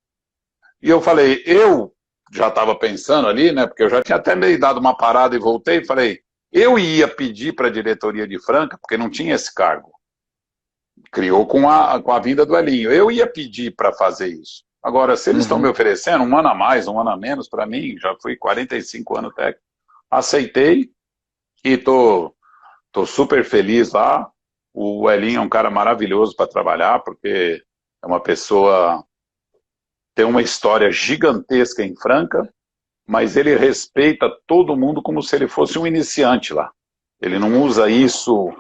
E eu falei, eu já estava pensando ali, né, porque eu já tinha até meio dado uma parada e voltei, e falei, eu ia pedir para a diretoria de Franca, porque não tinha esse cargo. Criou com a vinda do Elinho. Eu ia pedir para fazer isso. Agora, se eles estão me oferecendo um ano a mais, um ano a menos, para mim, já fui 45 anos técnico, aceitei e tô super feliz lá. O Elinho é um cara maravilhoso para trabalhar, porque é uma pessoa... tem uma história gigantesca em Franca, mas ele respeita todo mundo como se ele fosse um iniciante lá. Ele não usa isso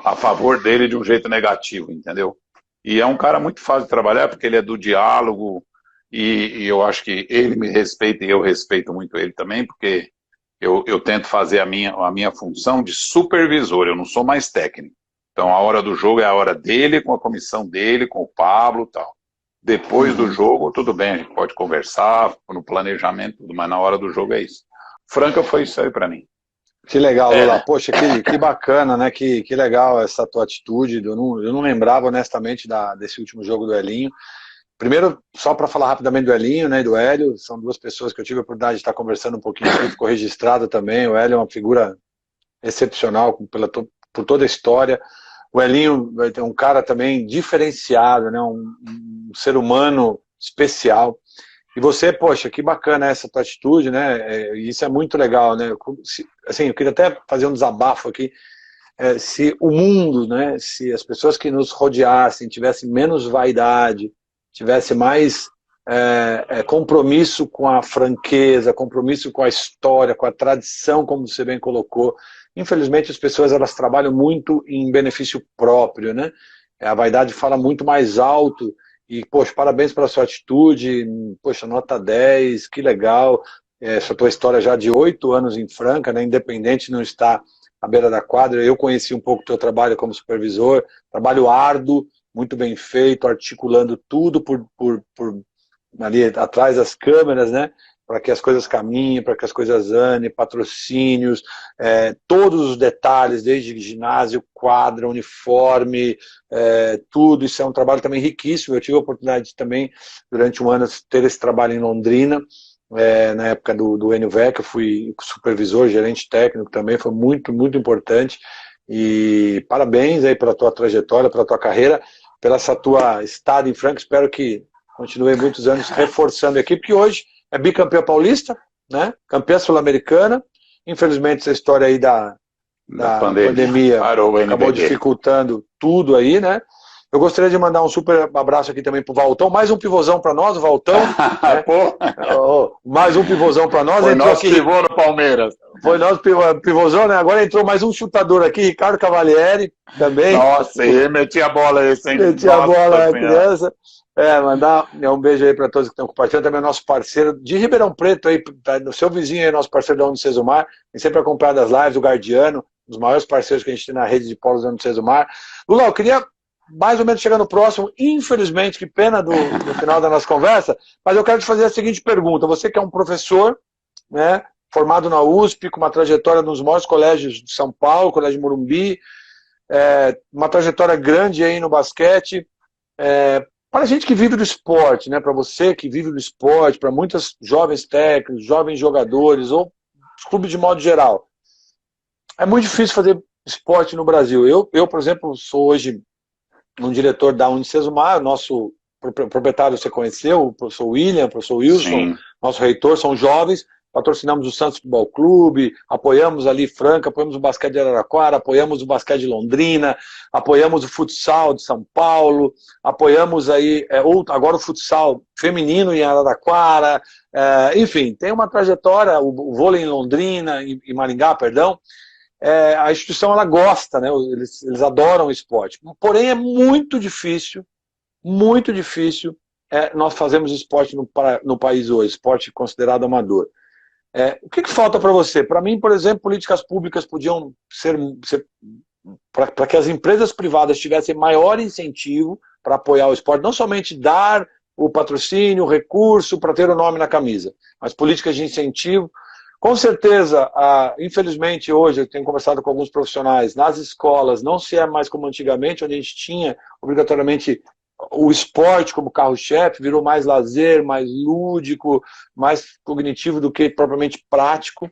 a favor dele de um jeito negativo, entendeu? E é um cara muito fácil de trabalhar, porque ele é do diálogo, e eu acho que ele me respeita e eu respeito muito ele também, porque eu tento fazer a minha função de supervisor, eu não sou mais técnico. Então a hora do jogo é a hora dele, com a comissão dele, com o Pablo e tal. Depois do jogo, tudo bem, a gente pode conversar no planejamento, tudo, mas na hora do jogo é isso. Franca foi isso aí para mim. Que legal, Lula. Poxa, que bacana, né? Que legal essa tua atitude. Eu não lembrava, honestamente, desse último jogo do Elinho. Primeiro, só para falar rapidamente do Elinho, né, e do Hélio, são duas pessoas que eu tive a oportunidade de estar conversando um pouquinho aqui, ficou registrado também. O Hélio é uma figura excepcional por toda a história. O Elinho é um cara também diferenciado, né? Um ser humano especial. E você, poxa, que bacana essa tua atitude, né? Isso é muito legal, né? Assim, eu queria até fazer um desabafo aqui. Se o mundo, né? Se as pessoas que nos rodeassem tivessem menos vaidade, tivesse mais compromisso com a franqueza, compromisso com a história, com a tradição, como você bem colocou. Infelizmente, as pessoas elas trabalham muito em benefício próprio, né? A vaidade fala muito mais alto E, poxa, parabéns pela sua atitude, poxa, nota 10, que legal. Essa tua história já de 8 anos em Franca, né, independente de não estar à beira da quadra. Eu conheci um pouco o teu trabalho como supervisor, trabalho árduo, muito bem feito, articulando tudo por ali atrás das câmeras, né? Para que as coisas caminhem, para que as coisas andem, patrocínios, todos os detalhes, desde ginásio, quadra, uniforme, tudo. Isso é um trabalho também riquíssimo. Eu tive a oportunidade também, durante um ano, de ter esse trabalho em Londrina, na época do NVEC, eu fui supervisor, gerente técnico também, foi muito, muito importante. E parabéns aí pela tua trajetória, pela tua carreira, pela essa tua estada em Franca. Espero que continue muitos anos reforçando a equipe, que hoje é bicampeã paulista, né? Campeã sul-americana. Infelizmente, essa história aí da pandemia acabou dificultando tudo aí, né? Eu gostaria de mandar um super abraço aqui também pro Valtão. Mais um pivôzão para nós, o Valtão. Né? Mais um pivôzão para nós. Foi nosso pivô no Palmeiras. Foi nosso pivôzão, né? Agora entrou mais um chutador aqui, Ricardo Cavalieri, também. Nossa, ele metia a bola aí, sem metia a bola, a criança. Mandar um beijo aí para todos que estão compartilhando. Também nosso parceiro de Ribeirão Preto, aí, no seu vizinho aí, nosso parceiro da Unicesumar, tem sempre acompanhado as lives, o Guardiano, um dos maiores parceiros que a gente tem na rede de polos da Unicesumar. Lula, eu queria mais ou menos chegar no próximo, infelizmente, que pena do final da nossa conversa, mas eu quero te fazer a seguinte pergunta. Você que é um professor, né, formado na USP, com uma trajetória nos maiores colégios de São Paulo, Colégio Morumbi, uma trajetória grande aí no basquete, para a gente que vive do esporte, né, para você que vive do esporte, para muitos jovens técnicos, jovens jogadores, ou os clubes de modo geral, é muito difícil fazer esporte no Brasil. Eu, por exemplo, sou hoje um diretor da Unicesumar, nosso proprietário você conheceu, o professor William, o professor Wilson, sim, nosso reitor, são jovens, patrocinamos o Santos Futebol Clube, apoiamos ali Franca, apoiamos o basquete de Araraquara, apoiamos o basquete de Londrina, apoiamos o futsal de São Paulo, apoiamos aí, agora o futsal feminino em Araraquara, enfim, tem uma trajetória, o vôlei em Londrina, em Maringá, perdão. A instituição ela gosta, né? Eles adoram o esporte. Porém, é muito difícil nós fazermos esporte no país hoje, esporte considerado amador. O que falta para você? Para mim, por exemplo, políticas públicas podiam ser para que as empresas privadas tivessem maior incentivo para apoiar o esporte, não somente dar o patrocínio, o recurso para ter o nome na camisa, mas políticas de incentivo. Com certeza, infelizmente hoje, eu tenho conversado com alguns profissionais, nas escolas não se é mais como antigamente, onde a gente tinha obrigatoriamente o esporte como carro-chefe, virou mais lazer, mais lúdico, mais cognitivo do que propriamente prático.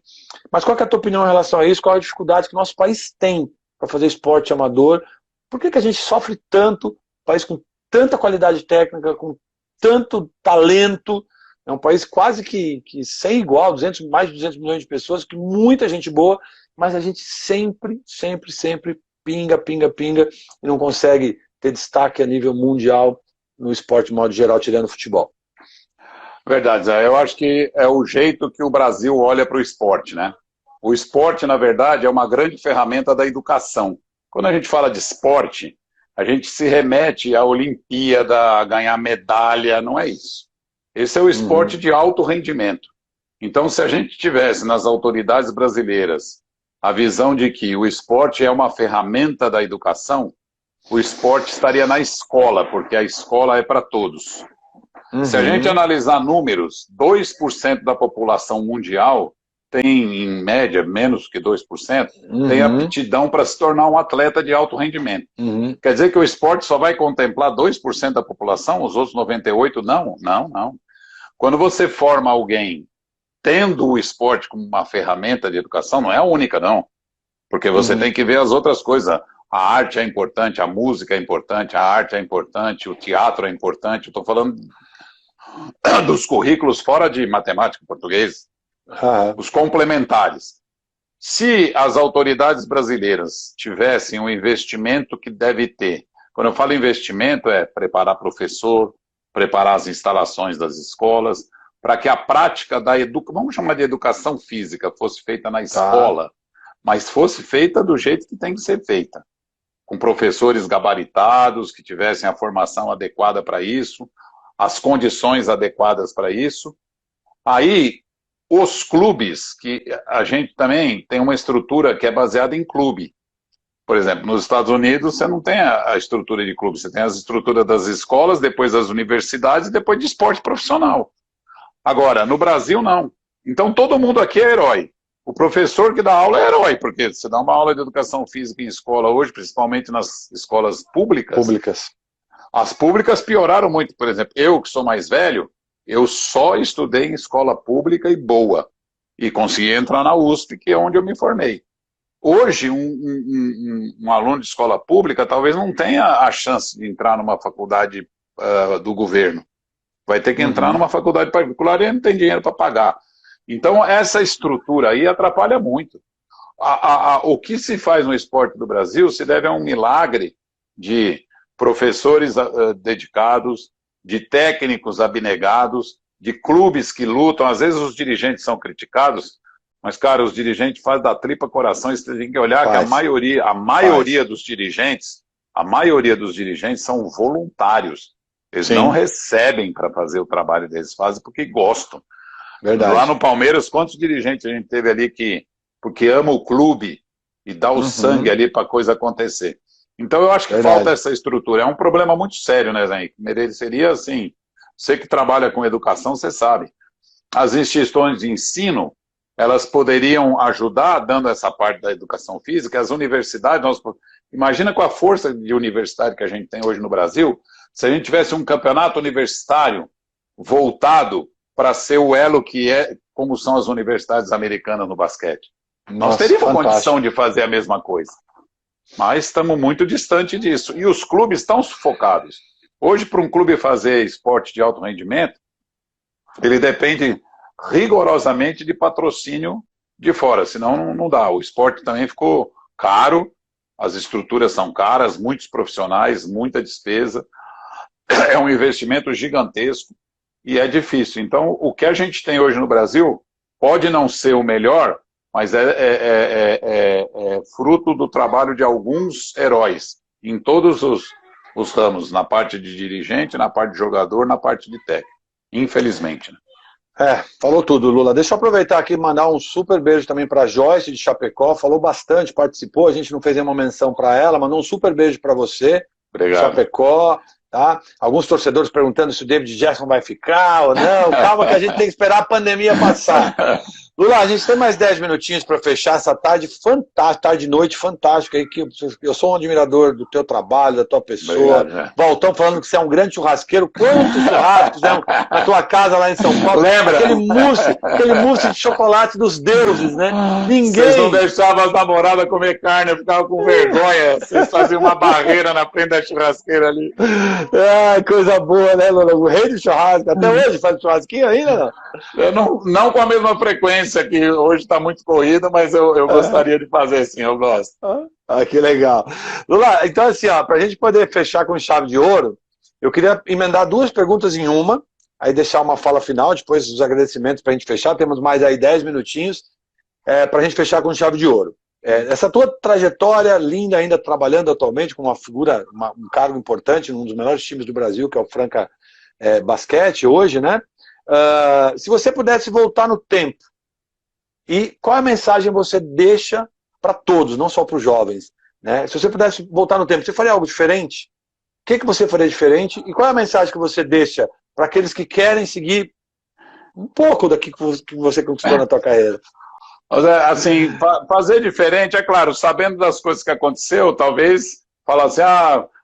Mas qual que é a tua opinião em relação a isso? Qual é a dificuldade que o nosso país tem para fazer esporte amador? Por que a gente sofre tanto, um país com tanta qualidade técnica, com tanto talento? É um país quase que sem igual, mais de 200 milhões de pessoas, que muita gente boa, mas a gente sempre pinga e não consegue ter destaque a nível mundial no esporte de modo geral, tirando o futebol. Verdade, Zé. Eu acho que é o jeito que o Brasil olha para o esporte, né? O esporte, na verdade, é uma grande ferramenta da educação. Quando a gente fala de esporte, a gente se remete à Olimpíada, a ganhar medalha, não é isso. Esse é o esporte de alto rendimento. Então, se a gente tivesse nas autoridades brasileiras a visão de que o esporte é uma ferramenta da educação, o esporte estaria na escola, porque a escola é para todos. Se a gente analisar números, 2% da população mundial tem, em média, menos que 2%, tem aptidão para se tornar um atleta de alto rendimento. Quer dizer que o esporte só vai contemplar 2% da população, os outros 98% não? Não. Quando você forma alguém tendo o esporte como uma ferramenta de educação, não é a única, não. Porque você tem que ver as outras coisas. A arte é importante, a música é importante, a arte é importante, o teatro é importante. Estou falando dos currículos fora de matemática e português, os complementares. Se as autoridades brasileiras tivessem um investimento que deve ter, quando eu falo investimento, é preparar professor, preparar as instalações das escolas, para que a prática da vamos chamar de educação física, fosse feita na escola, mas fosse feita do jeito que tem que ser feita. com professores gabaritados, que tivessem a formação adequada para isso, as condições adequadas para isso. Aí, os clubes, que a gente também tem uma estrutura que é baseada em clube. Por exemplo, nos Estados Unidos você não tem a estrutura de clube, você tem as estruturas das escolas, depois das universidades e depois de esporte profissional. Agora, no Brasil não. Então todo mundo aqui é herói. O professor que dá aula é herói, porque você dá uma aula de educação física em escola hoje, principalmente nas escolas públicas. As públicas pioraram muito. Por exemplo, eu que sou mais velho, eu só estudei em escola pública e boa. E consegui entrar na USP, que é onde eu me formei. Hoje, um aluno de escola pública talvez não tenha a chance de entrar numa faculdade do governo. Vai ter que entrar numa faculdade particular e não tem dinheiro para pagar. Então, essa estrutura aí atrapalha muito. O que se faz no esporte do Brasil se deve a um milagre de professores dedicados, de técnicos abnegados, de clubes que lutam. Às vezes os dirigentes são criticados, mas, cara, os dirigentes fazem da tripa coração. Você tem que olhar que a maioria dos dirigentes são voluntários. Eles não recebem para fazer o trabalho deles, fazem porque gostam. Verdade. Lá no Palmeiras, quantos dirigentes a gente teve ali que, porque ama o clube e dá o sangue ali para a coisa acontecer. Então eu acho que falta essa estrutura. É um problema muito sério, né, Zé? Mereceria, assim, você que trabalha com educação, você sabe. As instituições de ensino, elas poderiam ajudar, dando essa parte da educação física, as universidades, imagina com a força de universitário que a gente tem hoje no Brasil, se a gente tivesse um campeonato universitário voltado para ser o elo que é, como são as universidades americanas no basquete. Nós teríamos condição de fazer a mesma coisa. Mas estamos muito distante disso. E os clubes estão sufocados. Hoje, para um clube fazer esporte de alto rendimento, ele depende rigorosamente de patrocínio de fora, senão não dá. O esporte também ficou caro, as estruturas são caras, muitos profissionais, muita despesa, é um investimento gigantesco e é difícil. Então, o que a gente tem hoje no Brasil pode não ser o melhor, mas é fruto do trabalho de alguns heróis, em todos os ramos, na parte de dirigente, na parte de jogador, na parte de técnico, infelizmente, né? Falou tudo, Lula. Deixa eu aproveitar aqui e mandar um super beijo também para Joyce de Chapecó, falou bastante, participou, a gente não fez nenhuma menção para ela, mandou um super beijo para você. Obrigado. Chapecó, tá? Alguns torcedores perguntando se o David Jackson vai ficar ou não, calma que a gente tem que esperar a pandemia passar. Lula, a gente tem mais 10 minutinhos para fechar essa tarde fantástica, tarde e noite fantástica aí, que eu sou um admirador do teu trabalho, da tua pessoa. Obrigado, Valtão falando que você é um grande churrasqueiro. Quantos churrascos fizeram na tua casa lá em São Paulo? Lembra? Aquele mousse de chocolate dos deuses, né? Ninguém... Vocês não deixavam as namoradas comer carne, eu ficava com vergonha. Vocês faziam uma barreira na frente da churrasqueira ali. Coisa boa, né, Lula? O rei do churrasco. Até hoje faz churrasquinho ainda, não? Não com a mesma frequência, que hoje está muito corrida, mas eu gostaria de fazer sim, eu gosto. Que legal. Lula, então assim, para a gente poder fechar com chave de ouro, eu queria emendar duas perguntas em uma, aí deixar uma fala final, depois os agradecimentos para a gente fechar, temos mais aí 10 minutinhos, para a gente fechar com chave de ouro. Essa tua trajetória linda, ainda trabalhando atualmente com uma figura, um cargo importante num dos melhores times do Brasil, que é o Franca Basquete hoje, né? Se você pudesse voltar no tempo, e qual é a mensagem você deixa para todos, não só para os jovens, né? Se você pudesse voltar no tempo, você faria algo diferente? O que você faria diferente? E qual é a mensagem que você deixa para aqueles que querem seguir um pouco daquilo que você conquistou na tua carreira? Assim, fazer diferente, é claro, sabendo das coisas que aconteceu, talvez falar assim,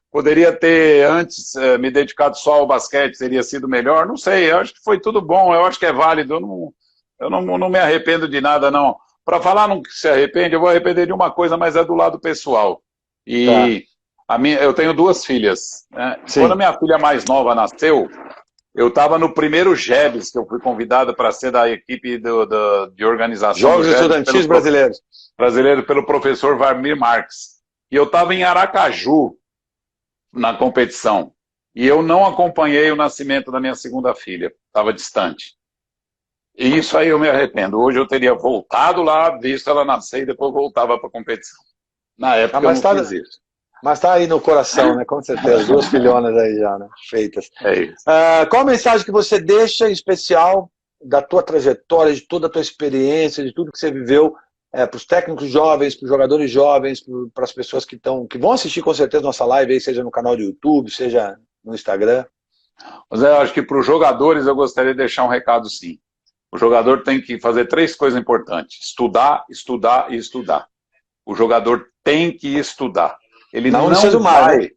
poderia ter antes me dedicado só ao basquete, teria sido melhor, não sei, eu acho que foi tudo bom, eu acho que é válido, eu não me arrependo de nada, não. Para falar não se arrepende, eu vou arrepender de uma coisa, mas é do lado pessoal. E eu tenho duas filhas, né? Quando a minha filha mais nova nasceu, eu estava no primeiro GEBS, que eu fui convidado para ser da equipe de organização. Jogos Estudantis Brasileiros. Brasileiro pelo professor Varmir Marques. E eu estava em Aracaju, na competição. E eu não acompanhei o nascimento da minha segunda filha. Estava distante. E isso aí eu me arrependo. Hoje eu teria voltado lá, visto ela nascer e depois voltava para a competição. Na época eu não fiz isso. Mas tá aí no coração, né? Com certeza. 2 filhonas aí já, né? Feitas. É isso. Qual a mensagem que você deixa em especial da tua trajetória, de toda a tua experiência, de tudo que você viveu, para os técnicos jovens, para os jogadores jovens, para as pessoas que vão assistir com certeza nossa live aí, seja no canal do YouTube, seja no Instagram? Mas eu acho que para os jogadores eu gostaria de deixar um recado sim. O jogador tem que fazer 3 coisas importantes: estudar, estudar e estudar. O jogador tem que estudar. Ele não vai...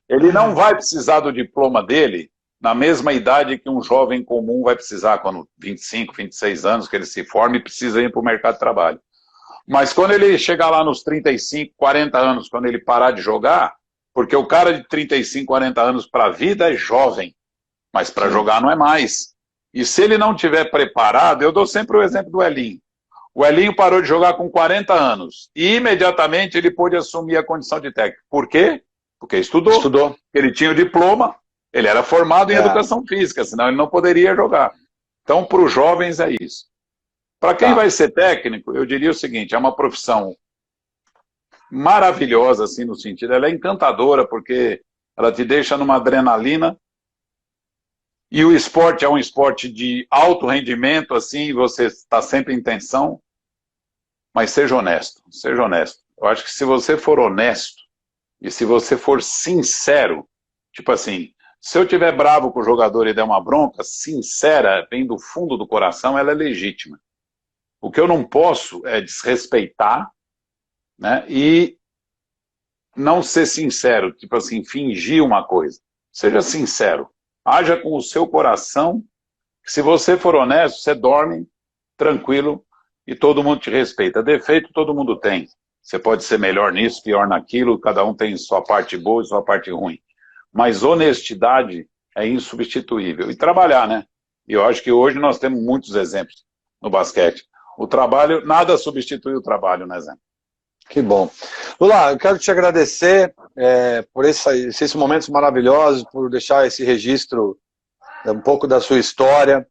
Ele não vai precisar do diploma dele na mesma idade que um jovem comum vai precisar, quando 25, 26 anos, que ele se forma e precisa ir para o mercado de trabalho. Mas quando ele chegar lá nos 35, 40 anos, quando ele parar de jogar, porque o cara de 35, 40 anos para a vida é jovem, mas para jogar não é mais. E se ele não tiver preparado, eu dou sempre o exemplo do Elinho. O Elinho parou de jogar com 40 anos e imediatamente ele pôde assumir a condição de técnico. Por quê? Porque estudou. Ele tinha o diploma, ele era formado em educação física, senão ele não poderia jogar. Então, para os jovens é isso. Para quem vai ser técnico, eu diria o seguinte: é uma profissão maravilhosa, assim, no sentido, ela é encantadora, porque ela te deixa numa adrenalina, e o esporte é um esporte de alto rendimento, assim, você está sempre em tensão, mas seja honesto. Eu acho que se você for honesto, e se você for sincero, tipo assim, se eu estiver bravo com o jogador e der uma bronca, sincera, vem do fundo do coração, ela é legítima. O que eu não posso é desrespeitar, né, e não ser sincero, tipo assim, fingir uma coisa. Seja sincero, haja com o seu coração, que se você for honesto, você dorme tranquilo e todo mundo te respeita. Defeito todo mundo tem. Você pode ser melhor nisso, pior naquilo, cada um tem sua parte boa e sua parte ruim. Mas honestidade é insubstituível. E trabalhar, né? E eu acho que hoje nós temos muitos exemplos no basquete. O trabalho, nada substitui o trabalho, né, Zé? Que bom. Lula, eu quero te agradecer por esses momentos maravilhosos, por deixar esse registro, um pouco da sua história.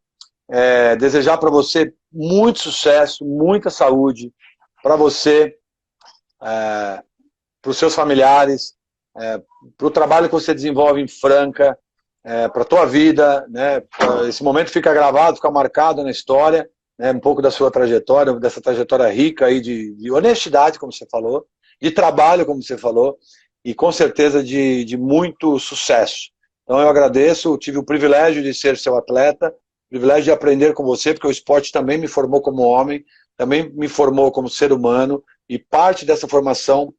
Desejar para você muito sucesso, muita saúde, para você, para os seus familiares, para o trabalho que você desenvolve em Franca, para a tua vida, né? Esse momento fica gravado, fica marcado na história, né? Um pouco da sua trajetória, dessa trajetória rica aí de honestidade, como você falou, de trabalho, como você falou, e com certeza de muito sucesso. Então eu agradeço, tive o privilégio de ser seu atleta, o privilégio de aprender com você, porque o esporte também me formou como homem, também me formou como ser humano, e parte dessa formação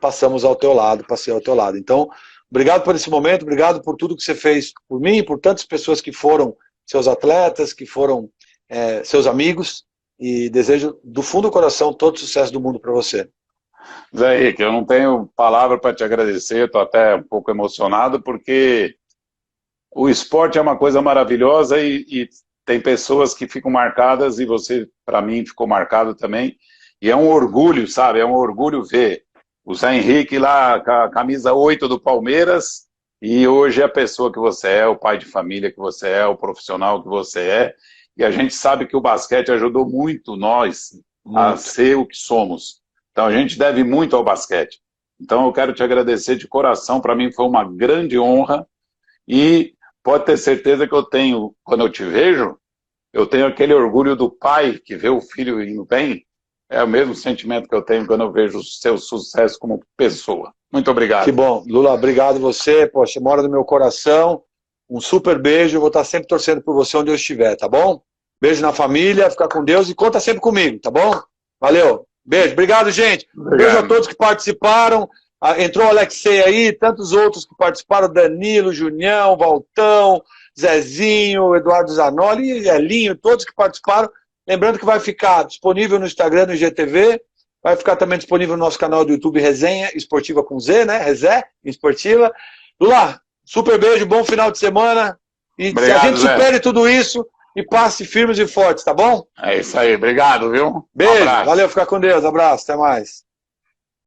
passamos ao teu lado, passei ao teu lado. Então, obrigado por esse momento, obrigado por tudo que você fez por mim e por tantas pessoas que foram seus atletas, que foram seus amigos, e desejo do fundo do coração todo o sucesso do mundo para você. Zé Henrique, eu não tenho palavra para te agradecer, estou até um pouco emocionado, porque o esporte é uma coisa maravilhosa e tem pessoas que ficam marcadas, e você, para mim, ficou marcado também, e é um orgulho, sabe? É um orgulho ver o Zé Henrique lá com a camisa 8 do Palmeiras, e hoje é a pessoa que você é, o pai de família que você é, o profissional que você é, e a gente sabe que o basquete ajudou muito nós a ser o que somos. Então a gente deve muito ao basquete. Então eu quero te agradecer de coração, para mim foi uma grande honra, e pode ter certeza que eu tenho, quando eu te vejo, eu tenho aquele orgulho do pai que vê o filho indo bem. É o mesmo sentimento que eu tenho quando eu vejo o seu sucesso como pessoa. Muito obrigado. Que bom. Lula, obrigado você. Poxa, mora no meu coração. Um super beijo. Eu vou estar sempre torcendo por você onde eu estiver, tá bom? Beijo na família, fica com Deus e conta sempre comigo, tá bom? Valeu. Beijo. Obrigado, gente. Obrigado. Beijo a todos que participaram. Entrou o Alexei aí, tantos outros que participaram, Danilo, Junião, Valtão, Zezinho, Eduardo Zanoli, Elinho, todos que participaram. Lembrando que vai ficar disponível no Instagram, no IGTV, vai ficar também disponível no nosso canal do YouTube, Resenha Esportiva com Z, né? Rezé Esportiva. Lula, super beijo, bom final de semana. E obrigado, a gente supere tudo isso e passe firmes e fortes, tá bom? É isso aí, obrigado, viu? Beijo, valeu, fica com Deus, abraço, até mais.